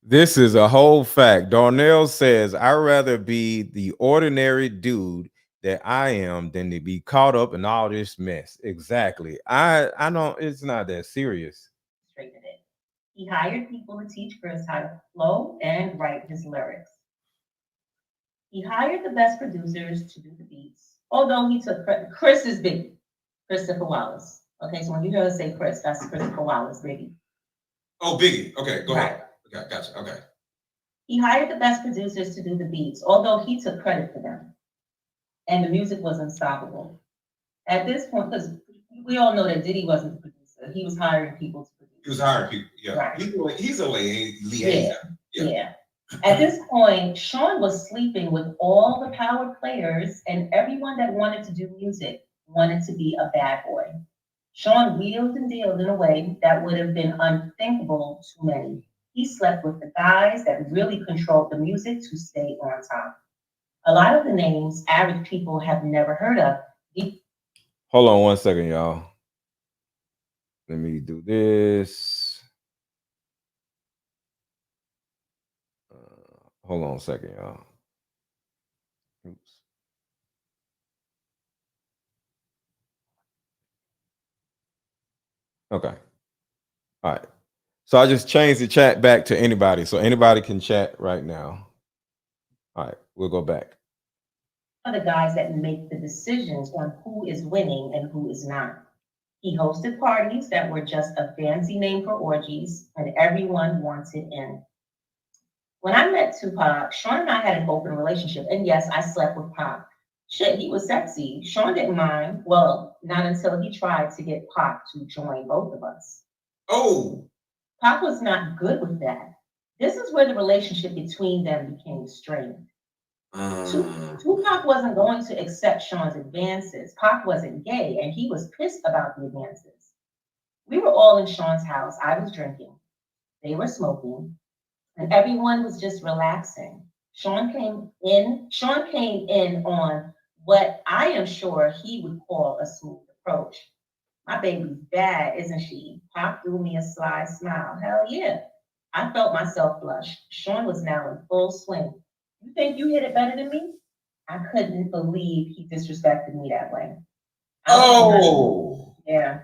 This is a whole fact. Darnell says, I'd rather be the ordinary dude that I am than to be caught up in all this mess. Exactly. I don't, it's not that serious. Straighten it. He hired people to teach Chris how to flow and write his lyrics. He hired the best producers to do the beats, although he took credit. Chris is Biggie, Christopher Wallace. Okay, so when you hear us say Chris, that's Christopher Wallace, Biggie. Oh, Biggie. Okay, go ahead. Okay, gotcha. Okay. He hired the best producers to do the beats, although he took credit for them. And the music was unstoppable. At this point, because we all know that Diddy wasn't the producer, he was hiring people to produce. He was hiring people, yeah. Right. He's a liaison. Yeah. At this point, Sean was sleeping with all the power players, and everyone that wanted to do music wanted to be a bad boy. Sean wheeled and dealed in a way that would have been unthinkable to many. He slept with the guys that really controlled the music to stay on top. A lot of the names average people have never heard of. Hold on 1 second, y'all. Let me do this. Hold on a second, y'all. Oops. Okay. All right. So I just changed the chat back to anybody. So anybody can chat right now. All right. We'll go back. The guys that make the decisions on who is winning and who is not. He hosted parties that were just a fancy name for orgies, and everyone wanted in. When I met Tupac, Sean and I had an open relationship, and yes, I slept with Pac. Shit, he was sexy. Sean didn't mind. Well, not until he tried to get Pac to join both of us. Oh! Pac was not good with that. This is where the relationship between them became strained. Tupac wasn't going to accept Sean's advances. Pac wasn't gay, and he was pissed about the advances. We were all in Sean's house. I was drinking. They were smoking, and everyone was just relaxing. Sean came in on what I am sure he would call a smooth approach. My baby's bad, isn't she? Pac threw me a sly smile. Hell yeah. I felt myself blush. Sean was now in full swing. You think you hit it better than me? I couldn't believe he disrespected me that way. Yeah.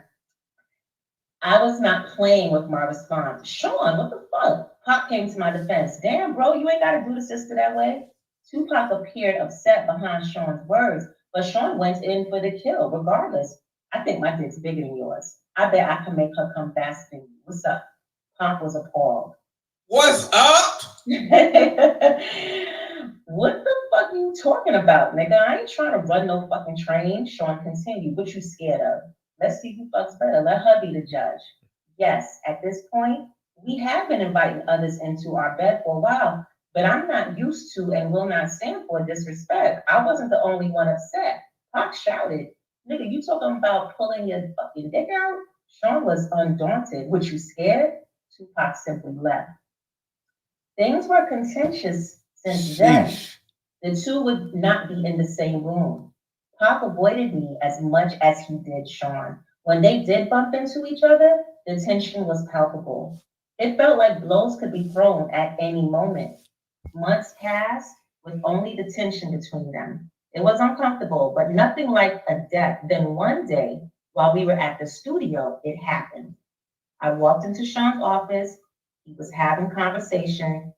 I was not playing with my response. Sean, what the fuck? Pop came to my defense. Damn, bro, you ain't got to do the sister that way. Tupac appeared upset behind Sean's words, but Sean went in for the kill regardless. I think my dick's bigger than yours. I bet I can make her come faster than you. What's up? Pop was appalled. What's up? What the fuck are you talking about, nigga? I ain't trying to run no fucking train. Sean continued. What you scared of? Let's see who fucks better. Let her be the judge. Yes, at this point, we have been inviting others into our bed for a while, but I'm not used to and will not stand for disrespect. I wasn't the only one upset. Pac shouted, nigga, you talking about pulling your fucking dick out? Sean was undaunted. What, you scared? Tupac simply left. Things were contentious since then. The two would not be in the same room. Pop avoided me as much as he did Sean. When they did bump into each other, the tension was palpable. It felt like blows could be thrown at any moment. Months passed with only the tension between them. It was uncomfortable, but nothing like a death. Then one day, while we were at the studio, it happened. I walked into Sean's office. He was having the conversation.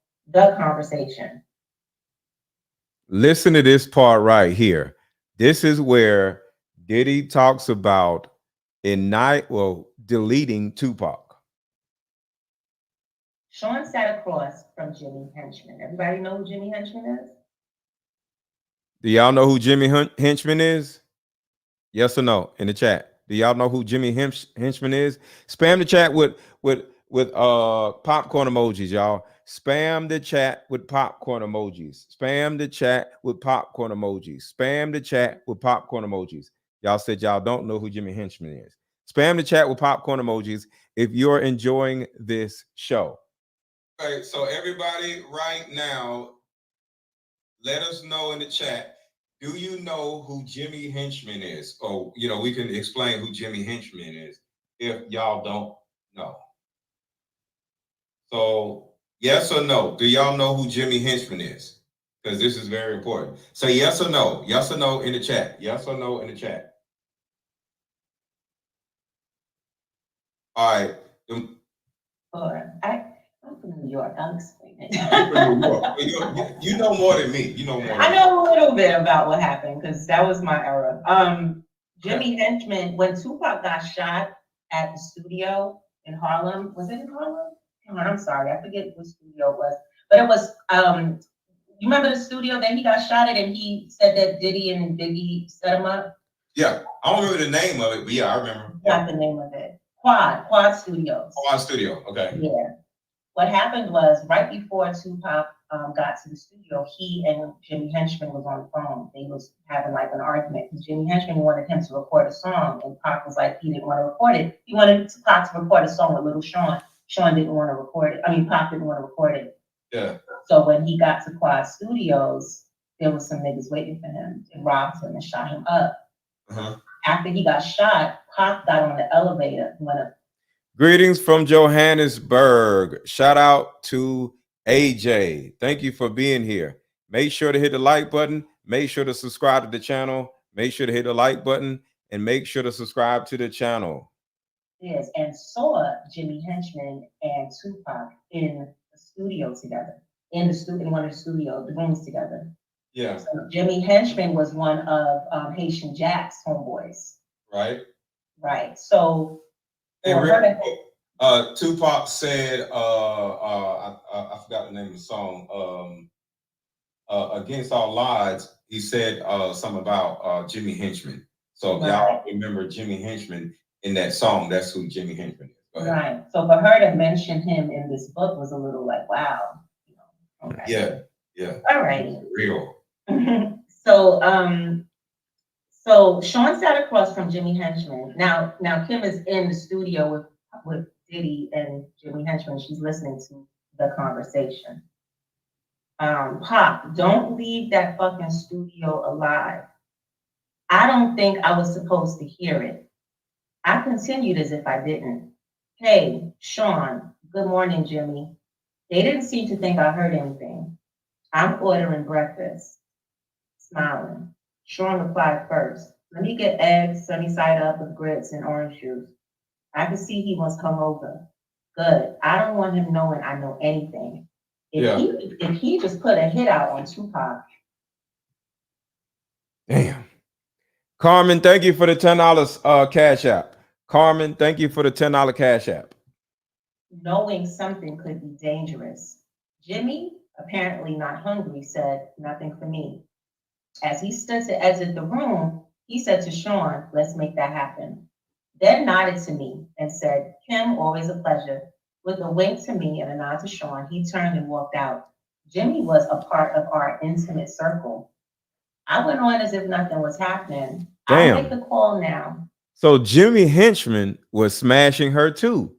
Listen to this part right here. This is where Diddy talks about deleting Tupac. Sean sat across from Jimmy Henchman. Everybody know who Jimmy Henchman is? Do y'all know who Jimmy Henchman is? Yes or no in the chat. Do y'all know who Jimmy Henchman is? Spam the chat with popcorn emojis, y'all. Spam the chat with popcorn emojis. Spam the chat with popcorn emojis. Spam the chat with popcorn emojis. Y'all said y'all don't know who Jimmy Henchman is. Spam the chat with popcorn emojis if you're enjoying this show. Okay, so everybody right now, let us know in the chat, do you know who Jimmy Henchman is? Or, we can explain who Jimmy Henchman is if y'all don't know. So, yes or no? Do y'all know who Jimmy Henchman is? Because this is very important. So, yes or no? Yes or no in the chat? Yes or no in the chat? All right. I'm from New York. I'll explain it. You know more than me. I know a little bit about what happened because that was my era. Jimmy Henchman, when Tupac got shot at the studio in Harlem, was it in Harlem? I'm sorry, I forget what studio it was, but it was. You remember the studio that he got shot at, and he said that Diddy and Biggie set him up. Yeah, I don't remember the name of it, but yeah, I remember. Not the name of it. Quad Studios. Quad Studio. Okay. Yeah. What happened was right before Tupac got to the studio, he and Jimmy Henchman was on the phone. They was having like an argument because Jimmy Henchman wanted him to record a song, and Pac was like he didn't want to record it. He wanted Pac to record a song with Little Sean. Sean didn't want to record it. Pac didn't want to record it. Yeah. So when he got to Quad Studios, there was some niggas waiting for him and robbed him and shot him up. Uh-huh. After he got shot, Pac got on the elevator, went up. Greetings from Johannesburg. Shout out to AJ. Thank you for being here. Make sure to hit the like button. Make sure to subscribe to the channel. Make sure to hit the like button and make sure to subscribe to the channel. Yes, and saw Jimmy Henchman and Tupac in the studio together. In one of the rooms together. Yeah. So Jimmy Henchman was one of Haitian Jack's homeboys. Right. Right. So Tupac said, I forgot the name of the song. Against All Odds, he said something about Jimmy Henchman. So if y'all remember Jimmy Henchman in that song, that's who Jimmy Henchman is. Right. So for her to mention him in this book was a little like, wow. Okay. Yeah. All right. Real. So Sean sat across from Jimmy Henchman. Now Kim is in the studio with Diddy and Jimmy Henchman. She's listening to the conversation. Pop, don't leave that fucking studio alive. I don't think I was supposed to hear it. I continued as if I didn't. Hey, Sean, good morning, Jimmy. They didn't seem to think I heard anything. I'm ordering breakfast. Smiling. Sean replied first. Let me get eggs, sunny side up with grits and orange juice. I can see he wants to come over. Good. I don't want him knowing I know anything. If he just put a hit out on Tupac. Damn. Carmen, thank you for the $10 cash app. Carmen, thank you for the $10 cash app. Knowing something could be dangerous. Jimmy, apparently not hungry, said, nothing for me. As he stood to exit the room, he said to Sean, let's make that happen. Then nodded to me and said, Kim, always a pleasure. With a wink to me and a nod to Sean, he turned and walked out. Jimmy was a part of our intimate circle. I went on as if nothing was happening. Damn. I'll make the call now. So Jimmy Henchman was smashing her too.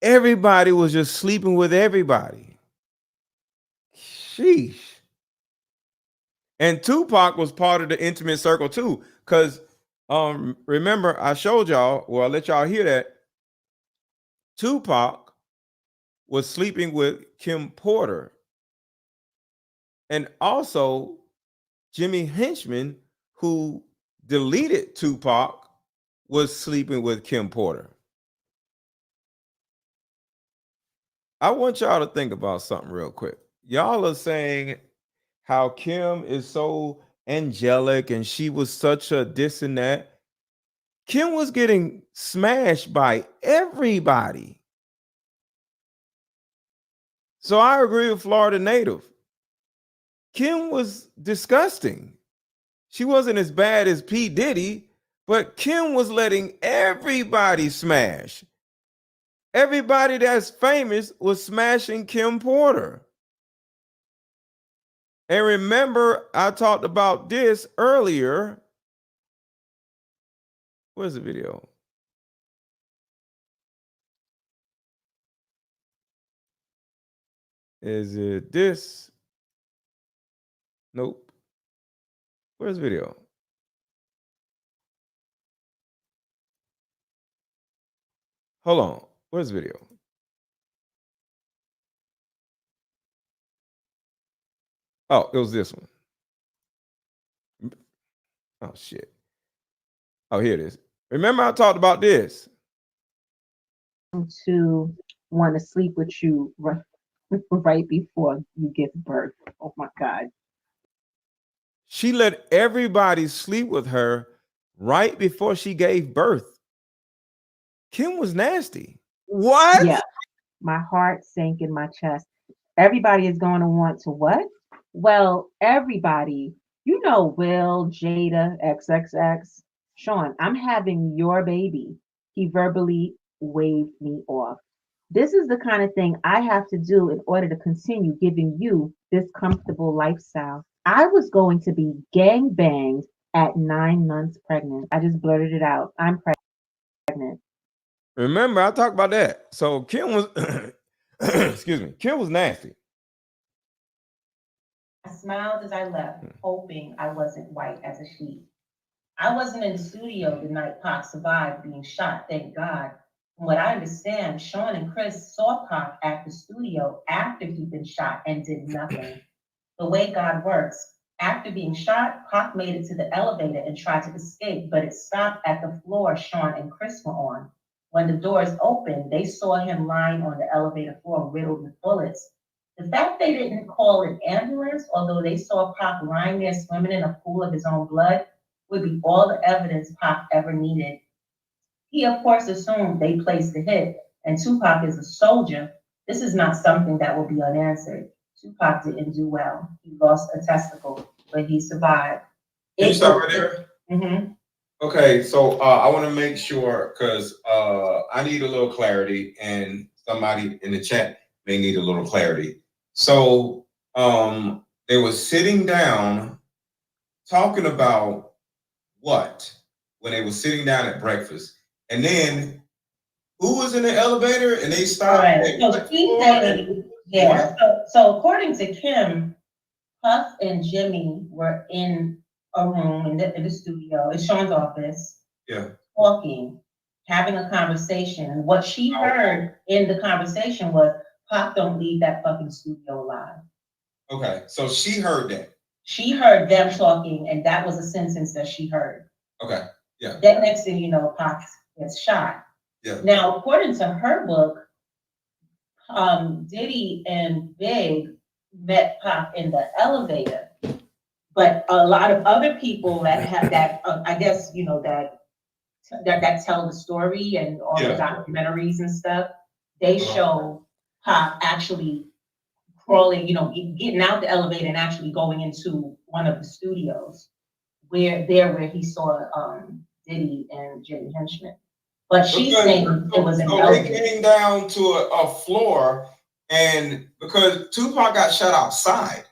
Everybody was just sleeping with everybody. Sheesh. And Tupac was part of the intimate circle too. Because remember, I showed y'all, well, I'll let y'all hear that. Tupac was sleeping with Kim Porter. And also Jimmy Henchman, who deleted Tupac, was sleeping with Kim Porter. I want y'all to think about something real quick. Y'all are saying how Kim is so angelic and she was such a this and that. Kim was getting smashed by everybody. So I agree with Florida native. Kim was disgusting. She wasn't as bad as P. Diddy, but Kim was letting everybody smash. Everybody that's famous was smashing Kim Porter. And remember, I talked about this earlier. Where's the video? Is it this? Nope. Where's the video? Hold on. Where's the video? Oh, it was this one. Oh, shit. Oh, here it is. Remember I talked about this. To want to sleep with you right before you give birth. Oh my God. She let everybody sleep with her right before she gave birth. Kim was nasty. What? Yeah. My heart sank in my chest. Everybody is going to want to what? Well, everybody. You know, Will, Jada, XXX. Sean, I'm having your baby. He verbally waved me off. This is the kind of thing I have to do in order to continue giving you this comfortable lifestyle. I was going to be gang banged at 9 months pregnant. I just blurted it out. I'm pregnant. Remember, I talked about that. So Kim was, excuse me, Kim was nasty. I smiled as I left, hoping I wasn't white as a sheet. I wasn't in the studio the night Pac survived being shot, thank God. From what I understand, Sean and Chris saw Pac at the studio after he'd been shot and did nothing. The way God works, after being shot, Pac made it to the elevator and tried to escape, but it stopped at the floor Sean and Chris were on. When the doors opened, they saw him lying on the elevator floor riddled with bullets. The fact they didn't call an ambulance, although they saw Pac lying there swimming in a pool of his own blood, would be all the evidence Pac ever needed. He, of course, assumed they placed the hit, and Tupac is a soldier. This is not something that will be unanswered. Tupac didn't do well. He lost a testicle, but he survived. Can you stop right there? Mm-hmm. Okay, so I want to make sure, because I need a little clarity, and somebody in the chat may need a little clarity. So they were sitting down talking about what when they were sitting down at breakfast, and then who was in the elevator and they stopped. Right. So he said, yeah. So according to Kim, Puff and Jimmy were in a room in the studio, in Sean's office, talking, having a conversation. And what she heard in the conversation was, Pop, don't leave that fucking studio alive. Okay, so she heard that. She heard them talking, and that was a sentence that she heard. Okay, Yeah. Then next thing you know, Pac gets shot. Yeah. Now, according to her book, Diddy and Big met Pac in the elevator, but a lot of other people that have that, I guess that tell the story and all the documentaries and stuff, they show Pac actually crawling, getting out the elevator and actually going into one of the studios where he saw Diddy and Jimmy Henchman. But she's saying it was an elevator. They came down to a floor, and because Tupac got shot outside.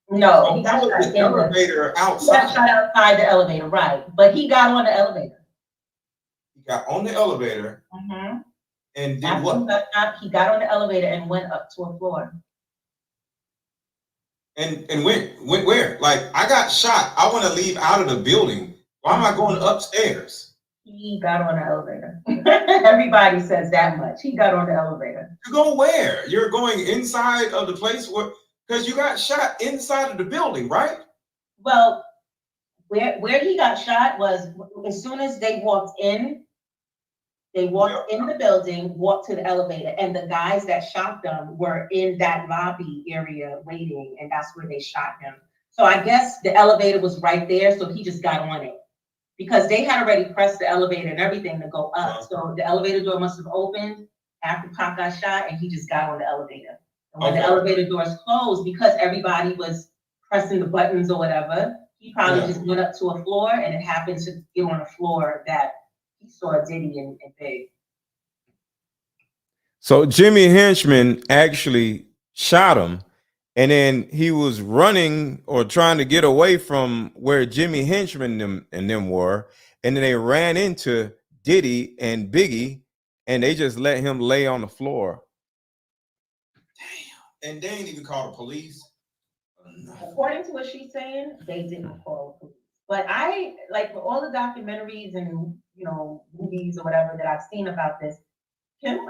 No, he got shot in the elevator outside. He got shot outside the elevator, right? But he got on the elevator. He got on the elevator. Mm-hmm. And did after what? He got on the elevator and went up to a floor. And went where? Like, I got shot. I want to leave out of the building. Why am I going upstairs? He got on the elevator. Everybody says that much. He got on the elevator. To go where? You're going inside of the place where, because you got shot inside of the building, right? Well, where he got shot was as soon as they walked in. They walked in the building, walked to the elevator, and the guys that shot them were in that lobby area waiting, and that's where they shot him. So I guess the elevator was right there, so he just got on it. Because they had already pressed the elevator and everything to go up. So the elevator door must have opened after Pac got shot, and he just got on the elevator. And when the elevator doors closed, because everybody was pressing the buttons or whatever, he probably just went up to a floor, and it happened to get on a floor that he saw Diddy and Big. So Jimmy Henchman actually shot him, and then he was running or trying to get away from where Jimmy Henchman and them were, and then they ran into Diddy and Biggie, and they just let him lay on the floor. Damn. And they didn't even call the police. According to what she's saying, they didn't call the police. But I, like, for all the documentaries and, movies or whatever that I've seen about this,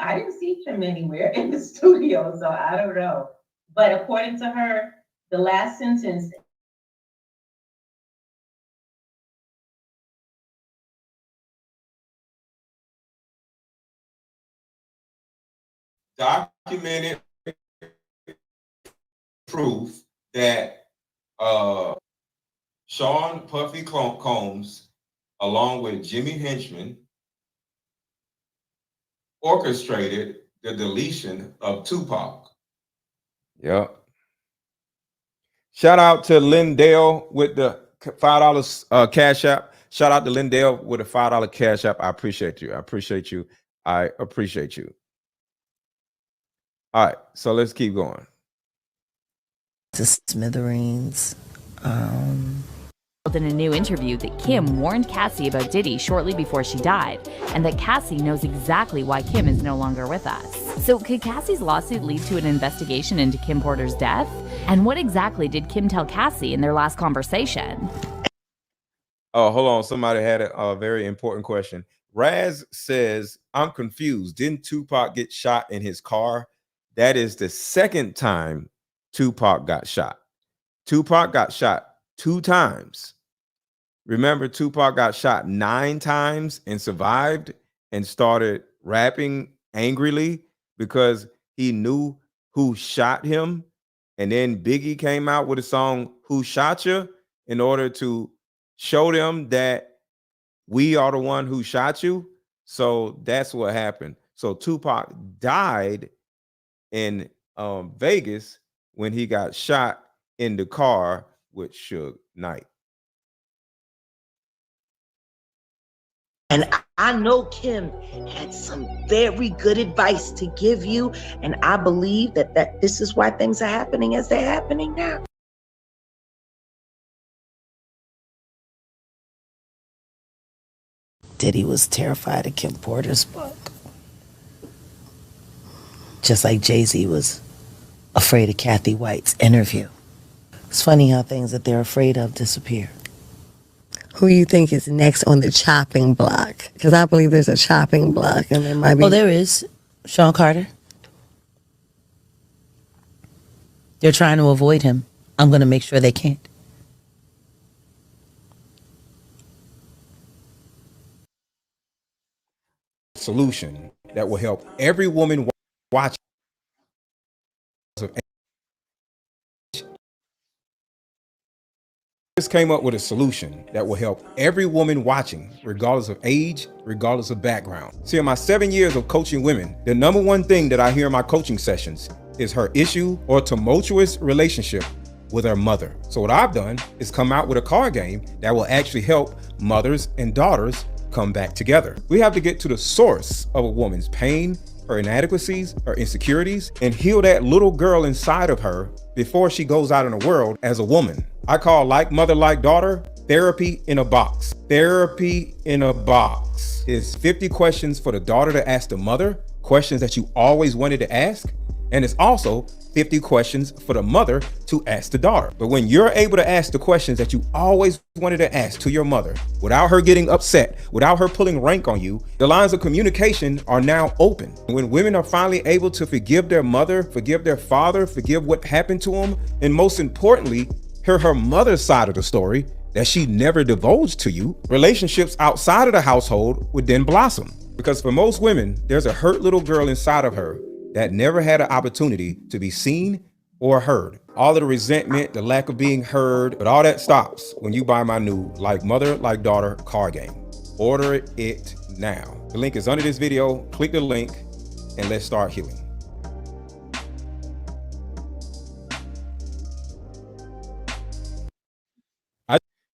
I didn't see Kim anywhere in the studio, so I don't know. But according to her, the last sentence. Documented proof that Sean Puffy Combs, along with Jimmy Henchman, orchestrated the deletion of Tupac. Yep. Shout out to Lindell with the $5 cash app. Shout out to Lindell with a $5 cash app. I appreciate you. I appreciate you. I appreciate you. All right, so let's keep going. To smithereens. In a new interview that Kim warned Cassie about Diddy shortly before she died, and that Cassie knows exactly why Kim is no longer with us. So could Cassie's lawsuit lead to an investigation into Kim Porter's death? And what exactly did Kim tell Cassie in their last conversation? Oh, hold on. Somebody had a very important question. Raz says, I'm confused. Didn't Tupac get shot in his car? That is the second time Tupac got shot. Tupac got shot 2 times. Remember, Tupac got shot 9 times and survived and started rapping angrily because he knew who shot him. And then Biggie came out with a song, Who Shot You, in order to show them that we are the one who shot you. So that's what happened. So Tupac died in Vegas when he got shot in the car with Suge Knight. And I know Kim had some very good advice to give you, and I believe that this is why things are happening as they're happening now. Diddy was terrified of Kim Porter's book. Just like Jay-Z was afraid of Kathy White's interview. It's funny how things that they're afraid of disappear. Who you think is next on the chopping block? Because I believe there's a chopping block, and there might be. Oh, there is. Sean Carter. They're trying to avoid him. I'm going to make sure they can't. solution that will help every woman watch. Just came up with a solution that will help every woman watching, regardless of age, regardless of background. See, in my 7 years of coaching women, the number one thing that I hear in my coaching sessions is her issue or tumultuous relationship with her mother. So what I've done is come out with a card game that will actually help mothers and daughters come back together. We have to get to the source of a woman's pain, her inadequacies, her insecurities, and heal that little girl inside of her before she goes out in the world as a woman. I call Like Mother, Like Daughter therapy in a box. Therapy in a box is 50 questions for the daughter to ask the mother, questions that you always wanted to ask. And it's also 50 questions for the mother to ask the daughter. But when you're able to ask the questions that you always wanted to ask to your mother without her getting upset, without her pulling rank on you, the lines of communication are now open. When women are finally able to forgive their mother, forgive their father, forgive what happened to them, and most importantly, hear her mother's side of the story that she never divulged to you, relationships outside of the household would then blossom. Because for most women, there's a hurt little girl inside of her that never had an opportunity to be seen or heard. All of the resentment, the lack of being heard, but all that stops when you buy my new Like Mother, Like Daughter card game. Order it now. The link is under this video. Click the link and let's start healing.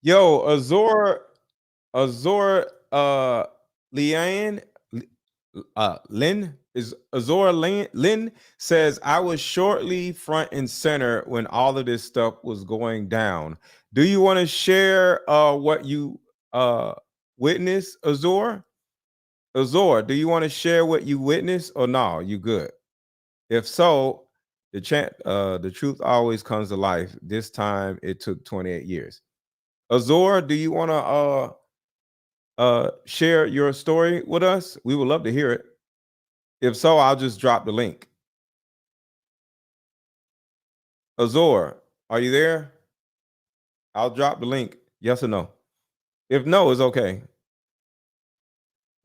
Yo, Azor, Leanne, Lynn is Azor Lynn says, I was shortly front and center when all of this stuff was going down. Do you want to share what you witnessed, Azor? Azor, do you want to share what you witnessed or no? You good? If so, the truth always comes to life. This time it took 28 years. Azor, do you want to share your story with us? We would love to hear it. If so, I'll just drop the link. Azor, are you there? I'll drop the link. Yes or no? If no, it's okay.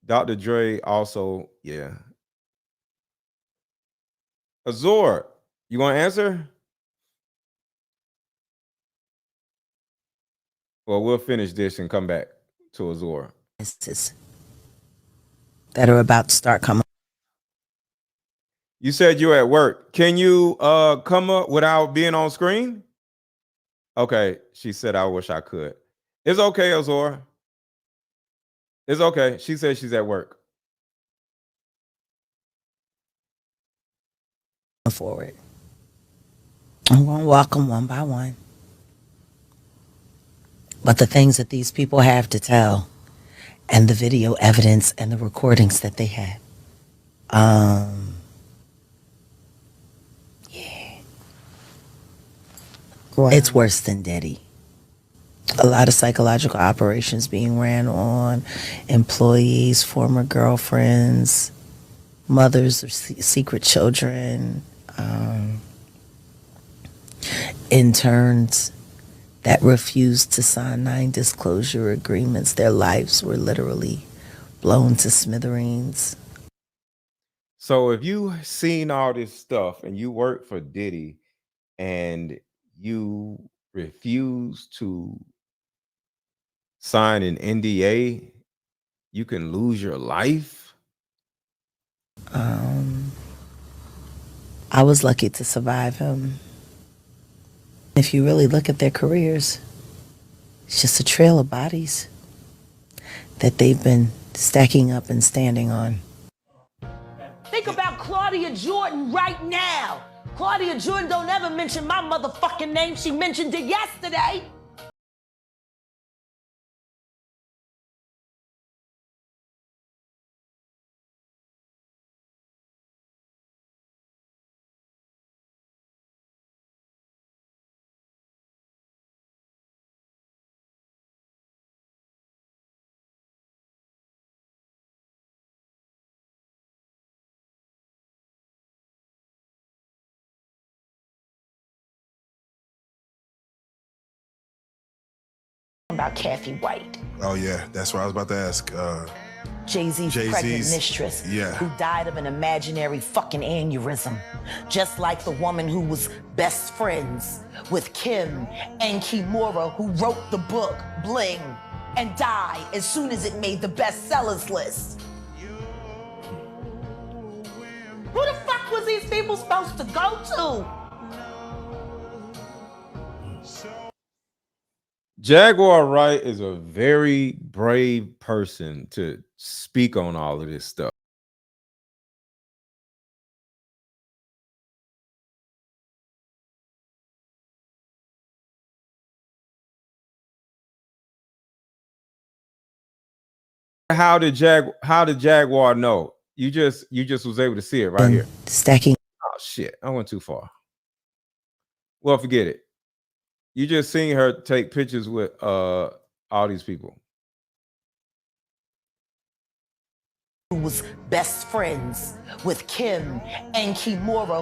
Dr. Dre also, yeah. Azor, you want to answer? Well, we'll finish this and come back to Azor. That are about to start coming. You said you're at work. Can you come up without being on screen? Okay, she said, I wish I could. It's okay, Azor. It's okay. She said she's at work. Forward. I'm going to walk them one by one. But the things that these people have to tell and the video evidence and the recordings that they had. It's worse than Diddy. A lot of psychological operations being ran on employees, former girlfriends, mothers of secret children, interns that refused to sign 9 disclosure agreements. Their lives were literally blown to smithereens. So if you seen all this stuff and you work for Diddy and you refuse to sign an NDA, you can lose your life. I was lucky to survive him. If you really look at their careers, it's just a trail of bodies that they've been stacking up and standing on. Think about Claudia Jordan right now. Claudia Jordan don't ever mention my motherfucking name. She mentioned it yesterday. About Kathy White. Oh yeah, that's what I was about to ask. Jay-Z's pregnant mistress who died of an imaginary fucking aneurysm. Just like the woman who was best friends with Kim and Kimura, who wrote the book Bling and died as soon as it made the bestsellers list. Who the fuck was these people supposed to go to? Jaguar Wright is a very brave person to speak on all of this stuff. How did Jaguar know? You just was able to see it right here. Stacking. Oh shit, I went too far. Well, forget it. You just seen her take pictures with all these people. Who was best friends with Kim and Kimura.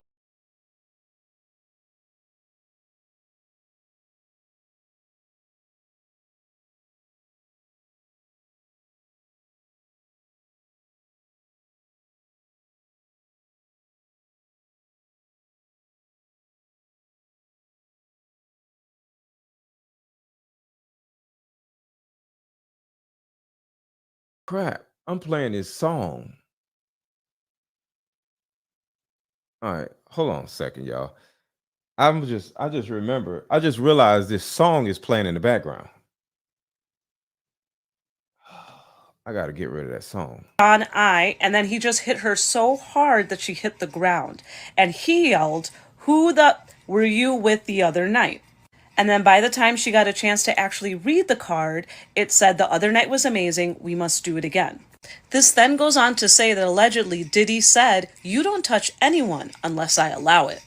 Crap, I'm playing this song. All right, hold on a second, y'all. I just realized this song is playing in the background. I gotta get rid of that song. On eye, and then he just hit her so hard that she hit the ground. And he yelled, "Who the were you with the other night?" And then by the time she got a chance to actually read the card, it said, "The other night was amazing. We must do it again." This then goes on to say that allegedly Diddy said, "You don't touch anyone unless I allow it."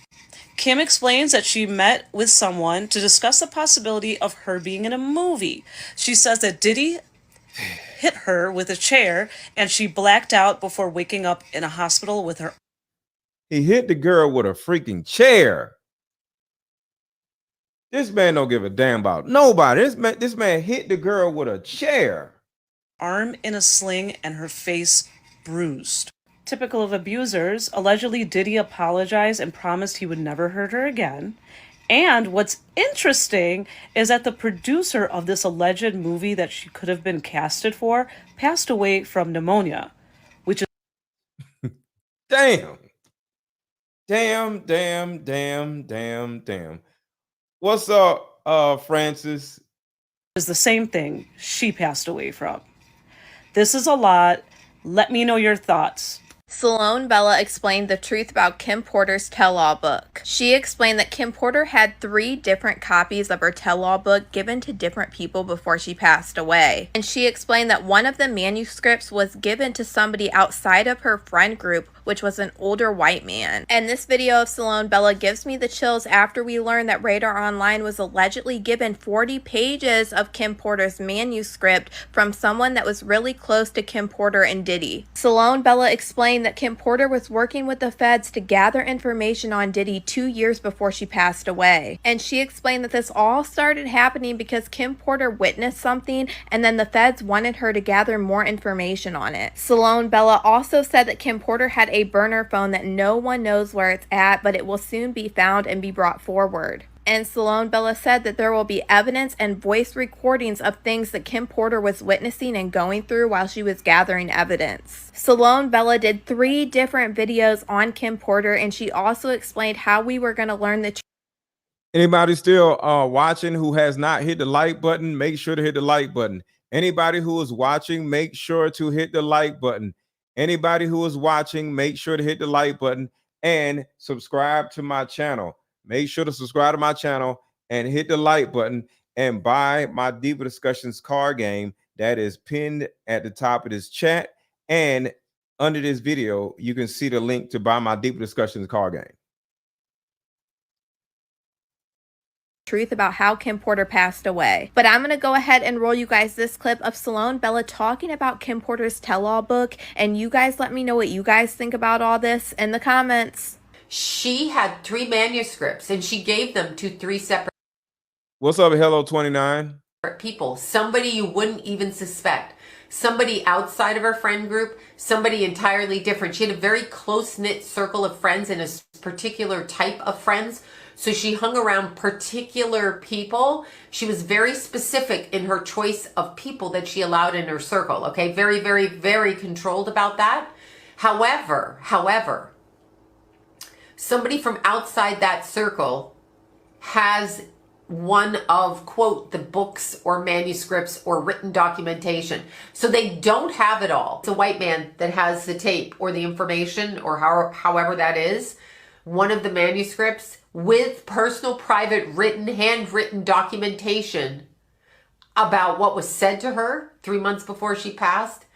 Kim explains that she met with someone to discuss the possibility of her being in a movie. She says that Diddy hit her with a chair and she blacked out before waking up in a hospital with her. He hit the girl with a freaking chair. This man don't give a damn about nobody. This man hit the girl with a chair. Arm in a sling and her face bruised. Typical of abusers, allegedly Diddy apologized and promised he would never hurt her again. And what's interesting is that the producer of this alleged movie that she could have been casted for passed away from pneumonia, which is Damn. What's up, Francis? is the same thing she passed away from. This is a lot. Let me know your thoughts. Salone Bella explained the truth about Kim Porter's tell-all book. She explained that Kim Porter had 3 different copies of her tell-all book given to different people before she passed away. And she explained that one of the manuscripts was given to somebody outside of her friend group, which was an older white man. And this video of Salone Bella gives me the chills after we learned that Radar Online was allegedly given 40 pages of Kim Porter's manuscript from someone that was really close to Kim Porter and Diddy. Salone Bella explained that Kim Porter was working with the feds to gather information on Diddy 2 years before she passed away. And she explained that this all started happening because Kim Porter witnessed something and then the feds wanted her to gather more information on it. Salone Bella also said that Kim Porter had a burner phone that no one knows where it's at, but it will soon be found and be brought forward. And Salone Bella said that there will be evidence and voice recordings of things that Kim Porter was witnessing and going through while she was gathering evidence. Salone Bella did 3 different videos on Kim Porter, and she also explained how we were going to learn the truth. Anybody still watching who has not hit the like button, make sure to hit the like button. Anybody who is watching, make sure to hit the like button. Anybody who is watching, make sure to hit the like button and subscribe to my channel. Make sure to subscribe to my channel and hit the like button and buy my Deeper Discussions card game that is pinned at the top of this chat. And under this video, you can see the link to buy my Deeper Discussions card game. Truth about how Kim Porter passed away. But I'm going to go ahead and roll you guys this clip of Salone Bella talking about Kim Porter's tell-all book, and you guys let me know what you guys think about all this in the comments. She had 3 manuscripts and she gave them to 3 separate. What's up, Hello 29? people, somebody you wouldn't even suspect, somebody outside of her friend group, somebody entirely different. She had a very close-knit circle of friends and a particular type of friends. So she hung around particular people. She was very specific in her choice of people that she allowed in her circle. Okay, very, very, very controlled about that. However, somebody from outside that circle has one of, quote, the books or manuscripts or written documentation. So they don't have it all. It's a white man that has the tape or the information or however that is, one of the manuscripts with personal, private, written, handwritten documentation about what was said to her 3 months before she passed,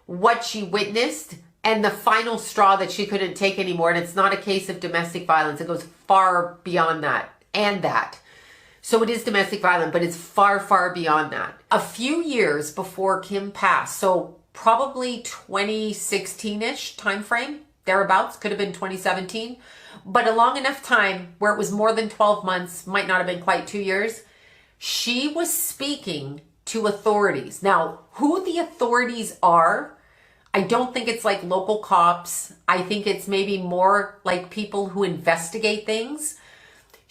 what she witnessed, and the final straw that she couldn't take anymore. And it's not a case of domestic violence. It goes far beyond that and that. So it is domestic violence, but it's far, far beyond that. A few years before Kim passed, so probably 2016-ish time frame, thereabouts, could have been 2017, but a long enough time where it was more than 12 months, might not have been quite 2 years, she was speaking to authorities. Now, who the authorities are, I don't think it's like local cops. I think it's maybe more like people who investigate things.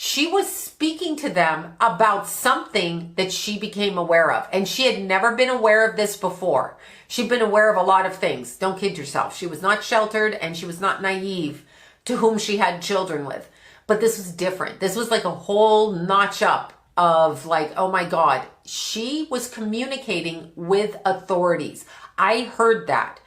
She was speaking to them about something that she became aware of. And she had never been aware of this before. She'd been aware of a lot of things. Don't kid yourself. She was not sheltered and she was not naive to whom she had children with. But this was different. This was like a whole notch up of like, oh my God. She was communicating with authorities. I heard that.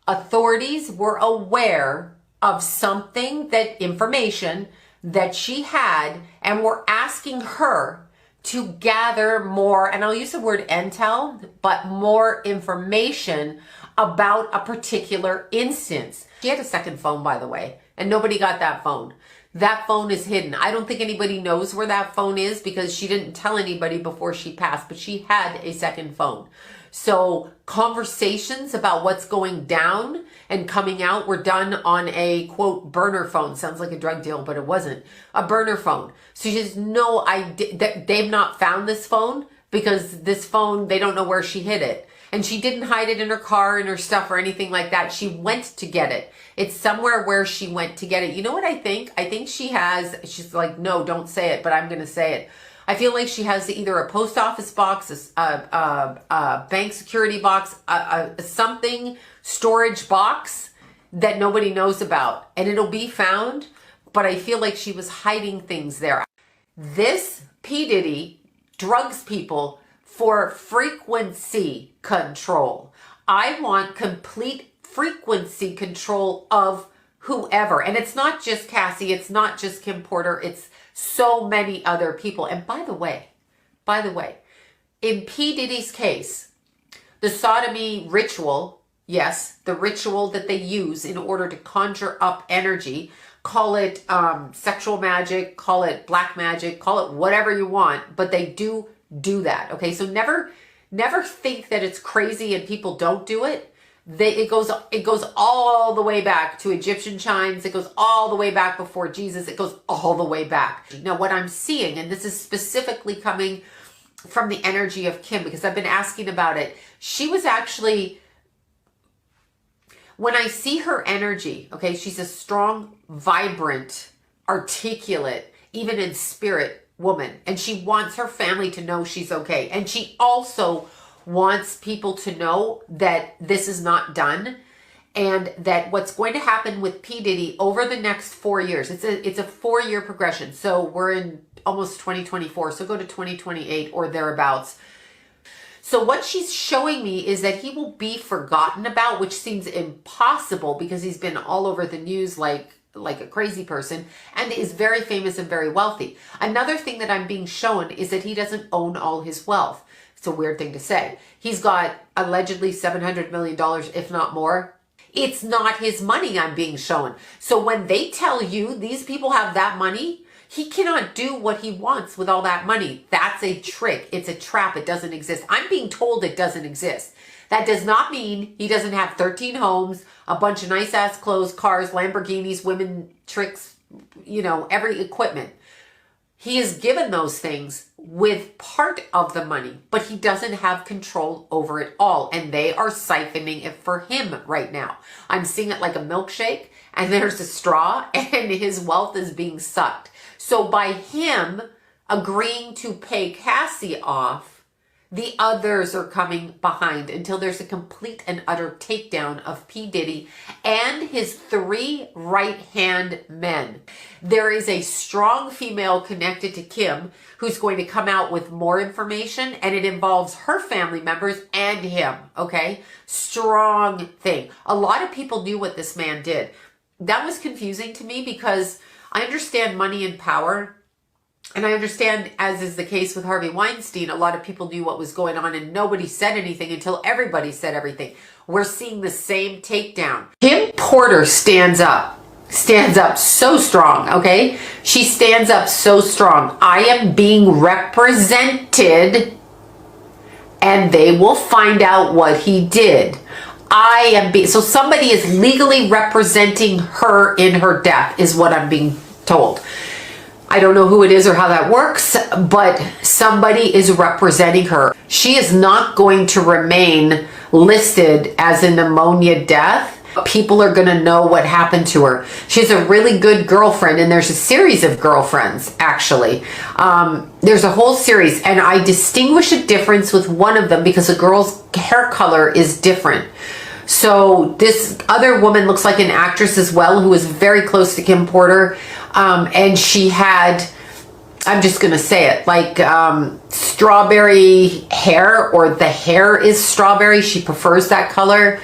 Authorities were aware of something, that information that she had, and were asking her to gather more, and I'll use the word intel, but more information about a particular instance. She had a second phone, by the way, and nobody got that phone. That phone is hidden. I don't think anybody knows where that phone is because she didn't tell anybody before she passed, but she had a second phone. So conversations about what's going down and coming out were done on a, quote, burner phone. Sounds like a drug deal, but it wasn't. A burner phone. So she has no idea. They've not found this phone because this phone, they don't know where she hid it. And she didn't hide it in her car, in her stuff or anything like that. She went to get it. It's somewhere where she went to get it. You know what I think? I think she's like, no, don't say it, but I'm going to say it. I feel like she has either a post office box, a bank security box, something storage box that nobody knows about, and it'll be found. But I feel like she was hiding things there. This P. Diddy drugs people for frequency control. I want complete frequency control of whoever. And it's not just Cassie. It's not just Kim Porter. It's so many other people. And by the way, in P. Diddy's case, the sodomy ritual, yes, the ritual that they use in order to conjure up energy, call it sexual magic, call it black magic, call it whatever you want, but they do that. Okay, so never think that it's crazy and people don't do it. It goes all the way back to Egyptian chimes. It goes all the way back before Jesus. It goes all the way back. Now, what I'm seeing, and this is specifically coming from the energy of Kim, because I've been asking about it. She was actually, when I see her energy, okay, she's a strong, vibrant, articulate, even in spirit woman. And she wants her family to know she's okay. And she also wants people to know that this is not done, and that what's going to happen with P. Diddy over the next 4 years, it's a 4-year progression. So we're in almost 2024, so go to 2028 or thereabouts. So what she's showing me is that he will be forgotten about, which seems impossible because he's been all over the news like a crazy person and is very famous and very wealthy. Another thing that I'm being shown is that he doesn't own all his wealth. It's a weird thing to say. He's got allegedly $700 million, if not more. It's not his money I'm being shown. So when they tell you these people have that money, he cannot do what he wants with all that money. That's a trick. It's a trap. It doesn't exist. I'm being told it doesn't exist. That does not mean he doesn't have 13 homes, a bunch of nice ass clothes, cars, Lamborghinis, women, tricks, every equipment. He is given those things with part of the money, but he doesn't have control over it all. And they are siphoning it for him right now. I'm seeing it like a milkshake, and there's a straw, and his wealth is being sucked. So by him agreeing to pay Cassie off, the others are coming behind until there's a complete and utter takedown of P. Diddy and his 3 right-hand men. There is a strong female connected to Kim who's going to come out with more information, and it involves her family members and him, okay? Strong thing. A lot of people knew what this man did. That was confusing to me because I understand money and power. And I understand, as is the case with Harvey Weinstein, a lot of people knew what was going on and nobody said anything until everybody said everything. We're seeing the same takedown. Kim Porter stands up so strong, okay? She stands up so strong. I am being represented and they will find out what he did. So somebody is legally representing her in her death is what I'm being told. I don't know who it is or how that works, but somebody is representing her. She is not going to remain listed as a pneumonia death. People are going to know what happened to her. She's a really good girlfriend, and there's a series of girlfriends, actually. There's a whole series, and I distinguish a difference with one of them because the girl's hair color is different. So this other woman looks like an actress as well who is very close to Kim Porter. And she had, I'm just going to say it, like strawberry hair, or the hair is strawberry. She prefers that color.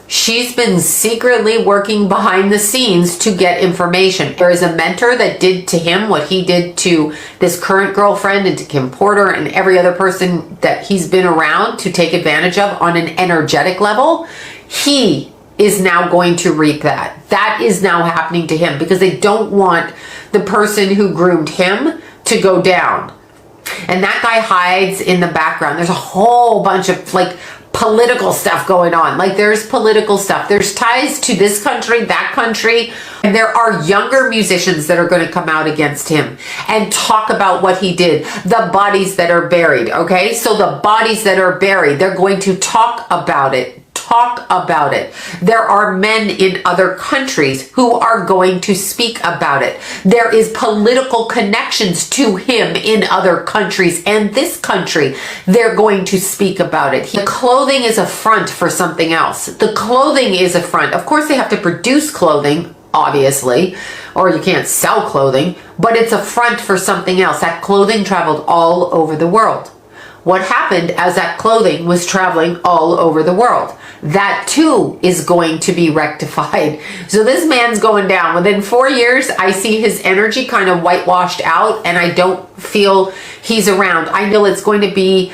She's been secretly working behind the scenes to get information. There is a mentor that did to him what he did to this current girlfriend and to Kim Porter and every other person that he's been around to take advantage of on an energetic level. He is now going to reap that. That is now happening to him because they don't want the person who groomed him to go down. And that guy hides in the background. There's a whole bunch of like political stuff going on. Like there's political stuff. There's ties to this country, that country. And there are younger musicians that are going to come out against him and talk about what he did. The bodies that are buried. Okay. So the bodies that are buried, they're going to talk about it. There are men in other countries who are going to speak about it. There is political connections to him in other countries and this country. They're going to speak about it. The clothing is a front for something else. The clothing is a front. Of course, they have to produce clothing, obviously, or you can't sell clothing, but it's a front for something else. That clothing traveled all over the world. What happened as that clothing was traveling all over the world? That too is going to be rectified. So this man's going down. Within 4 years, I see his energy kind of whitewashed out and I don't feel he's around. I know it's going to be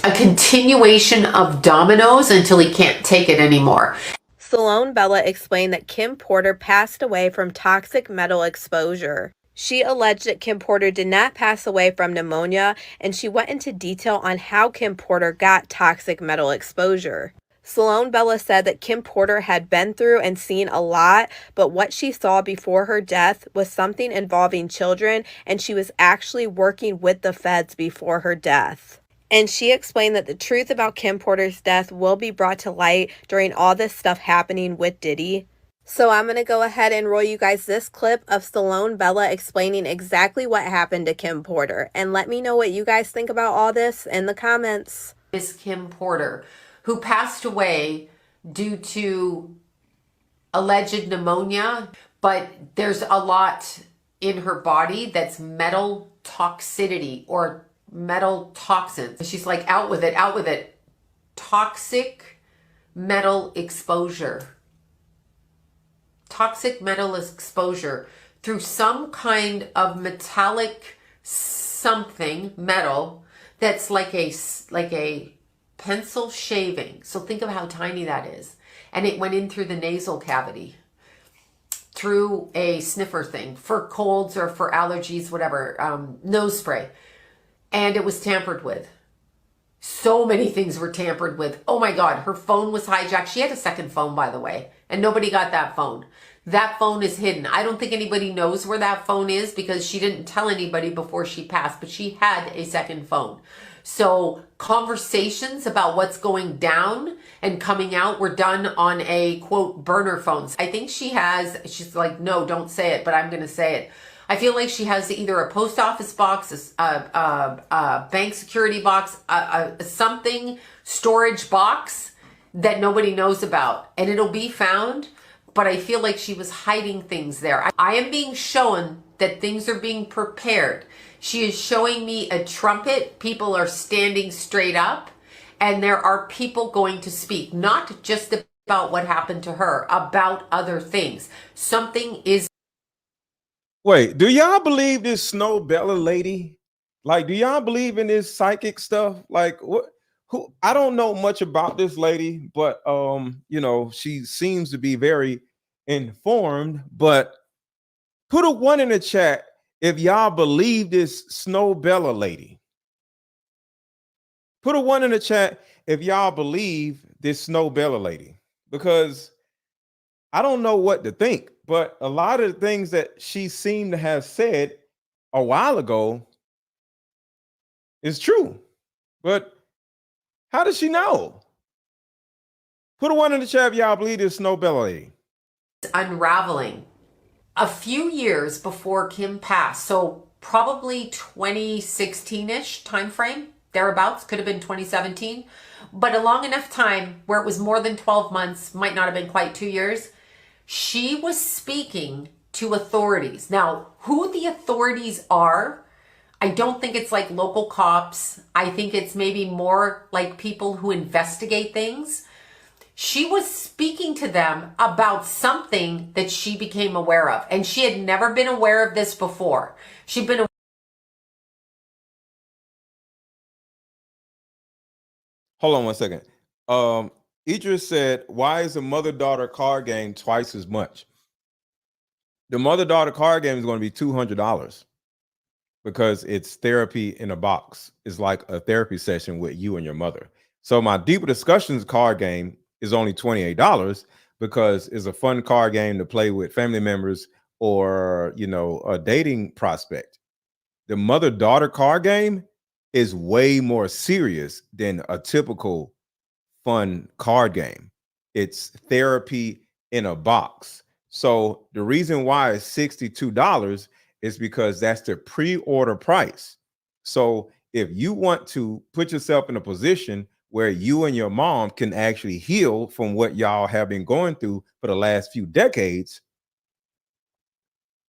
a continuation of dominoes until he can't take it anymore. Salone Bella explained that Kim Porter passed away from toxic metal exposure. She alleged that Kim Porter did not pass away from pneumonia, and she went into detail on how Kim Porter got toxic metal exposure. Salone Bella said that Kim Porter had been through and seen a lot, but what she saw before her death was something involving children, and she was actually working with the feds before her death. And she explained that the truth about Kim Porter's death will be brought to light during all this stuff happening with Diddy. So I'm going to go ahead and roll you guys this clip of Salone Bella explaining exactly what happened to Kim Porter. And let me know what you guys think about all this in the comments. Is Kim Porter, who passed away due to alleged pneumonia, but there's a lot in her body that's metal toxicity or metal toxins. She's like, out with it, out with it. Toxic metal exposure. Toxic metal exposure through some kind of metallic something, metal, that's like a pencil shaving. So think of how tiny that is. And it went in through the nasal cavity, through a sniffer thing for colds or for allergies, whatever, nose spray. And it was tampered with. So many things were tampered with. Oh my God, her phone was hijacked. She had a second phone, by the way, and nobody got that phone. That phone is hidden. I don't think anybody knows where that phone is because she didn't tell anybody before she passed, but she had a second phone. So conversations about what's going down and coming out were done on a quote burner phones. I think she's like, no, don't say it, but I'm going to say it. I feel like she has either a post office box, a bank security box, something storage box that nobody knows about, and it'll be found. But I feel like she was hiding things there. I am being shown that things are being prepared. She is showing me a trumpet. People are standing straight up, and there are people going to speak, not just about what happened to her, about other things. Something is. Wait, do y'all believe this Snow Bella lady? Like, do y'all believe in this psychic stuff? Like, what? Who? I don't know much about this lady, but you know, she seems to be very informed. But put a 1 in the chat if y'all believe this Snow Bella lady. Put a 1 in the chat if y'all believe this Snow Bella lady, because I don't know what to think. But a lot of the things that she seemed to have said a while ago is true. But how does she know? Put a 1 in the chat if y'all believe this Snow Bella lady. Unraveling a few years before Kim passed. So probably 2016-ish time frame, thereabouts, could have been 2017, but a long enough time where it was more than 12 months, might not have been quite 2 years. She was speaking to authorities. Now, who the authorities are, I don't think it's like local cops. I think it's maybe more like people who investigate things. She was speaking to them about something that she became aware of, and she had never been aware of this before. She'd been. Hold on 1 second. Idris said, why is a mother-daughter card game twice as much? The mother-daughter card game is going to be $200 because it's therapy in a box. It's like a therapy session with you and your mother. So my Deeper Discussions card game is only $28 because it's a fun card game to play with family members or, you know, a dating prospect. The mother-daughter card game is way more serious than a typical fun card game. It's therapy in a box. So the reason why it's $62 is because that's the pre-order price. So if you want to put yourself in a position where you and your mom can actually heal from what y'all have been going through for the last few decades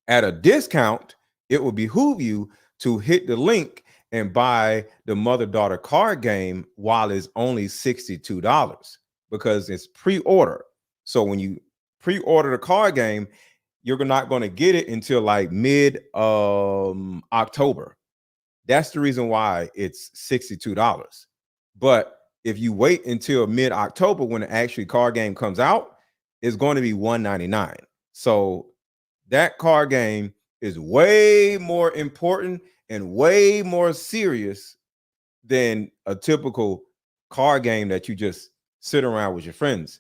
at a discount, it will behoove you to hit the link and buy the mother-daughter card game while it's only $62 because it's pre-order. So when you pre-order the card game, you're not going to get it until like mid October. That's the reason why it's $62. But if you wait until mid-October when the actual card game comes out, it's going to be $199. So that card game is way more important and way more serious than a typical card game that you just sit around with your friends.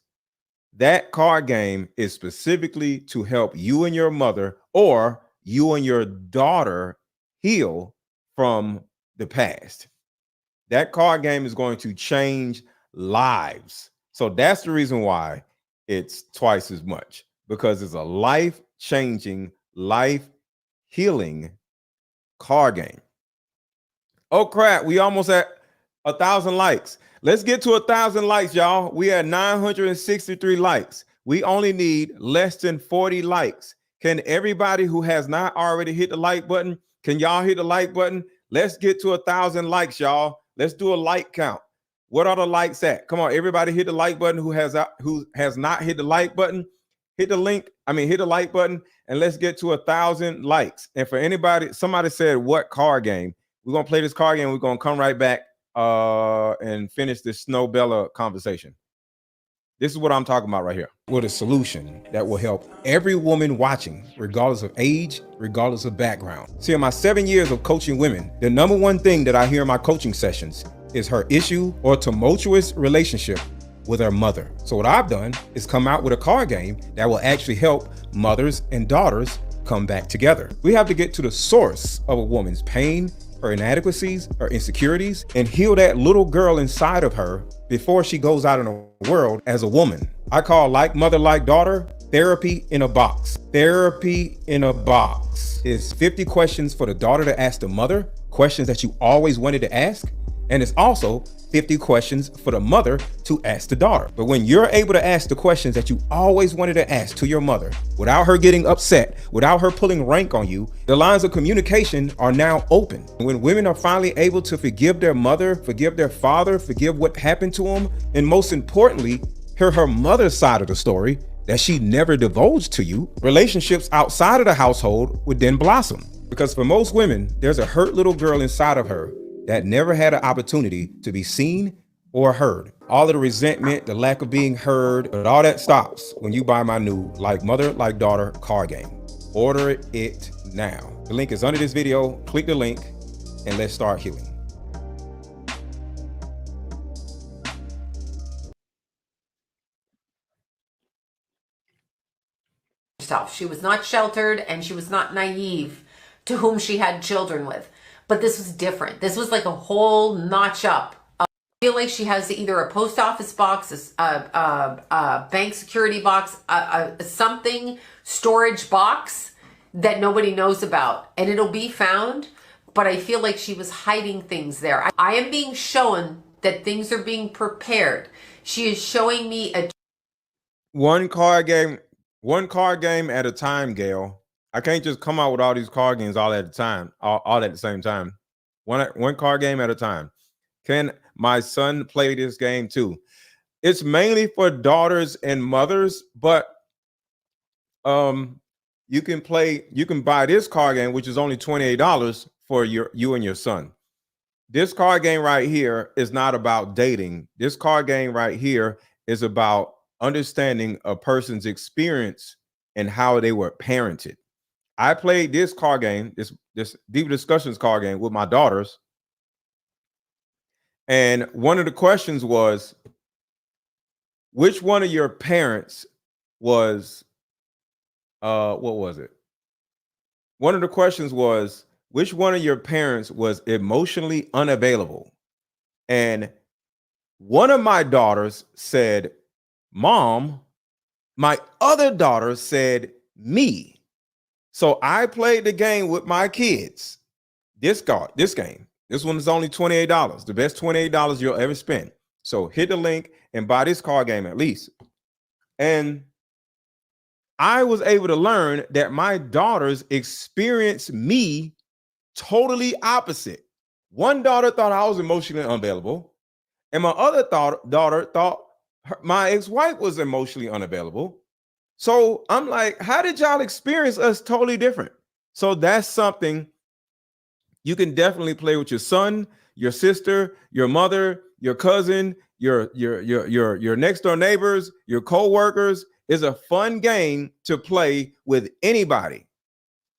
That card game is specifically to help you and your mother or you and your daughter heal from the past. That card game is going to change lives. So that's the reason why it's twice as much, because it's a life-changing, life-healing card game. Oh crap, we almost at 1,000 likes. Let's get to 1,000 likes, y'all. We had 963 likes. We only need less than 40 likes. Can everybody who has not already hit the like button, can y'all hit the like button? Let's get to 1,000 likes, y'all. Let's do a like count. What are the likes at? Come on, everybody hit the like button who has not hit the like button. Hit the link, hit the like button, and let's get to 1,000 likes. And for anybody, somebody said, what card game? We're going to play this card game. We're going to come right back and finish this Snow Bella conversation. This is what I'm talking about right here. With a solution that will help every woman watching, regardless of age, regardless of background. See, in my 7 years of coaching women, the number one thing that I hear in my coaching sessions is her issue or tumultuous relationship with her mother. So what I've done is come out with a card game that will actually help mothers and daughters come back together. We have to get to the source of a woman's pain, her inadequacies, her insecurities, and heal that little girl inside of her before she goes out in the world as a woman. I call Like Mother, Like Daughter therapy in a box. Therapy in a box is 50 questions for the daughter to ask the mother, questions that you always wanted to ask. And it's also 50 questions for the mother to ask the daughter. But when you're able to ask the questions that you always wanted to ask to your mother without her getting upset, without her pulling rank on you, the lines of communication are now open. When women are finally able to forgive their mother, forgive their father, forgive what happened to them, and most importantly, hear her mother's side of the story that she never divulged to you, relationships outside of the household would then blossom. Because for most women, there's a hurt little girl inside of her that never had an opportunity to be seen or heard. All of the resentment, the lack of being heard, but all that stops when you buy my new Like Mother, Like Daughter card game. Order it now. The link is under this video. Click the link and let's start healing. She was not sheltered and she was not naive to whom she had children with. But this was different. This was like a whole notch up. I feel like she has either a post office box, a bank security box, something storage box that nobody knows about. And it'll be found, but I feel like she was hiding things there. I am being shown that things are being prepared. She is showing me a... One card game at a time, Gail. I can't just come out with all these card games all at a time, all at the same time. One card game at a time. Can my son play this game too? It's mainly for daughters and mothers, but you can buy this card game, which is only $28 for you and your son. This card game right here is not about dating. This card game right here is about understanding a person's experience and how they were parented. I played this card game, this deep discussions card game with my daughters. And one of the questions was, which one of your parents was, what was it? One of the questions was, which one of your parents was emotionally unavailable? And one of my daughters said, Mom. My other daughter said, me. So I played the game with my kids. This game. This one is only $28. The best $28 you'll ever spend. So hit the link and buy this card game at least. And I was able to learn that my daughters experienced me totally opposite. One daughter thought I was emotionally unavailable, and my other daughter thought my ex-wife was emotionally unavailable. So I'm like, how did y'all experience us totally different? So that's something you can definitely play with your son, your sister, your mother, your cousin, your next door neighbors, your co-workers. Is a fun game to play with anybody.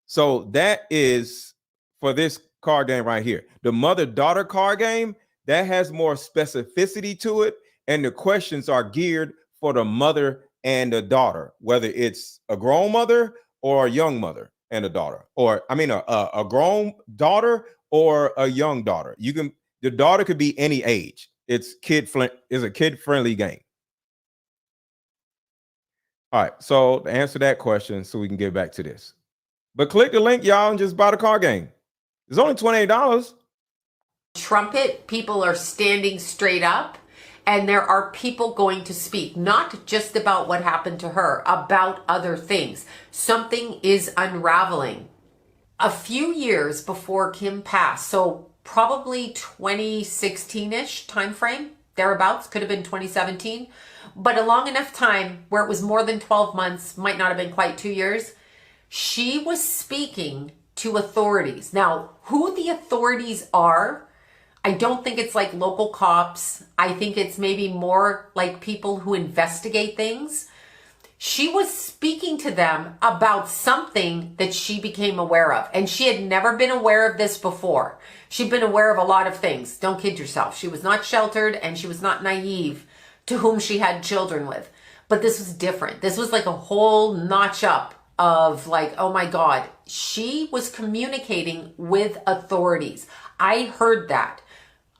So that is for this card game right here. The mother-daughter card game, that has more specificity to it, and the questions are geared for the mother and the daughter, whether it's a grown mother or a young mother and a daughter, or I mean a grown daughter or a young daughter. The daughter could be any age. It's a kid-friendly game. All right, so to answer that question, so we can get back to this. But click the link, y'all, and just buy the card game. It's only $28. Trumpet, people are standing straight up, and there are people going to speak, not just about what happened to her, about other things. Something is unraveling. A few years before Kim passed, so probably 2016-ish timeframe, thereabouts, could have been 2017, but a long enough time where it was more than 12 months, might not have been quite 2 years, she was speaking to authorities. Now, who the authorities are, I don't think it's like local cops. I think it's maybe more like people who investigate things. She was speaking to them about something that she became aware of. And she had never been aware of this before. She'd been aware of a lot of things. Don't kid yourself. She was not sheltered and she was not naive to whom she had children with. But this was different. This was like a whole notch up of like, oh my God, she was communicating with authorities. I heard that.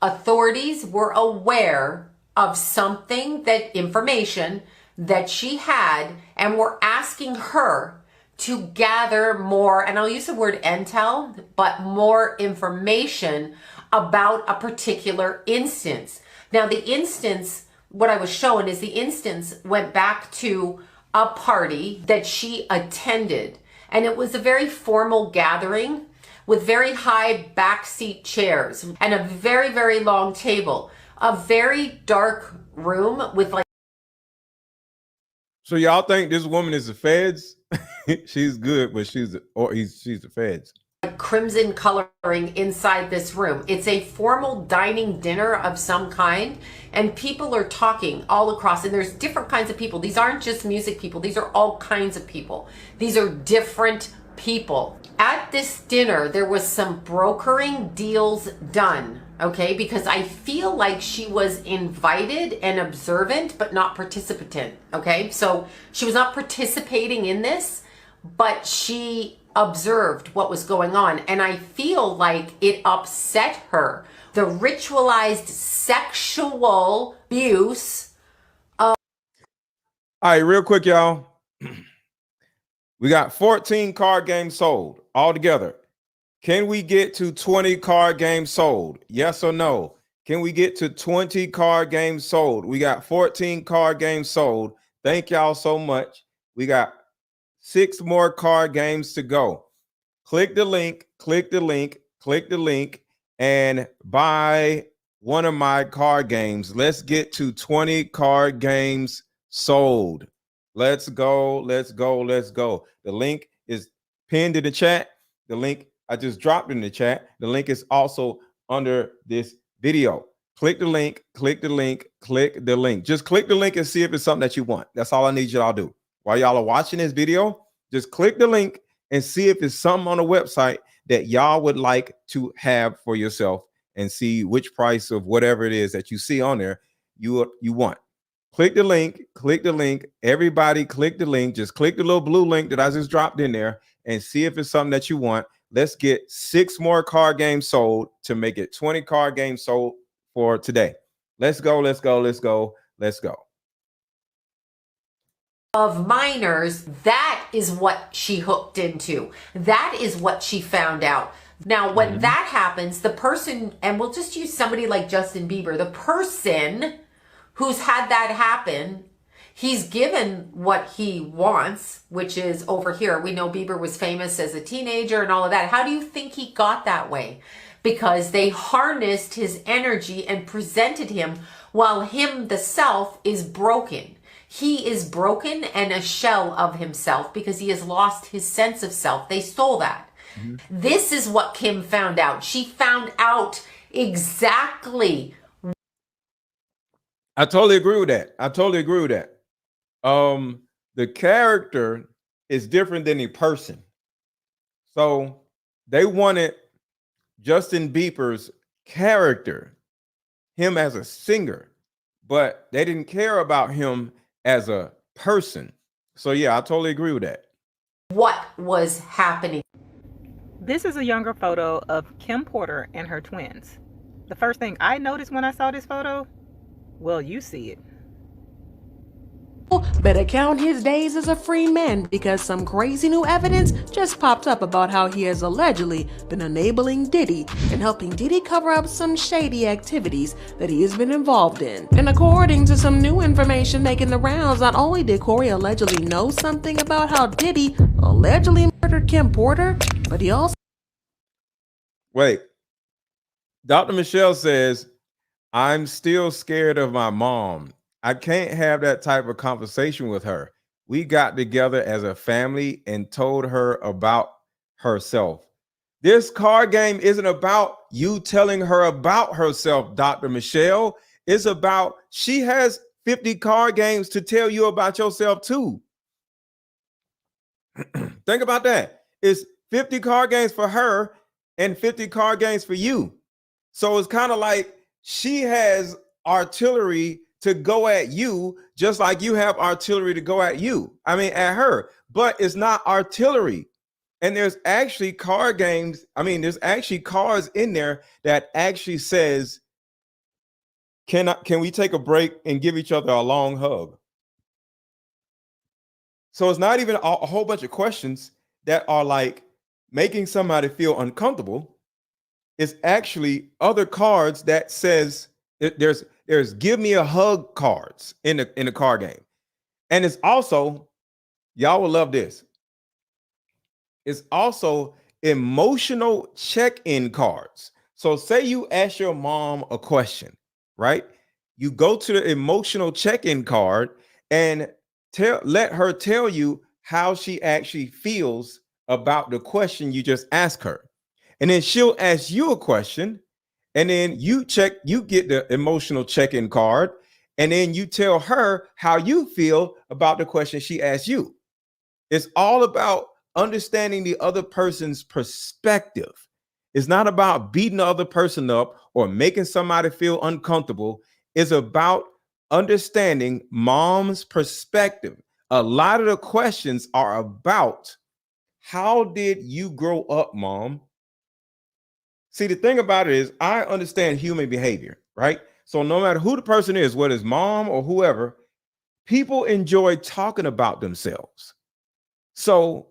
Authorities were aware of something, that information that she had, and were asking her to gather more, and I'll use the word intel, but more information about a particular instance. Now, the instance, what I was showing is the instance went back to a party that she attended, and it was a very formal gathering with very high backseat chairs and a very, very long table, a very dark room with like. So y'all think this woman is the feds? She's good, but she's the feds. Crimson coloring inside this room. It's a formal dining dinner of some kind, and people are talking all across, and there's different kinds of people. These aren't just music people. These are all kinds of people. These are different people. At this dinner, there was some brokering deals done, okay? Because I feel like she was invited and observant, but not participant, okay? So she was not participating in this, but she observed what was going on. And I feel like it upset her. The ritualized sexual abuse of. All right, real quick, y'all. We got 14 card games sold altogether. Can we get to 20 card games sold? Yes or no? Can we get to 20 card games sold? We got 14 card games sold. Thank y'all so much. We got 6 more card games to go. Click the link, click the link, click the link, and buy one of my card games. Let's get to 20 card games sold. Let's go, let's go, let's go. The link is pinned in the chat. The link I just dropped in the chat. The link is also under this video. Click the link, click the link, click the link. Just click the link and see if it's something that you want. That's all I need y'all to do. While y'all are watching this video, just click the link and see if it's something on the website that y'all would like to have for yourself, and see which price of whatever it is that you see on there you want. Click the link, click the link. Everybody click the link. Just click the little blue link that I just dropped in there and see if it's something that you want. Let's get 6 more card games sold to make it 20 card games sold for today. Let's go, let's go, let's go, let's go. Of minors, that is what she hooked into. That is what she found out. Now, when that happens, the person, and we'll just use somebody like Justin Bieber, the person who's had that happen, he's given what he wants, which is over here. We know Bieber was famous as a teenager and all of that. How do you think he got that way? Because they harnessed his energy and presented him while him, the self, is broken. He is broken and a shell of himself because he has lost his sense of self. They stole that. This is what Kim found out. She found out exactly. I totally agree with that. I totally agree with that. The character is different than the person. So they wanted Justin Bieber's character, him as a singer, but they didn't care about him as a person. So yeah, I totally agree with that. What was happening? This is a younger photo of Kim Porter and her twins. The first thing I noticed when I saw this photo, well, you see it. Better count his days as a free man, because some crazy new evidence just popped up about how he has allegedly been enabling Diddy and helping Diddy cover up some shady activities that he has been involved in. And according to some new information making the rounds, not only did Corey allegedly know something about how Diddy allegedly murdered Kim Porter, but he also... Wait, Dr. Michelle says, I'm still scared of my mom. I can't have that type of conversation with her. We got together as a family and told her about herself. This card game isn't about you telling her about herself, Dr. Michelle. It's about she has 50 card games to tell you about yourself too. Think about that. It's 50 card games for her and 50 card games for you. So it's kind of like she has artillery to go at you, just like you have artillery to go at you. I mean, at her, but it's not artillery. And there's actually card games. I mean, there's actually cards in there that actually says, can we take a break and give each other a long hug? So it's not even a whole bunch of questions that are like making somebody feel uncomfortable. It's actually other cards that says there's give me a hug cards in the card game. And it's also, y'all will love this. It's also emotional check-in cards. So say you ask your mom a question, right? You go to the emotional check-in card and let her tell you how she actually feels about the question you just asked her. And then she'll ask you a question, and then you get the emotional check-in card, and then you tell her how you feel about the question she asked you. It's all about understanding the other person's perspective. It's not about beating the other person up or making somebody feel uncomfortable. It's about understanding mom's perspective. A lot of the questions are about, how did you grow up, mom? See, the thing about it is, I understand human behavior, right? So no matter who the person is, whether it's mom or whoever, people enjoy talking about themselves. So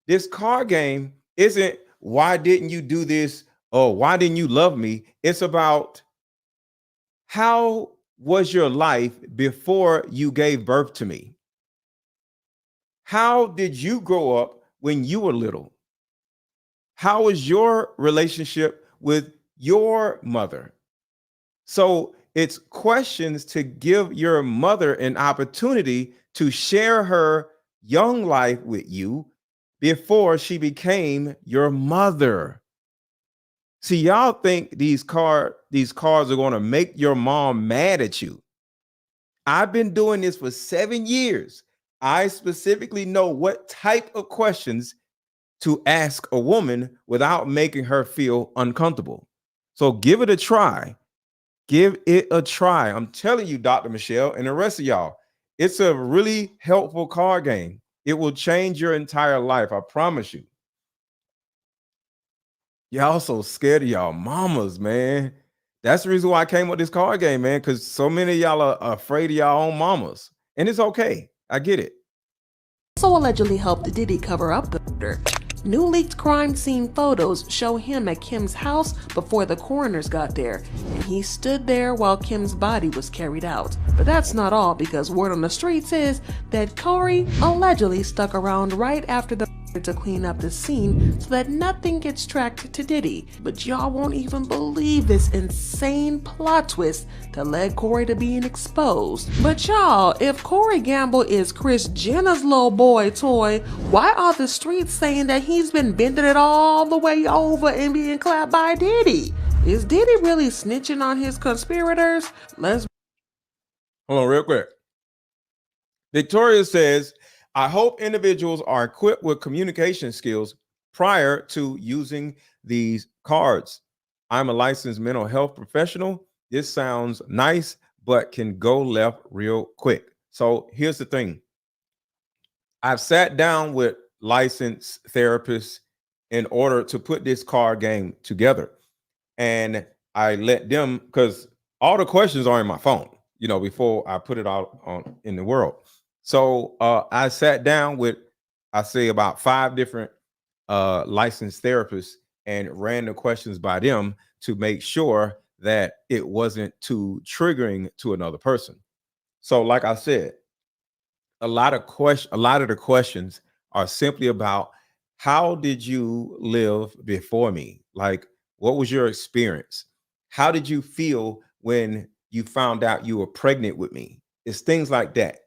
this card game isn't why didn't you do this or why didn't you love me? It's about how was your life before you gave birth to me? How did you grow up when you were little? How was your relationship with your mother? So it's questions to give your mother an opportunity to share her young life with you before she became your mother. See, y'all think these cards are going to make your mom mad at you. I've been doing this for 7 years. I specifically know what type of questions to ask a woman without making her feel uncomfortable. So give it a try. Give it a try. I'm telling you, Dr. Michelle and the rest of y'all, it's a really helpful card game. It will change your entire life. I promise you. Y'all so scared of y'all mamas, man. That's the reason why I came with this card game, man, because so many of y'all are afraid of y'all own mamas. And it's okay. I get it. Also allegedly helped Diddy cover up the murder. New leaked crime scene photos show him at Kim's house before the coroners got there, and he stood there while Kim's body was carried out. But that's not all, because word on the streets is that Tory allegedly stuck around right after the to clean up the scene so that nothing gets tracked to Diddy. But y'all won't even believe this insane plot twist that led Corey to being exposed. But y'all, if Corey Gamble is Kris Jenner's little boy toy, why are the streets saying that he's been bending it all the way over and being clapped by Diddy? Is Diddy really snitching on his conspirators? Hold on real quick. Victoria says, I hope individuals are equipped with communication skills prior to using these cards. I'm a licensed mental health professional. This sounds nice, but can go left real quick. So here's the thing. I've sat down with licensed therapists in order to put this card game together. And I let them, because all the questions are in my phone, before I put it out in the world. So I sat down with, I say, about 5 different licensed therapists and ran the questions by them to make sure that it wasn't too triggering to another person. So like I said, a lot of the questions are simply about, how did you live before me? Like, what was your experience? How did you feel when you found out you were pregnant with me? It's things like that.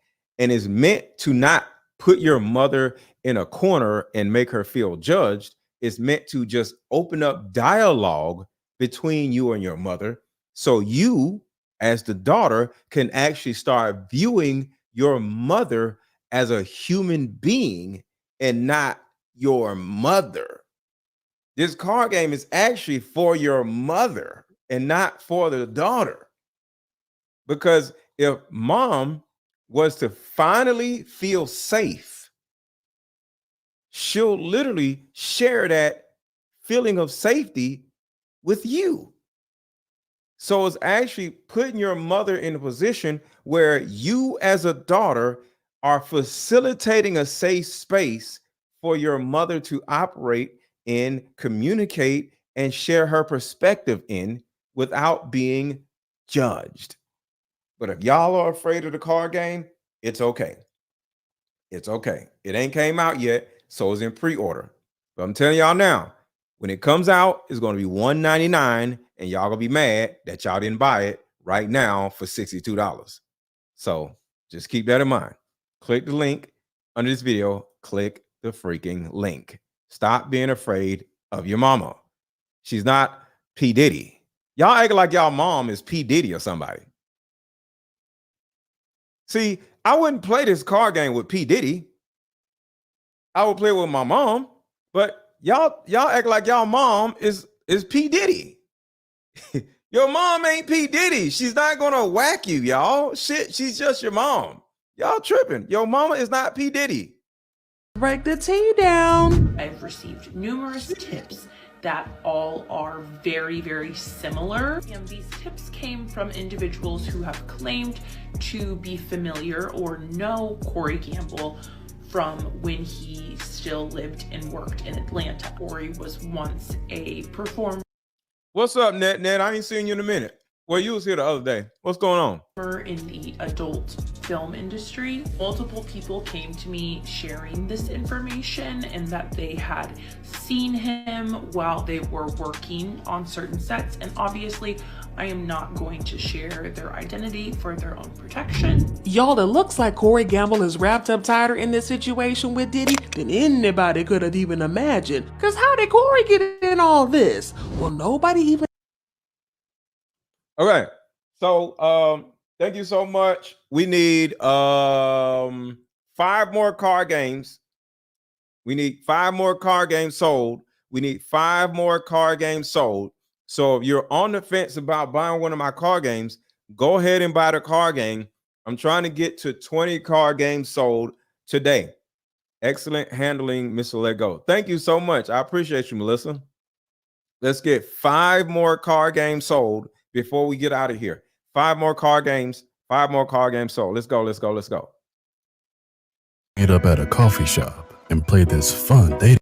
And is meant to not put your mother in a corner and make her feel judged. It's meant to just open up dialogue between you and your mother, so you, as the daughter, can actually start viewing your mother as a human being and not your mother. This card game is actually for your mother and not for the daughter. Because if mom was to finally feel safe, she'll literally share that feeling of safety with you. So it's actually putting your mother in a position where you as a daughter are facilitating a safe space for your mother to operate in, communicate, and share her perspective in without being judged. But if y'all are afraid of the card game, it's okay. It's okay. It ain't came out yet, so it's in pre-order. But I'm telling y'all now, when it comes out, it's going to be $199, and y'all gonna be mad that y'all didn't buy it right now for $62. So just keep that in mind. Click the link under this video. Click the freaking link. Stop being afraid of your mama. She's not P. Diddy. Y'all act like y'all mom is P. Diddy or somebody. See, I wouldn't play this card game with P. Diddy. I would play with my mom, but y'all act like y'all mom is P. Diddy. Your mom ain't P. Diddy. She's not gonna whack you, y'all. Shit, she's just your mom. Y'all tripping. Your mama is not P. Diddy. Break the tea down. I've received numerous tips that all are very, very similar. And these tips came from individuals who have claimed to be familiar or know Corey Gamble from when he still lived and worked in Atlanta. Corey was once a performer. What's up, Ned? I ain't seen you in a minute. Well, you was here the other day. What's going on? In the adult film industry. Multiple people came to me sharing this information and that they had seen him while they were working on certain sets. And obviously, I am not going to share their identity for their own protection. Y'all, it looks like Corey Gamble is wrapped up tighter in this situation with Diddy than anybody could have even imagined. Cause how did Corey get in all this? Well, nobody even. Okay, so thank you so much. We need 5 more card games. We need 5 more card games sold. We need 5 more card games sold. So if you're on the fence about buying one of my card games, go ahead and buy the card game. I'm trying to get to 20 card games sold today. Excellent handling, Mr. Lego. Thank you so much. I appreciate you, Melissa. Let's get 5 more card games sold before we get out of here. 5 more card games. 5 more card games sold. Let's go. Let's go. Let's go. Meet up at a coffee shop and play this fun dating.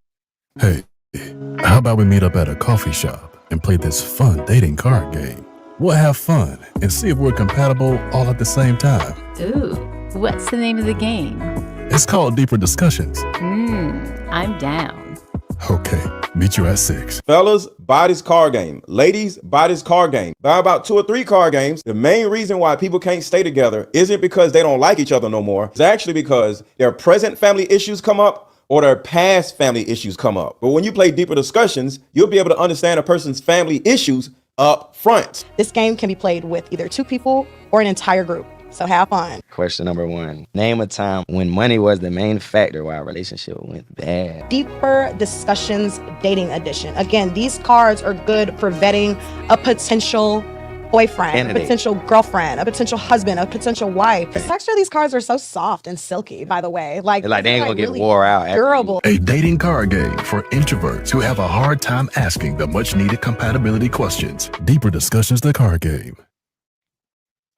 Hey, how about we meet up at a coffee shop and play this fun dating card game? We'll have fun and see if we're compatible all at the same time. Ooh, what's the name of the game? It's called Deeper Discussions. I'm down. Okay, meet you at 6. Fellas, buy this card game. Ladies, buy this card game. Buy about 2 or 3 card games. The main reason why people can't stay together isn't because they don't like each other no more. It's actually because their present family issues come up or their past family issues come up. But when you play Deeper Discussions, you'll be able to understand a person's family issues up front. This game can be played with either 2 people or an entire group. So have fun. Question number 1. Name a time when money was the main factor why a relationship went bad. Deeper Discussions Dating Edition. Again, these cards are good for vetting a potential boyfriend, Candidate. a potential girlfriend, a potential husband, a potential wife. The texture of these cards are so soft and silky, by the way. Like They ain't gonna get really wore out. durable. A dating card game for introverts who have a hard time asking the much needed compatibility questions. Deeper Discussions, the card game.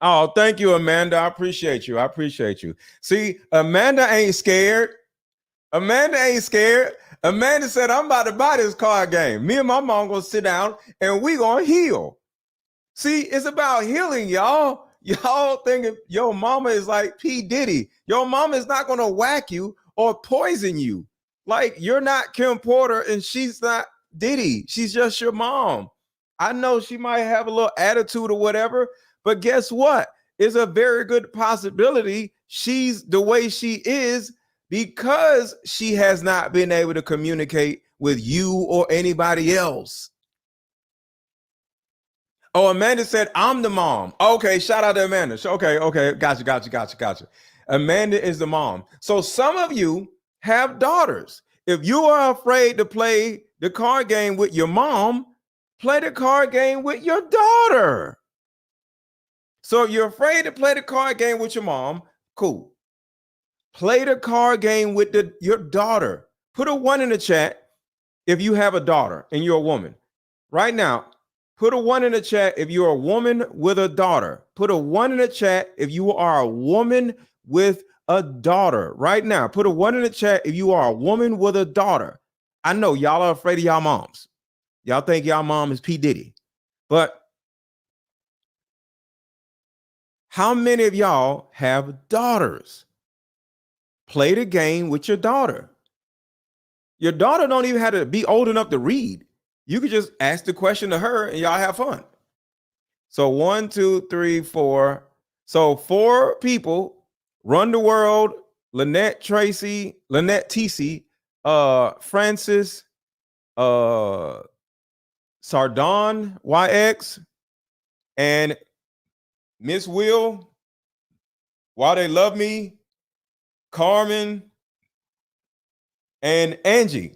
Oh, thank you, Amanda. I appreciate you. I appreciate you. See, Amanda ain't scared. Amanda ain't scared. Amanda said, I'm about to buy this card game. Me and my mom gonna sit down and we gonna heal. See, it's about healing, y'all. Y'all thinking your mama is like P. Diddy. Your mama is not gonna whack you or poison you. Like, you're not Kim Porter and she's not Diddy. She's just your mom. I know she might have a little attitude or whatever, but guess what? It's a very good possibility she's the way she is because she has not been able to communicate with you or anybody else. Oh, Amanda said, I'm the mom. Okay, shout out to Amanda. Okay, gotcha. Amanda is the mom. So some of you have daughters. If you are afraid to play the card game with your mom, play the card game with your daughter. So if you're afraid to play the card game with your mom, cool. Play the card game with your daughter. Put a 1 in the chat if you have a daughter and you're a woman. Right now, put a 1 in the chat if you're a woman with a daughter. Put a 1 in the chat if you are a woman with a daughter. Right now, put a 1 in the chat if you are a woman with a daughter. I know y'all are afraid of y'all moms. Y'all think y'all mom is P. Diddy. But how many of y'all have daughters? Play the game with your daughter. Your daughter don't even have to be old enough to read. You could just ask the question to her and y'all have fun. So 1, 2, 3, 4. So 4 people: Run the World, Lynette Tracy, Lynette Tisi, Francis, Sardon YX, and Miss Will, Why They Love Me, Carmen, and Angie.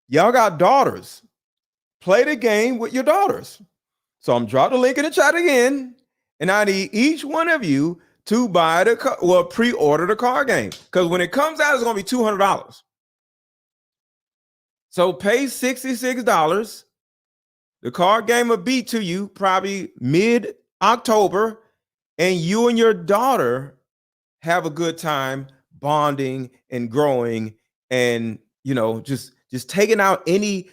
Y'all got daughters. Play the game with your daughters. So I'm dropping the link in the chat again, and I need each one of you to buy pre-order the card game, because when it comes out, it's going to be $200. So pay $66. The card game will be to you probably mid-October, and you and your daughter have a good time bonding and growing, and just taking out any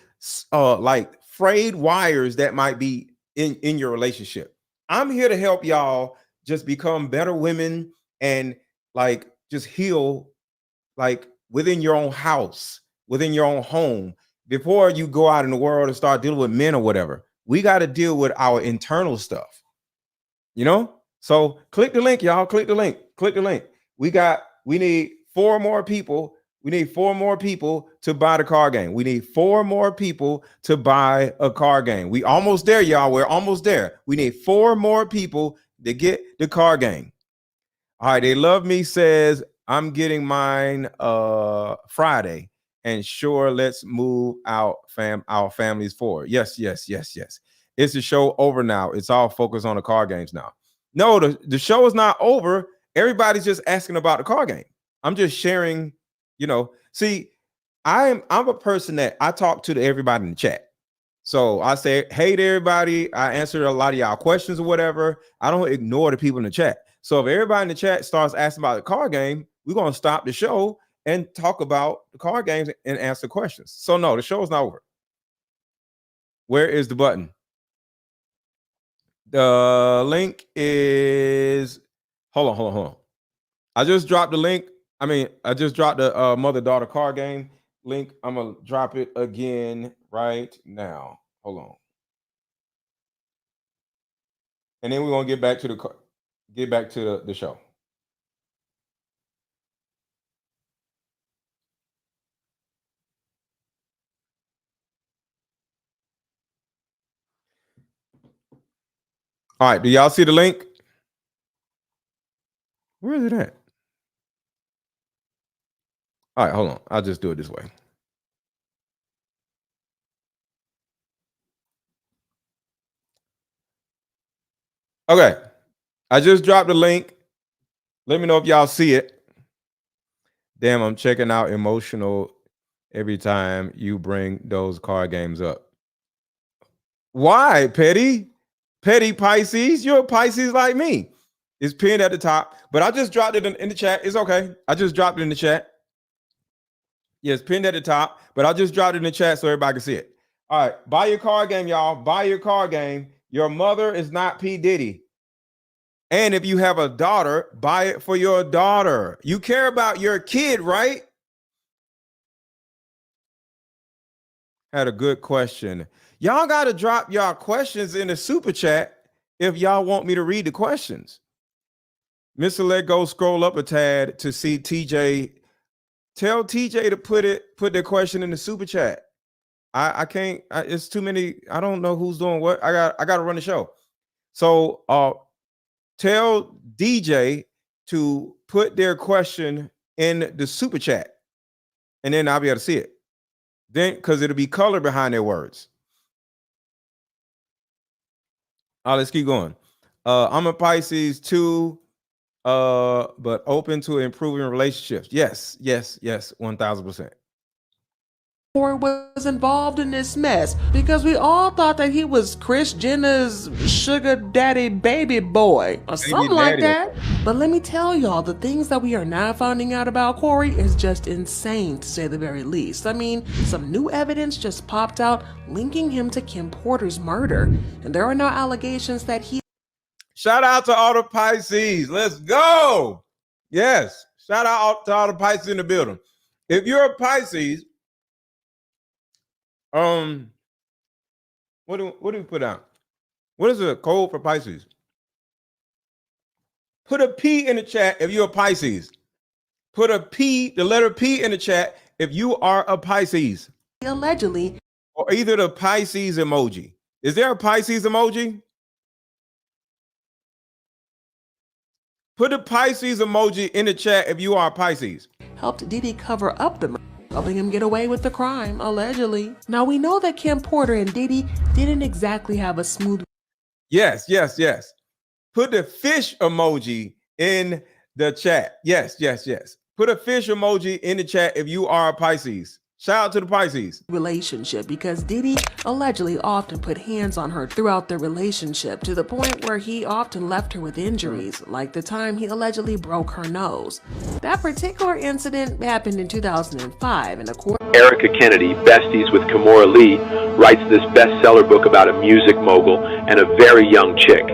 like frayed wires that might be in your relationship. I'm here to help y'all just become better women and like just heal like within your own house, within your own home, before you go out in the world and start dealing with men or whatever. We got to deal with our internal stuff, So click the link, y'all. Click the link. We need 4 more people. We need 4 more people to buy the card game. We need 4 more people to buy a card game. We almost there, y'all. We're almost there. We need 4 more people to get the card game. All right. They Love Me says, I'm getting mine Friday. And sure, let's move out our families forward. Yes. It's the show over now. It's all focused on the card games now. No, the show is not over. Everybody's just asking about the card game. I'm just sharing, See, I'm a person that I talk to everybody in the chat. So I say, hey to everybody. I answer a lot of y'all questions or whatever. I don't ignore the people in the chat. So if everybody in the chat starts asking about the card game, we're going to stop the show and talk about the card games and answer questions. So no, the show is not over. Where is the button? The link is, hold on. I just dropped the link. I just dropped the mother-daughter card game link. I'm going to drop it again right now. Hold on. And then we're going to get back to the show. All right, do y'all see the link? Where is it at? All right, hold on. I'll just do it this way. Okay, I just dropped the link. Let me know if y'all see it. Damn, I'm checking out emotional every time you bring those card games up. Why, Petty? Petty Pisces? You're a Pisces like me. It's pinned at the top, but I just dropped it in the chat. It's okay. I just dropped it in the chat. Yes, pinned at the top, but I just dropped it in the chat so everybody can see it. All right, buy your card game, y'all. Buy your card game. Your mother is not P. Diddy. And if you have a daughter, buy it for your daughter. You care about your kid, right? Had a good question. Y'all got to drop y'all questions in the super chat if y'all want me to read the questions. Mr. Let Go, scroll up a tad to see TJ. Tell TJ to put their question in the super chat. I can't. It's too many. I don't know who's doing what. I got to run the show. So tell DJ to put their question in the super chat. and then I'll be able to see it. Then, because it'll be color behind their words. All right, let's keep going. I'm a Pisces too, but open to improving relationships. Yes, 1000%. Was involved in this mess because we all thought that he was Kris Jenner's sugar daddy baby boy or something like that. But let me tell y'all, the things that we are now finding out about Corey is just insane, to say the very least. I mean, some new evidence just popped out linking him to Kim Porter's murder, and there are no allegations that he... Shout out to all the Pisces. Let's go. Yes, shout out to all the Pisces in the building. If you're a Pisces, what do we put out? What is the code for Pisces? Put a P in the chat if you're a Pisces. Put a P, the letter P in the chat if you are a Pisces. Allegedly. Or either the Pisces emoji. Is there a Pisces emoji? Put a Pisces emoji in the chat if you are a Pisces. Helped Diddy cover up the murder, helping him get away with the crime, allegedly. Now, we know that Kim Porter and Diddy didn't exactly have a smooth... Yes. Put the fish emoji in the chat. Yes. Put a fish emoji in the chat if you are a Pisces. Shout out to the Pisces. Relationship, because Diddy allegedly often put hands on her throughout their relationship, to the point where he often left her with injuries, like the time he allegedly broke her nose. That particular incident happened in 2005, and according... Erica Kennedy, besties with Kimora Lee, writes this bestseller book about a music mogul and a very young chick.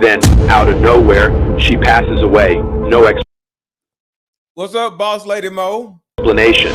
Then, out of nowhere, she passes away. No What's up, boss lady Mo? explanation.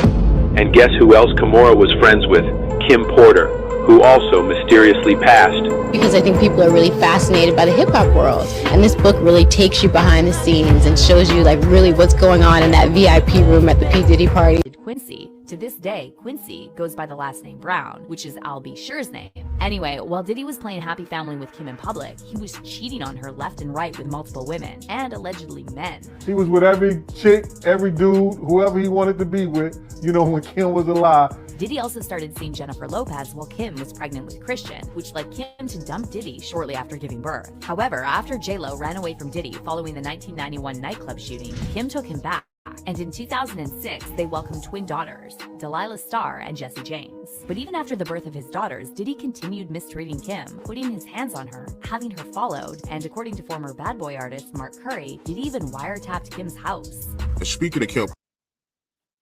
And guess who else Kimora was friends with? Kim Porter, who also mysteriously passed. Because I think people are really fascinated by the hip-hop world, and this book really takes you behind the scenes and shows you like really what's going on in that VIP room at the P. Diddy party. Quincy. To this day, Quincy goes by the last name Brown, which is Al B. Sure's name. Anyway, while Diddy was playing happy family with Kim in public, he was cheating on her left and right with multiple women, and allegedly men. He was with every chick, every dude, whoever he wanted to be with, you know, when Kim was alive. Diddy also started seeing Jennifer Lopez while Kim was pregnant with Christian, which led Kim to dump Diddy shortly after giving birth. However, after J-Lo ran away from Diddy following the 1991 nightclub shooting, Kim took him back. And in 2006, they welcomed twin daughters, Delilah Starr and Jessie James. But even after the birth of his daughters, Diddy continued mistreating Kim, putting his hands on her, having her followed, and according to former Bad Boy artist Mark Curry, Diddy even wiretapped Kim's house. Speaking of Kim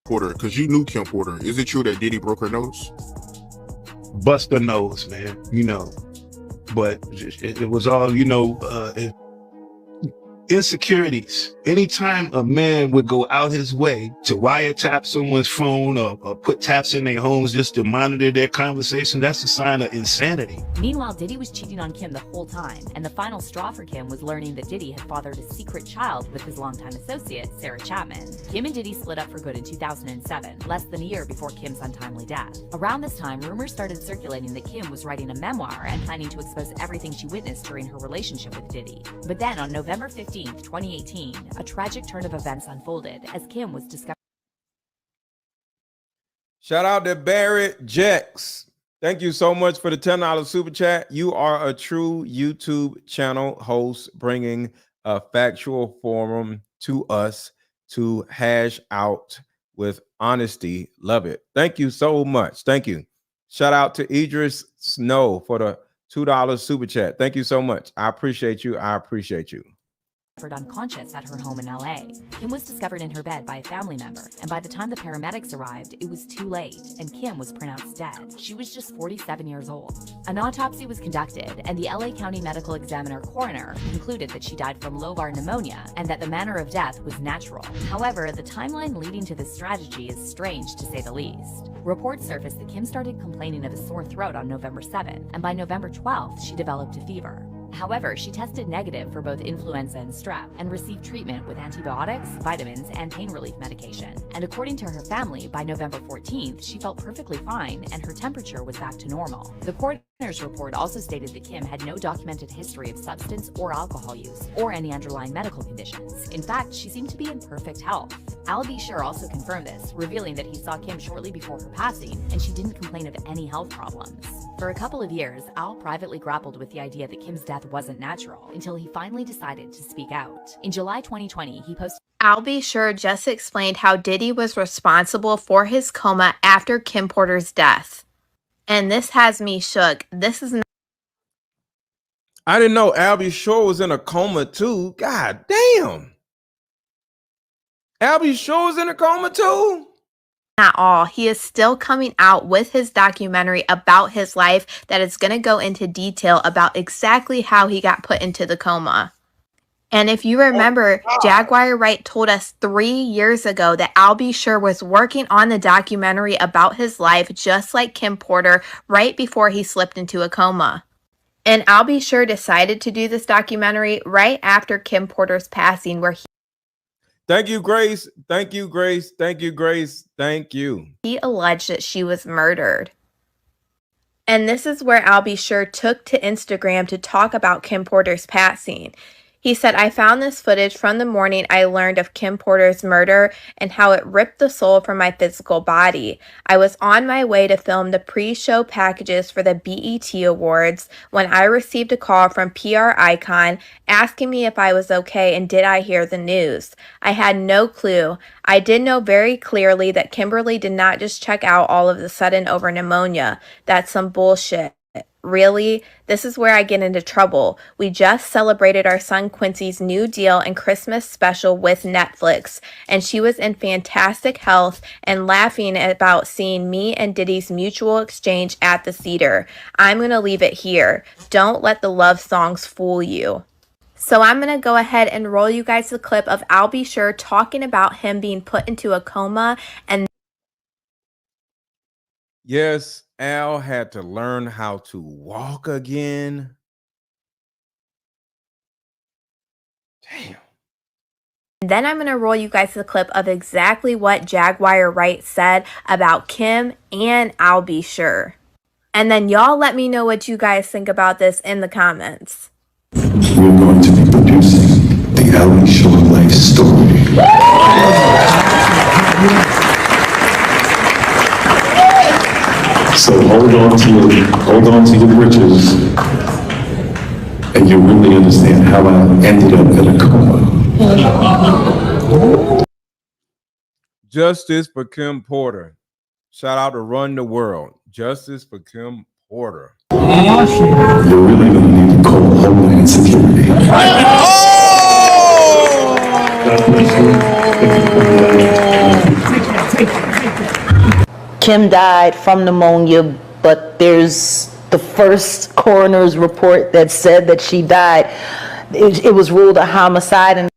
Porter, because you knew Kim Porter, is it true that Diddy broke her nose? Bust her nose, man, you know. But it was all, you know, insecurities. Anytime a man would go out his way to wiretap someone's phone or put taps in their homes just to monitor their conversation, that's a sign of insanity. Meanwhile, Diddy was cheating on Kim the whole time, and the final straw for Kim was learning that Diddy had fathered a secret child with his longtime associate, Sarah Chapman. Kim and Diddy split up for good in 2007, less than a year before Kim's untimely death. Around this time, rumors started circulating that Kim was writing a memoir and planning to expose everything she witnessed during her relationship with Diddy. But then on November 15th, 2018, a tragic turn of events unfolded as Kim was discovered. Shout out to Barrett Jex. Thank you so much for the $10 super chat. You are a true YouTube channel host, bringing a factual forum to us to hash out with honesty. Love it. Thank you so much. Thank you. Shout out to Idris Snow for the $2 super chat. Thank you so much. I appreciate you. I appreciate you. Unconscious at her home in LA. Kim was discovered in her bed by a family member, and by the time the paramedics arrived, it was too late, and Kim was pronounced dead. She was just 47 years old. An autopsy was conducted, and the LA County Medical Examiner coroner concluded that she died from lobar pneumonia and that the manner of death was natural. However, the timeline leading to this strategy is strange to say the least. Reports surfaced that Kim started complaining of a sore throat on November 7th, and by November 12th, she developed a fever. However, she tested negative for both influenza and strep and received treatment with antibiotics, vitamins, and pain relief medication. And according to her family, by November 14th, she felt perfectly fine and her temperature was back to normal. The coroner's report also stated that Kim had no documented history of substance or alcohol use or any underlying medical conditions. In fact, she seemed to be in perfect health. Al B. Sure also confirmed this, revealing that he saw Kim shortly before her passing, and she didn't complain of any health problems. For a couple of years, Al privately grappled with the idea that Kim's death wasn't natural, until he finally decided to speak out. In July 2020, he posted Al B. Sure just explained how Diddy was responsible for his coma after Kim Porter's death. And this has me shook. This is I didn't know Albie Shore was in a coma too. God damn. Albie Shore was in a coma too? not all. He is still coming out with his documentary about his life that is going to go into detail about exactly how he got put into the coma. And if you remember, Jaguar Wright told us 3 years ago that Al B. Sure was working on the documentary about his life just like Kim Porter right before he slipped into a coma. And Al B. Sure decided to do this documentary right after Kim Porter's passing, where Thank you, Grace. Thank you, Grace. Thank you, Grace. Thank you. he alleged that she was murdered. And this is where Al B. Sure took to Instagram to talk about Kim Porter's passing. He said, I found this footage from the morning I learned of Kim Porter's murder and how it ripped the soul from my physical body. I was on my way to film the pre-show packages for the BET Awards when I received a call from PR Icon asking me if I was okay and did I hear the news. I had no clue. I did know very clearly that Kimberly did not just check out all of a sudden over pneumonia. That's some bullshit. Really? This is where I get into trouble. We just celebrated our son Quincy's new deal and Christmas special with Netflix, and she was in fantastic health and laughing about seeing me and Diddy's mutual exchange at the theater. I'm going to leave it here. Don't let the love songs fool you. So I'm going to go ahead and roll you guys the clip of Al B. Sure talking about him being put into a coma and Yes, Al had to learn how to walk again. Damn. then I'm going to roll you guys the clip of exactly what Jaguar Wright said about Kim and Al B. Sure. And then y'all let me know what you guys think about this in the comments. We're going to be producing the Al B. Sure life story. So hold on to your britches, and you'll really understand how I ended up in a coma. Justice for Kim Porter. Shout out to Run the World. Justice for Kim Porter. You're really gonna need to call Homeland Security. Kim died from pneumonia, but there's the first coroner's report that said that she died. It was ruled a homicide. And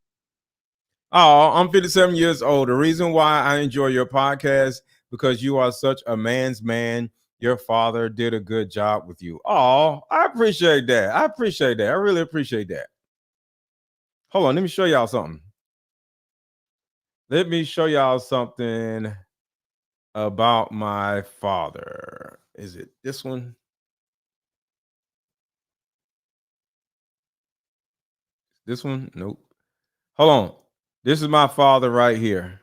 Oh, I'm 57 years old. The reason why I enjoy your podcast because you are such a man's man. Your father did a good job with you. Oh, I appreciate that. I appreciate that. I really appreciate that. Hold on, let me show y'all something. Let me show y'all something about my father. Is it this one? This one? Nope. Hold on. This is my father right here.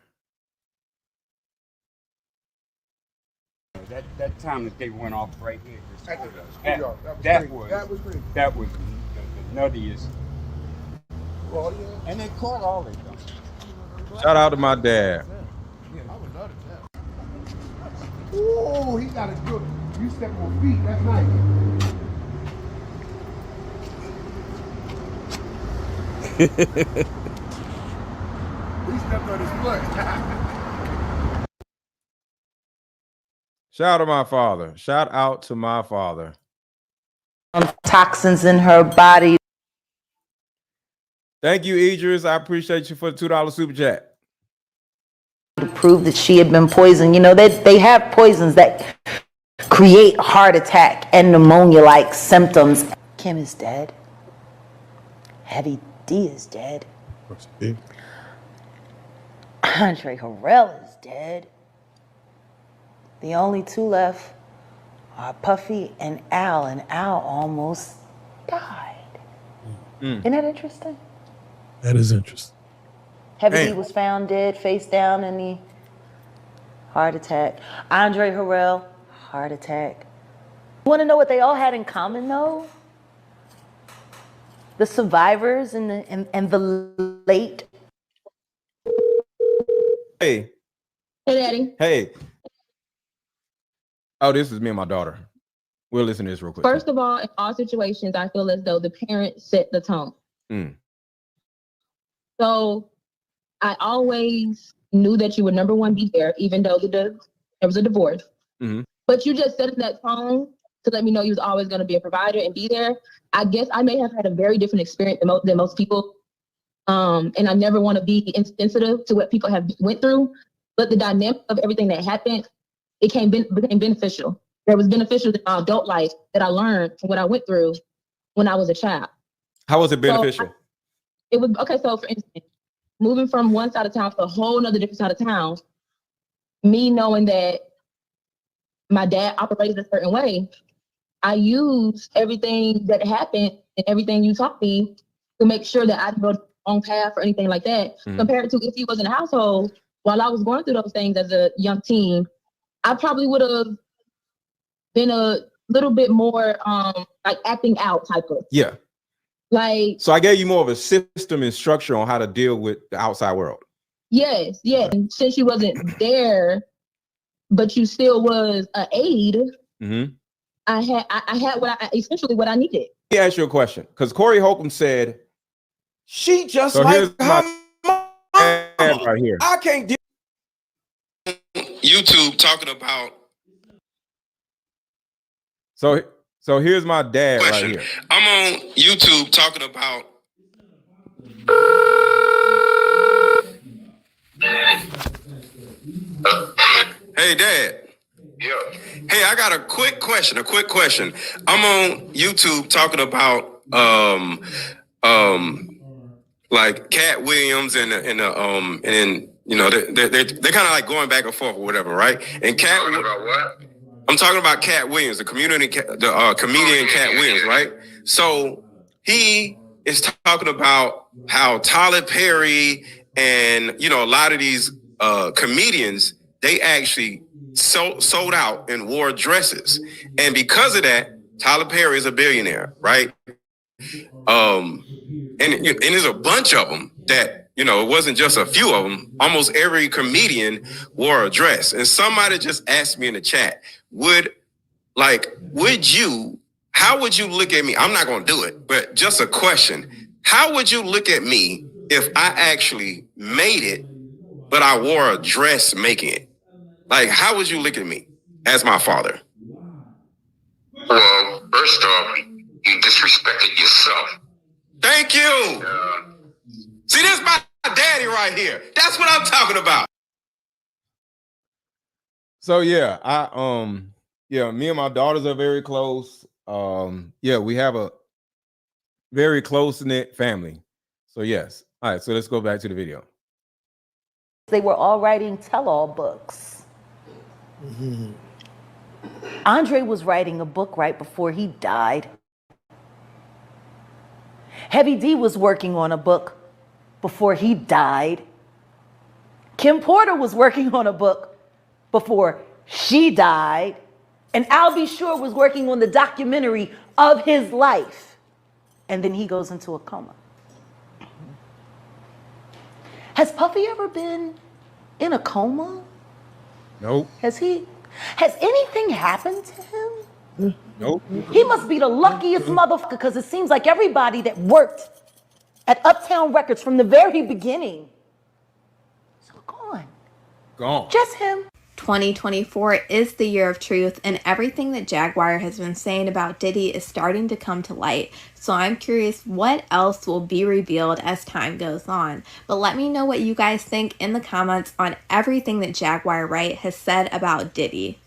That time that they went off right here. That was the nuttiest. Well, yeah. And they caught all of them. Shout out to my dad. Oh, he got a good. You step on feet. That's nice. He stepped on his foot. Shout out to my father. Shout out to my father. toxins in her body. Thank you, Idris. I appreciate you for the $2 super chat. To prove that she had been poisoned. You know, they have poisons that create heart attack and pneumonia-like symptoms. Kim is dead. Heavy D is dead. Andre Harrell is dead. The only two left are Puffy and Al almost died. Isn't that interesting? That is interesting. Heavy D Damn. was found dead, face down in the heart attack. Andre Harrell, heart attack. You want to know what they all had in common, though? The survivors and the late. Hey. Hey, Daddy. Hey. Oh, this is me and my daughter. We'll listen to this real quick. First of all, in all situations, I feel as though the parent set the tone. Mm. So I always knew that you would, number one, be there, even though there was a divorce. Mm-hmm. But you just set that tone to let me know you was always going to be a provider and be there. I guess I may have had a very different experience than most people. And I never want to be insensitive to what people have went through. But the dynamic of everything that happened, it became beneficial. That was beneficial in my adult life that I learned from what I went through when I was a child. How was it beneficial? So for instance, moving from one side of town to a whole nother different side of town, me knowing that my dad operated a certain way, I used everything that happened and everything you taught me to make sure that I didn't go the wrong path or anything like that. Compared to if he was in a household while I was going through those things as a young teen, I probably would have been a little bit more like acting out type of. Yeah. Like, so I gave you more of a system and structure on how to deal with the outside world. Yes. And since you wasn't there, but you still was an aid, Mm-hmm. I had essentially what I needed. Let me ask you a question, because Corey Holcomb said she just So like here's her mom. Right here. I can't deal. YouTube talking about. So here's my dad right here. I'm on YouTube talking about. Hey, Dad. Yeah. Hey, I got a quick question. I'm on YouTube talking about like Cat Williams and you know they're kind of like going back and forth or whatever, right? And Cat. Talking about what? I'm talking about Cat Williams, the comedian Cat Williams, right? So he is talking about how Tyler Perry and you know a lot of these comedians, they actually sold out and wore dresses, and because of that, Tyler Perry is a billionaire, right? And there's a bunch of them that you know it wasn't just a few of them. Almost every comedian wore a dress, and somebody just asked me in the chat, how would you look at me? I'm not going to do it, but just a question. How would you look at me if I actually made it, but I wore a dress making it? Like, how would you look at me as my father? Well, first off, you disrespected yourself. Thank you. See, this is my daddy right here. That's what I'm talking about. So yeah, me and my daughters are very close. We have a very close-knit family. So yes. All right, so let's go back to the video. They were all writing tell-all books. Andre was writing a book right before he died. Heavy D was working on a book before he died. Kim Porter was working on a book before she died. And Albie Shore was working on the documentary of his life. And then he goes into a coma. Has Puffy ever been in a coma? Nope. Has anything happened to him? Nope. He must be the luckiest motherfucker because it seems like everybody that worked at Uptown Records from the very beginning is gone. Just him. 2024 is the year of truth, and everything that Jaguar has been saying about Diddy is starting to come to light. So I'm curious what else will be revealed as time goes on. But let me know what you guys think in the comments on everything that Jaguar Wright has said about Diddy.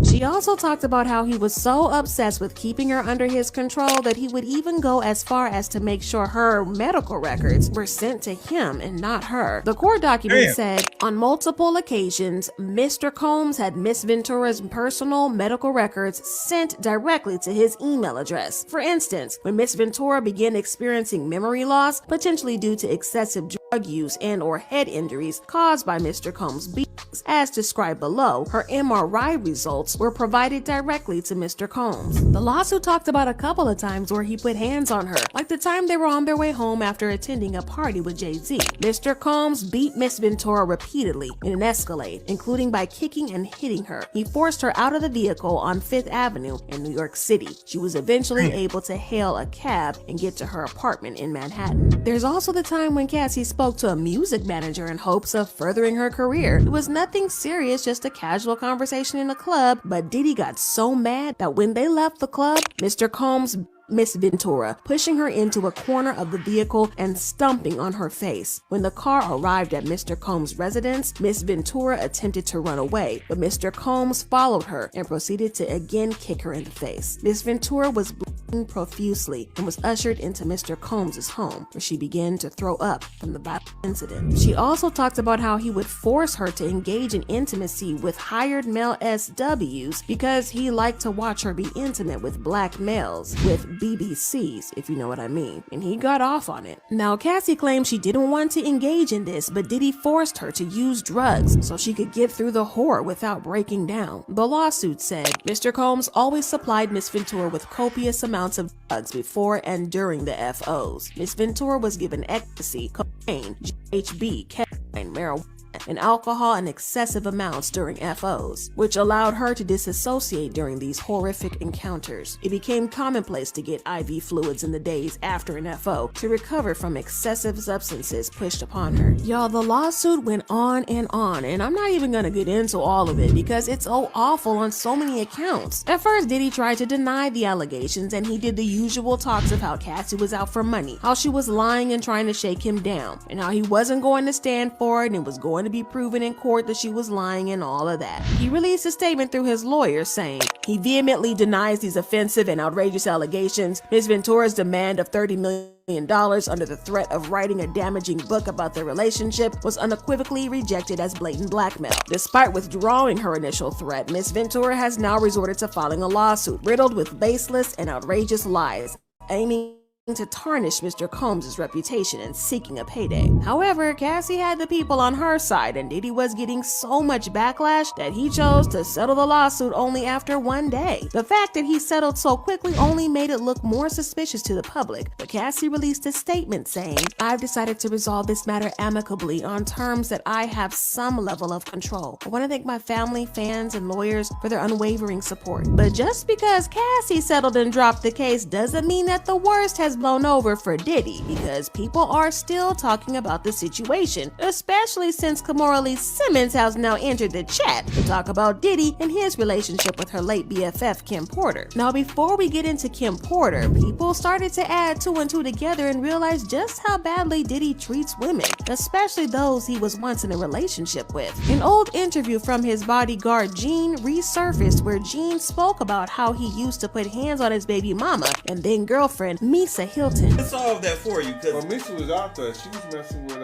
She also talked about how he was so obsessed with keeping her under his control that he would even go as far as to make sure her medical records were sent to him and not her. The court document said on multiple occasions, Mr. Combs had Miss Ventura's personal medical records sent directly to his email address. For instance, when Miss Ventura began experiencing memory loss, potentially due to excessive drug use and or head injuries caused by Mr. Combs' beatings. As described below, her MRI results were provided directly to Mr. Combs. The lawsuit talked about a couple of times where he put hands on her, like the time they were on their way home after attending a party with Jay-Z. Mr. Combs beat Miss Ventura repeatedly in an Escalade, including by kicking and hitting her. He forced her out of the vehicle on 5th Avenue in New York City. She was eventually able to hail a cab and get to her apartment in Manhattan. There's also the time when Cassie spoke to a music manager in hopes of furthering her career. It was nothing serious, just a casual conversation in a club, but Diddy got so mad that when they left the club, Mr. Combs Miss Ventura, pushing her into a corner of the vehicle and stomping on her face. When the car arrived at Mr. Combs' residence, Miss Ventura attempted to run away, but Mr. Combs followed her and proceeded to again kick her in the face. Miss Ventura was bleeding profusely and was ushered into Mr. Combs' home, where she began to throw up from the violent incident. She also talked about how he would force her to engage in intimacy with hired male SWs because he liked to watch her be intimate with black males, with BBCs, if you know what I mean, and he got off on it. Now, Cassie claimed she didn't want to engage in this, but Diddy forced her to use drugs so she could get through the horror without breaking down. The lawsuit said Mr. Combs always supplied Miss Ventura with copious amounts of drugs before and during the FOs. Miss Ventura was given ecstasy, cocaine, GHB, ketamine, marijuana, and alcohol in excessive amounts during FOs, which allowed her to disassociate during these horrific encounters. It became commonplace to get IV fluids in the days after an FO to recover from excessive substances pushed upon her. Y'all, the lawsuit went on, and I'm not even gonna get into all of it because it's so awful on so many accounts. At first, Diddy tried to deny the allegations, and he did the usual talks of how Cassie was out for money, how she was lying and trying to shake him down, and how he wasn't going to stand for it and it was going to be proven in court that she was lying and all of that. He released a statement through his lawyer saying he vehemently denies these offensive and outrageous allegations. Ms. Ventura's demand of $30 million under the threat of writing a damaging book about their relationship was unequivocally rejected as blatant blackmail. Despite withdrawing her initial threat, Ms. Ventura has now resorted to filing a lawsuit riddled with baseless and outrageous lies, aiming to tarnish Mr. Combs' reputation and seeking a payday. However, Cassie had the people on her side, and Diddy was getting so much backlash that he chose to settle the lawsuit only after one day. The fact that he settled so quickly only made it look more suspicious to the public, but Cassie released a statement saying, "I've decided to resolve this matter amicably on terms that I have some level of control. I want to thank my family, fans, and lawyers for their unwavering support." But just because Cassie settled and dropped the case doesn't mean that the worst has blown over for Diddy, because people are still talking about the situation, especially since Kimora Lee Simmons has now entered the chat to talk about Diddy and his relationship with her late BFF Kim Porter. Now, before we get into Kim Porter, people started to add two and two together and realize just how badly Diddy treats women, especially those he was once in a relationship with. An old interview from his bodyguard Gene resurfaced where Gene spoke about how he used to put hands on his baby mama and then girlfriend Misa Hilton. I solved that for you. Well, Misa was out there. She was messing with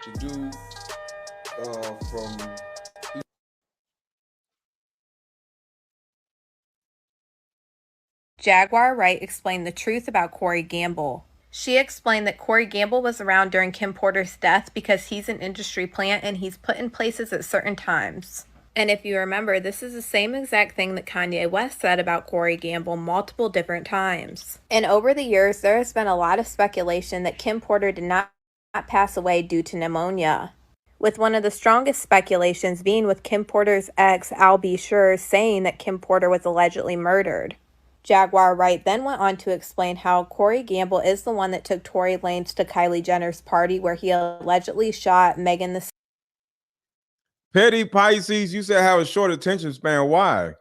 the dude from. Jaguar Wright explained the truth about Corey Gamble. She explained that Corey Gamble was around during Kim Porter's death because he's an industry plant and he's put in places at certain times. And if you remember, this is the same exact thing that Kanye West said about Corey Gamble multiple different times. And over the years, there has been a lot of speculation that Kim Porter did not pass away due to pneumonia, with one of the strongest speculations being with Kim Porter's ex, Al B. Sure, saying that Kim Porter was allegedly murdered. Jaguar Wright then went on to explain how Corey Gamble is the one that took Tory Lanez to Kylie Jenner's party where he allegedly shot Megan Thee Petty Pisces, you said have a short attention span. Why?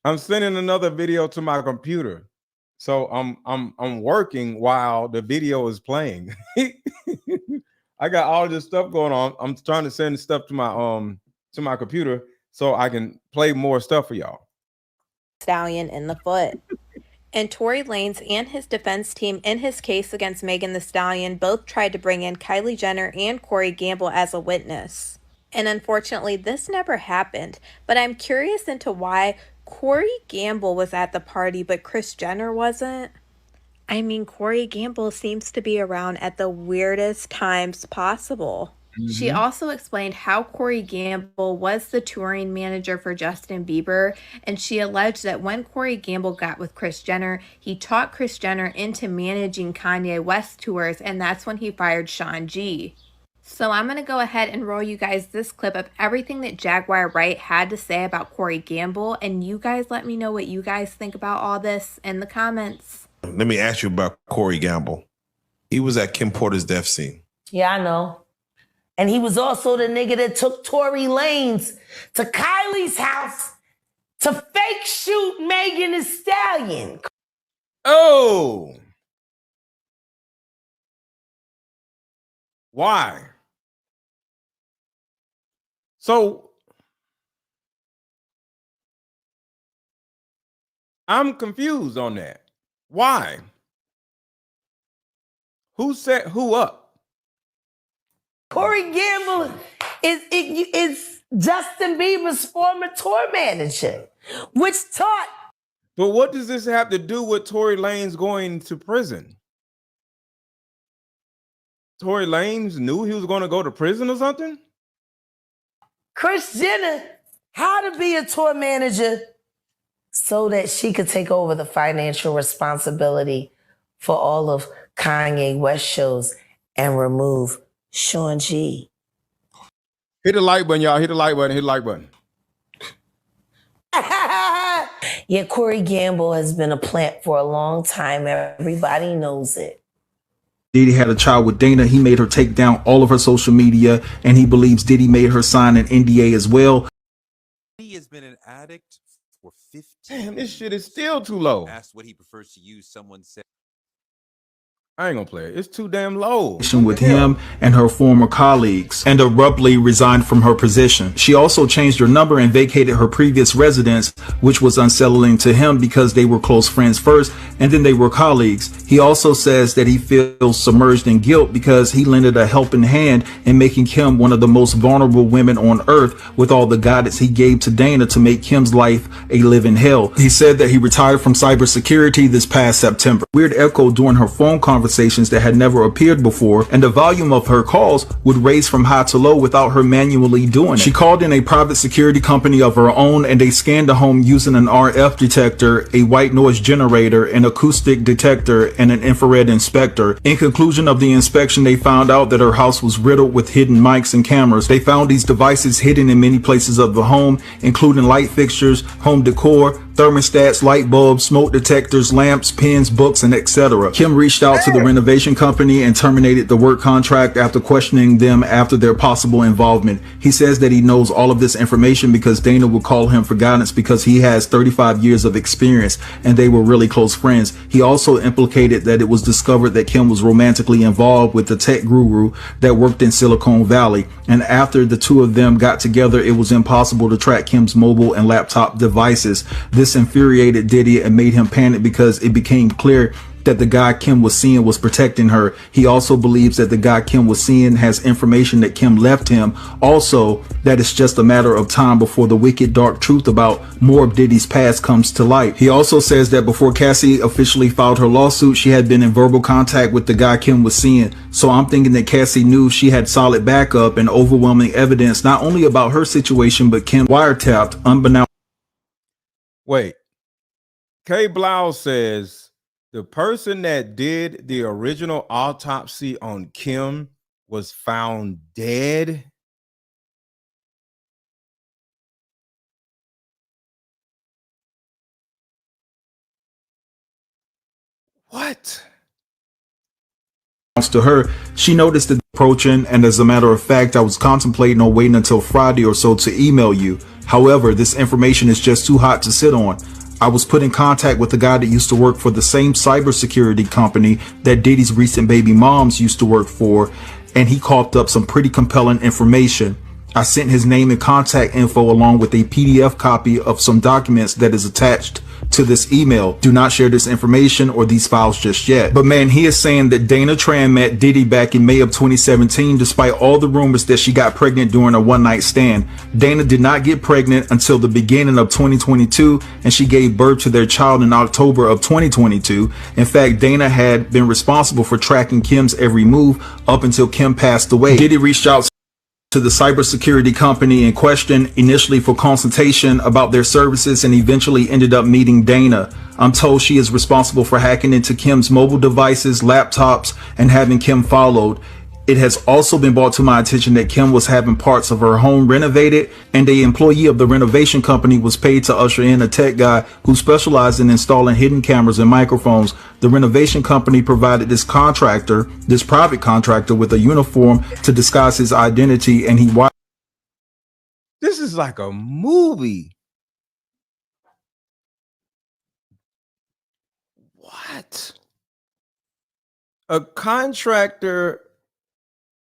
I'm sending another video to my computer, so I'm working while the video is playing. I got all this stuff going on. I'm trying to send stuff to my computer so I can play more stuff for y'all. Stallion in the foot. And Tory Lanez and his defense team in his case against Megan Thee Stallion both tried to bring in Kylie Jenner and Corey Gamble as a witness. And unfortunately, this never happened. But I'm curious into why Corey Gamble was at the party, but Kris Jenner wasn't. I mean, Corey Gamble seems to be around at the weirdest times possible. She also explained how Corey Gamble was the touring manager for Justin Bieber, and she alleged that when Corey Gamble got with Kris Jenner, he talked Kris Jenner into managing Kanye West tours, and that's when he fired Sean G. So I'm going to go ahead and roll you guys this clip of everything that Jaguar Wright had to say about Corey Gamble, and you guys let me know what you guys think about all this in the comments. Let me ask you about Corey Gamble. He was at Kim Porter's death scene. Yeah, I know. And he was also the nigga that took Tory Lanez to Kylie's house to fake shoot Megan Thee Stallion. Oh! Why? So, I'm confused on that. Why? Who set who up? Corey Gamble is Justin Bieber's former tour manager, which taught. But what does this have to do with Tory Lanez going to prison? Tory Lanez knew he was going to go to prison or something? Kris Jenner how to be a tour manager so that she could take over the financial responsibility for all of Kanye West shows and remove Sean G. Hit the like button, y'all. Hit the like button. Hit the like button. Yeah, Corey Gamble has been a plant for a long time. Everybody knows it. Diddy had a child with Dana. He made her take down all of her social media, and he believes Diddy made her sign an NDA as well. He has been an addict for 15 Damn, this shit is still too low. Asked what he prefers to use, someone said. I ain't gonna play it. It's too damn low. With him and her former colleagues, and abruptly resigned from her position. She also changed her number and vacated her previous residence, which was unsettling to him because they were close friends first and then they were colleagues. He also says that he feels submerged in guilt because he lended a helping hand in making Kim one of the most vulnerable women on earth with all the guidance he gave to Dana to make Kim's life a living hell. He said that he retired from cybersecurity this past September. Weird echo during her phone conversations that had never appeared before, and the volume of her calls would raise from high to low without her manually doing it. She called in a private security company of her own, and they scanned the home using an RF detector, a white noise generator, an acoustic detector, and an infrared inspector. In conclusion of the inspection, they found out that her house was riddled with hidden mics and cameras. They found these devices hidden in many places of the home, including light fixtures, home decor, thermostats, light bulbs, smoke detectors, lamps, pens, books, and etc. Kim reached out to the renovation company and terminated the work contract after questioning them after their possible involvement. He says that he knows all of this information because Dana would call him for guidance because he has 35 years of experience and they were really close friends. He also implicated that it was discovered that Kim was romantically involved with the tech guru that worked in Silicon Valley, and after the two of them got together, it was impossible to track Kim's mobile and laptop devices. This infuriated Diddy and made him panic because it became clear that the guy Kim was seeing was protecting her. He also believes that the guy Kim was seeing has information that Kim left him. Also, that it's just a matter of time before the wicked dark truth about more of Diddy's past comes to light. He also says that before Cassie officially filed her lawsuit, she had been in verbal contact with the guy Kim was seeing. So I'm thinking that Cassie knew she had solid backup and overwhelming evidence, not only about her situation, but Kim wiretapped unbeknownst. Wait. K. Blau says the person that did the original autopsy on Kim was found dead. What? To her, she noticed it approaching, and as a matter of fact, I was contemplating on waiting until Friday or so to email you. However, this information is just too hot to sit on. I was put in contact with the guy that used to work for the same cybersecurity company that Diddy's recent baby moms used to work for, and he coughed up some pretty compelling information. I sent his name and contact info along with a PDF copy of some documents that is attached to this email. Do not share this information or these files just yet. But man, he is saying that Dana Tran met Diddy back in May of 2017, despite all the rumors that she got pregnant during a one-night stand. Dana did not get pregnant until the beginning of 2022, and she gave birth to their child in October of 2022. In fact, Dana had been responsible for tracking Kim's every move up until Kim passed away. Diddy reached out to the cybersecurity company in question initially for consultation about their services and eventually ended up meeting Dana. I'm told she is responsible for hacking into Kim's mobile devices, laptops, and having Kim followed. It has also been brought to my attention that Kim was having parts of her home renovated, and an employee of the renovation company was paid to usher in a tech guy who specialized in installing hidden cameras and microphones. The renovation company provided this private contractor, with a uniform to disguise his identity, and he watched. This is like a movie. What? A contractor,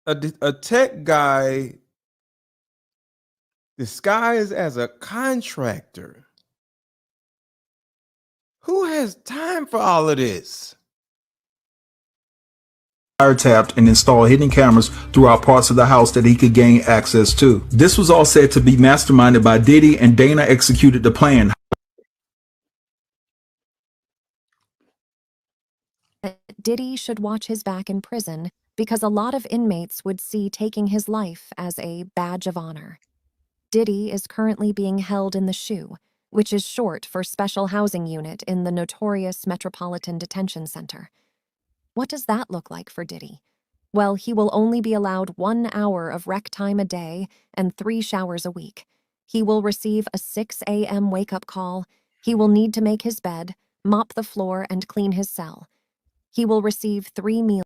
a tech guy disguised as a contractor. Who has time for all of this? Wiretapped and install hidden cameras throughout parts of the house that he could gain access to. This was all said to be masterminded by Diddy, and Dana executed the plan. Diddy should watch his back in prison because a lot of inmates would see taking his life as a badge of honor. Diddy is currently being held in the SHU, which is short for Special Housing Unit in the notorious Metropolitan Detention Center. What does that look like for Diddy? Well, he will only be allowed 1 hour of rec time a day and 3 showers a week. He will receive a 6 a.m. wake-up call. He will need to make his bed, mop the floor, and clean his cell. He will receive 3 meals.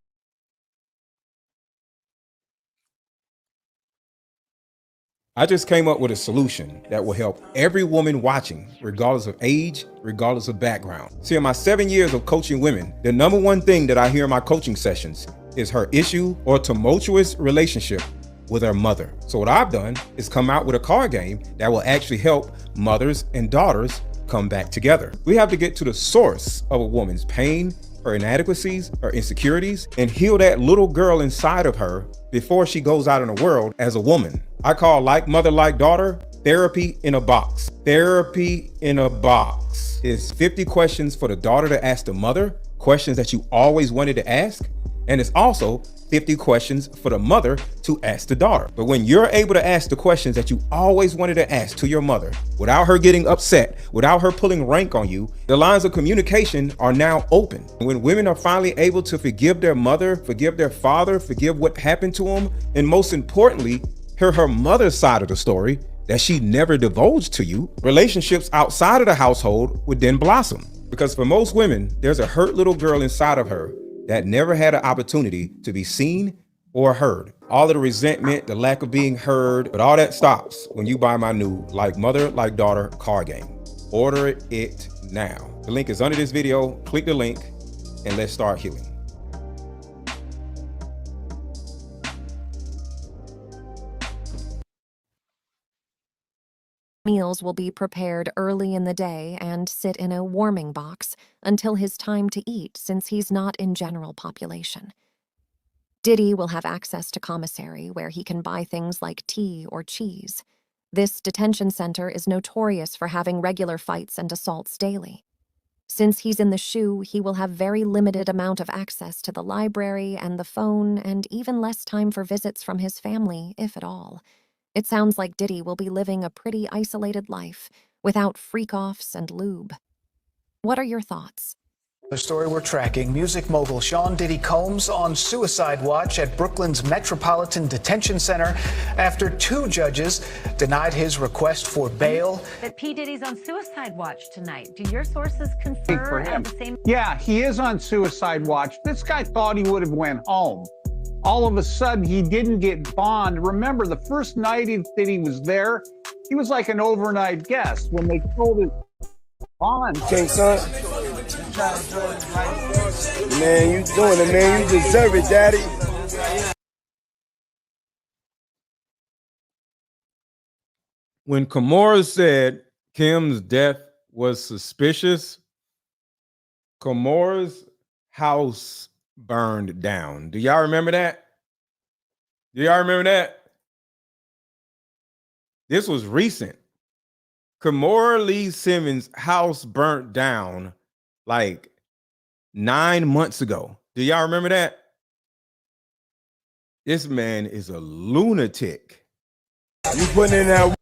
I just came up with a solution that will help every woman watching, regardless of age, regardless of background. See, in my 7 years of coaching women, the number one thing that I hear in my coaching sessions is her issue or tumultuous relationship with her mother. So what I've done is come out with a card game that will actually help mothers and daughters come back together. We have to get to the source of a woman's pain, her inadequacies, her insecurities, and heal that little girl inside of her before she goes out in the world as a woman. I call Like Mother, Like Daughter therapy in a box. Therapy in a box is 50 questions for the daughter to ask the mother, questions that you always wanted to ask. And it's also 50 questions for the mother to ask the daughter. But when you're able to ask the questions that you always wanted to ask to your mother without her getting upset, without her pulling rank on you, the lines of communication are now open. When women are finally able to forgive their mother, forgive their father, forgive what happened to them, and most importantly, hear her mother's side of the story that she never divulged to you, relationships outside of the household would then blossom. Because for most women, there's a hurt little girl inside of her that never had an opportunity to be seen or heard. All of the resentment, the lack of being heard, but all that stops when you buy my new Like Mother, Like Daughter card game. Order it now. The link is under this video. Click the link and let's start healing. Meals will be prepared early in the day and sit in a warming box until his time to eat, since he's not in general population. Diddy will have access to commissary, where he can buy things like tea or cheese. This detention center is notorious for having regular fights and assaults daily. Since he's in the SHU, he will have very limited amount of access to the library and the phone, and even less time for visits from his family, if at all. It sounds like Diddy will be living a pretty isolated life, without freak-offs and lube. What are your thoughts? The story we're tracking, music mogul Sean Diddy Combs on suicide watch at Brooklyn's Metropolitan Detention Center after 2 judges denied his request for bail. That P. Diddy's on suicide watch tonight. Do your sources confer at the same... Yeah, he is on suicide watch. This guy thought he would have went home. All of a sudden, he didn't get bond. Remember, the first night that he was there, he was like an overnight guest. When they told his bond... Okay, son. Man, you doing it, man. You deserve it, Daddy. When Kimora said Kim's death was suspicious. Kimura's house burned down. Do y'all remember that? Do y'all remember that? This was recent. Kimura Lee Simmons' house burnt down like 9 months ago. Do y'all remember that? This man is a lunatic. You putting in that.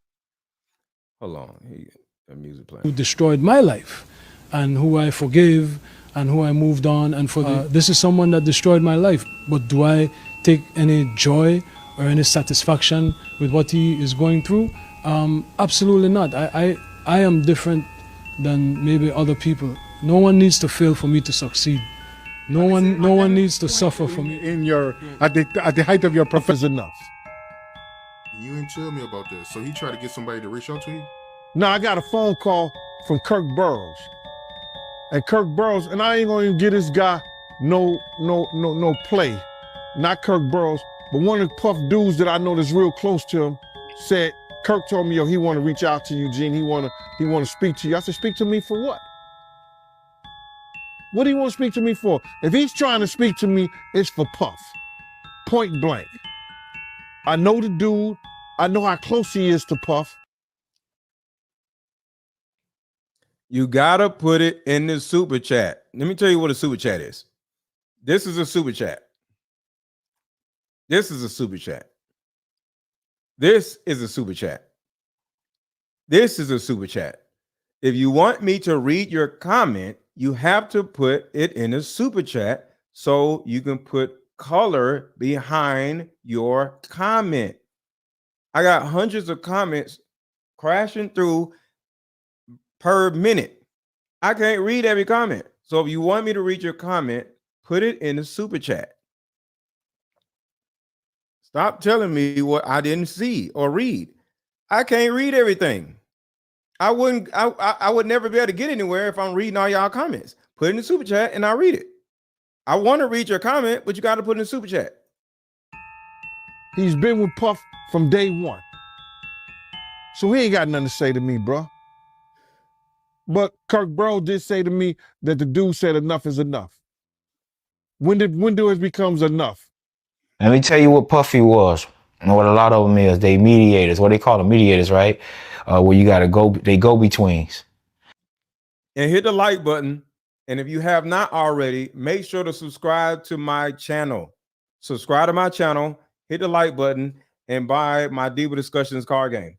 Hold on. That music playing. Who destroyed my life and who I forgave and who I moved on. And for this is someone that destroyed my life. But do I take any joy or any satisfaction with what he is going through? Absolutely not. I am different than maybe other people. No one needs to fail for me to succeed. No one needs to suffer for me. At the height of your profession enough. You didn't tell me about that. So he tried to get somebody to reach out to you? Now I got a phone call from Kirk Burrows. And Kirk Burrows, and I ain't gonna even give this guy no play. Not Kirk Burrows, but one of the Puff dudes that I know that's real close to him said, Kirk told me, yo, he wanna reach out to you, Gene. He wanna speak to you. I said, speak to me for what? What do you want to speak to me for? If he's trying to speak to me, it's for Puff. Point blank. I know the dude. I know how close he is to Puff. You gotta put it in the super chat. Let me tell you what a super chat is. This is a super chat. This is a super chat. This is a super chat. This is a super chat. If you want me to read your comment, you have to put it in a super chat so you can put color behind your comment. I got hundreds of comments crashing through per minute. I can't read every comment. So if you want me to read your comment, put it in the super chat. Stop telling me what I didn't see or read. I can't read everything. I would never be able to get anywhere if I'm reading all y'all comments. Put it in the super chat and I'll read it. I want to read your comment, but you got to put it in the super chat. He's been with Puff from day one. So he ain't got nothing to say to me, bro. But Kirk Burrows did say to me that the dude said enough is enough. When do it becomes enough? Let me tell you what Puffy was, and what a lot of them is. They mediators, what they call them, mediators, right? Where you gotta go, they go-betweens. And hit the like button. And if you have not already, make sure to subscribe to my channel. Subscribe to my channel, hit the like button, and buy my Diva Discussions card game.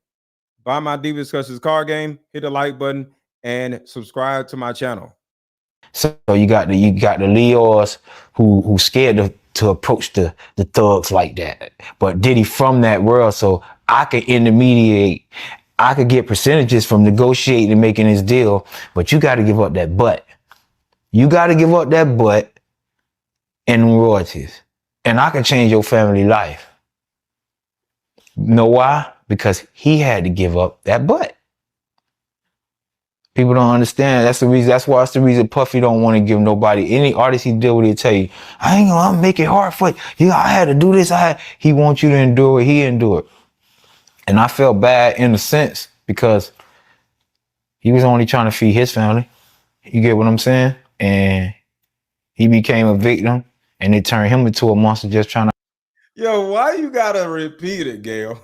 Buy my Diva Discussions card game, hit the like button, and subscribe to my channel. So you got the Leors who scared to approach the thugs like that. But Diddy from that world, so I could intermediate. I could get percentages from negotiating and making this deal, but you got to give up that butt. You got to give up that butt and royalties. And I can change your family life. You know why? Because he had to give up that butt. People don't understand. That's the reason. That's why it's the reason Puffy don't want to give nobody, any artist he deal with, he'll tell you, I'm make it hard for you. I had to do this. He wants you to endure it. He endured. And I felt bad in a sense because he was only trying to feed his family. You get what I'm saying? And he became a victim and it turned him into a monster just trying to. Yo, why you gotta repeat it, Gail?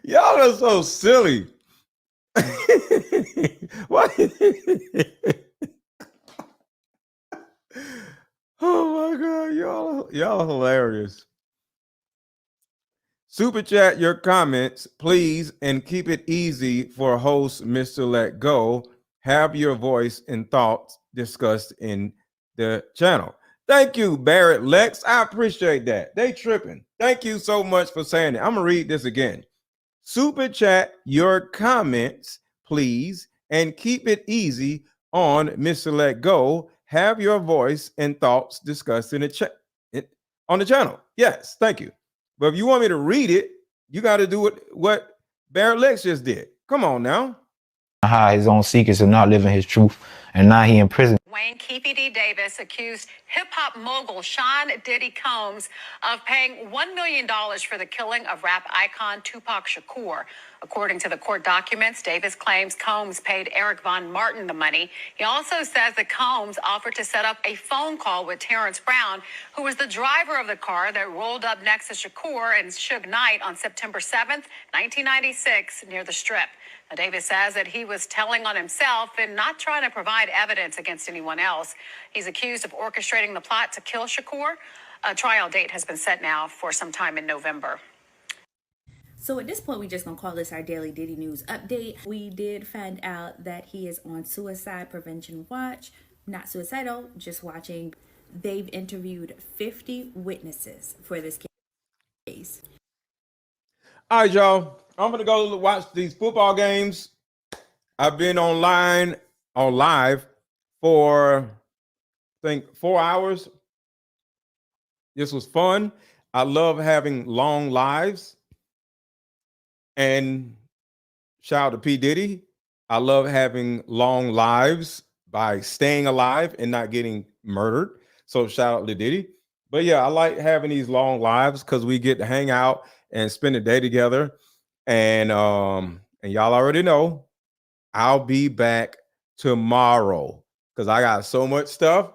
Y'all are so silly. Why? Oh my God, y'all hilarious. Super chat your comments, please, and keep it easy for host Mr. Let Go. Have your voice and thoughts discussed in the channel. Thank you, Barrett Lex. I appreciate that. They tripping. Thank you so much for saying it. I'm gonna read this again. Super chat your comments, please, and keep it easy on Mr. Let Go. Have your voice and thoughts discussed in the chat on the channel. Yes, thank you. But if you want me to read it, you got to do what Barrett Lex just did. Come on now. hide his own secrets and not living his truth. And now he in prison. Wayne Keefe D. Davis accused hip-hop mogul Sean Diddy Combs of paying $1 million for the killing of rap icon Tupac Shakur. According to the court documents, Davis claims Combs paid Eric Von Martin the money. He also says that Combs offered to set up a phone call with Terrence Brown, who was the driver of the car that rolled up next to Shakur and Suge Knight on September 7th, 1996, near the Strip. Now, Davis says that he was telling on himself and not trying to provide evidence against anyone else. He's accused of orchestrating the plot to kill Shakur. A trial date has been set now for some time in November. So at this point, we're just going to call this our daily Diddy News update. We did find out that he is on suicide prevention watch. Not suicidal, just watching. They've interviewed 50 witnesses for this case. All right, y'all. I'm going to go watch these football games. I've been on live for, I think, 4 hours. This was fun. I love having long lives. And shout out to P. Diddy. I love having long lives by staying alive and not getting murdered. So shout out to Diddy. But yeah, I like having these long lives because we get to hang out and spend the day together. And y'all already know I'll be back tomorrow because I got so much stuff.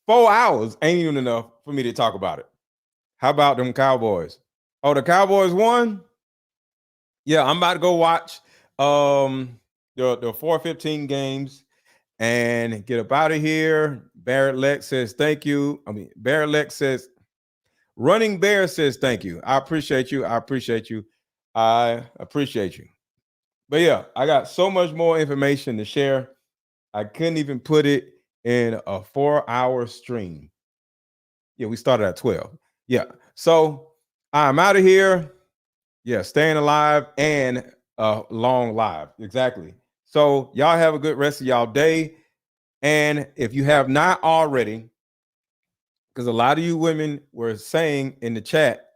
4 hours ain't even enough for me to talk about it. How about them Cowboys? Oh, the Cowboys won? Yeah, I'm about to go watch the 4:15 games and get up out of here. Barrett Lex says thank you. Barrett Lex says, Running Bear says thank you. I appreciate you. I appreciate you. I appreciate you. But yeah, I got so much more information to share. I couldn't even put it in a 4-hour stream. Yeah, we started at 12. Yeah. So I'm out of here. Yeah, staying alive and long live. Exactly. So y'all have a good rest of y'all day. And if you have not already, because a lot of you women were saying in the chat,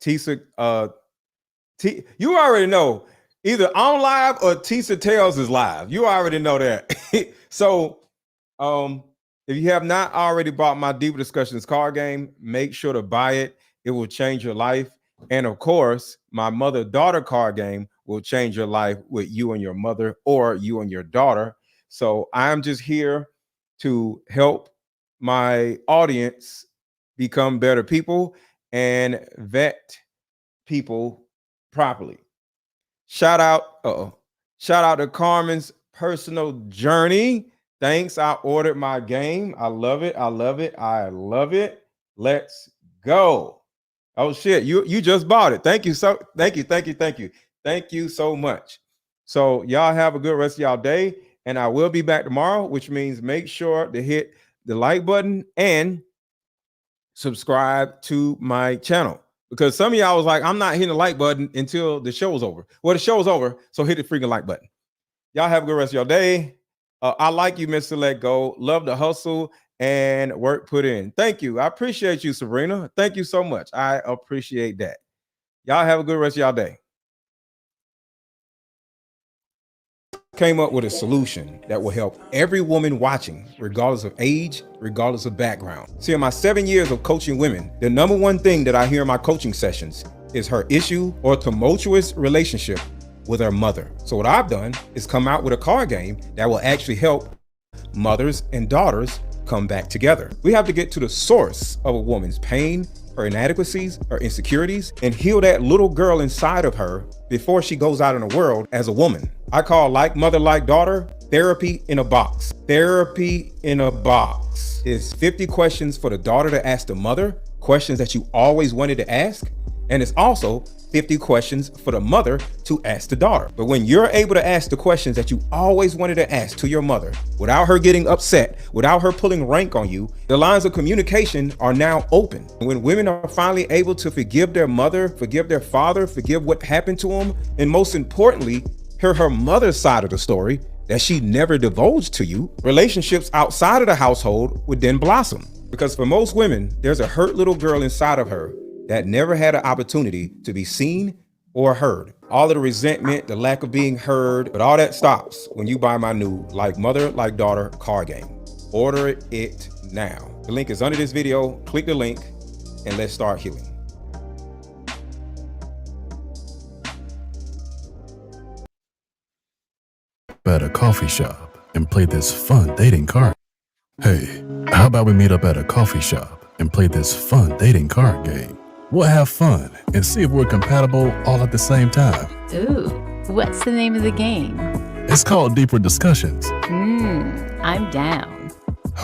Tissa, you already know either I'm live or Tissa Tails is live. You already know that. So if you have not already bought my Deeper Discussions card game, make sure to buy it. It will change your life. And of course, my mother-daughter card game will change your life with you and your mother or you and your daughter. So I'm just here to help my audience become better people and vet people properly. Shout out to Carmen's personal journey. Thanks. I ordered my game. I love it. I love it. I love it. Let's go. Oh shit, you just bought it. Thank you. Thank you so much. So y'all have a good rest of y'all day. And I will be back tomorrow, which means make sure to hit the like button and subscribe to my channel. Because some of y'all was like, I'm not hitting the like button until the show is over. Well, the show is over, so hit the freaking like button. Y'all have a good rest of your day. I like you, Mr. Let Go. Love the hustle and work put in. Thank you. I appreciate you, Sabrina. Thank you so much. I appreciate that. Y'all have a good rest of y'all day. Came up with a solution that will help every woman watching, regardless of age, regardless of background. See, in my 7 years of coaching women, the number one thing that I hear in my coaching sessions is her issue or tumultuous relationship with her mother. So what I've done is come out with a card game that will actually help mothers and daughters come back together. We have to get to the source of a woman's pain, her inadequacies, her insecurities, and heal that little girl inside of her before she goes out in the world as a woman. I call Like Mother, Like Daughter, therapy in a box. Therapy in a box is 50 questions for the daughter to ask the mother, questions that you always wanted to ask. And it's also 50 questions for the mother to ask the daughter. But when you're able to ask the questions that you always wanted to ask to your mother without her getting upset, without her pulling rank on you, the lines of communication are now open. When women are finally able to forgive their mother, forgive their father, forgive what happened to them, and most importantly, hear her mother's side of the story that she never divulged to you, relationships outside of the household would then blossom. Because for most women, there's a hurt little girl inside of her that never had an opportunity to be seen or heard. All of the resentment, the lack of being heard, but all that stops when you buy my new Like Mother, Like Daughter card game. Order it now. The link is under this video. Click the link and let's start healing. At a coffee shop and play this fun dating card. Hey, how about we meet up at a coffee shop and play this fun dating card game? We'll have fun and see if we're compatible all at the same time. Ooh, what's the name of the game? It's called Deeper Discussions. I'm down.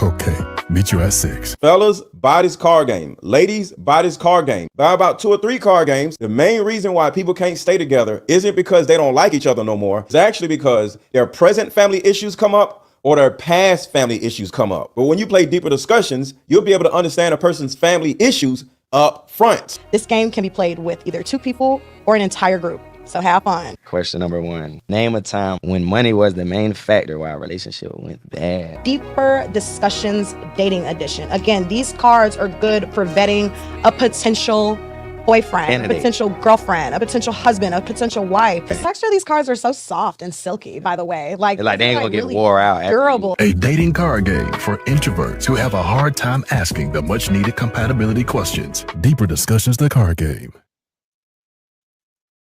Okay, meet you at 6. Fellas, buy this card game. Ladies, buy this card game. Buy about 2 or 3 card games. The main reason why people can't stay together isn't because they don't like each other no more. It's actually because their present family issues come up or their past family issues come up. But when you play Deeper Discussions, you'll be able to understand a person's family issues up front. This game can be played with either 2 people or an entire group. So have fun. Question number 1. Name a time when money was the main factor why a relationship went bad. Deeper Discussions Dating Edition. Again, these cards are good for vetting a potential boyfriend, Candidate. a potential girlfriend, a potential husband, a potential wife. The texture of these cards are so soft and silky, by the way. Like they ain't gonna get really wore out. durable. A dating card game for introverts who have a hard time asking the much needed compatibility questions. Deeper Discussions, the card game.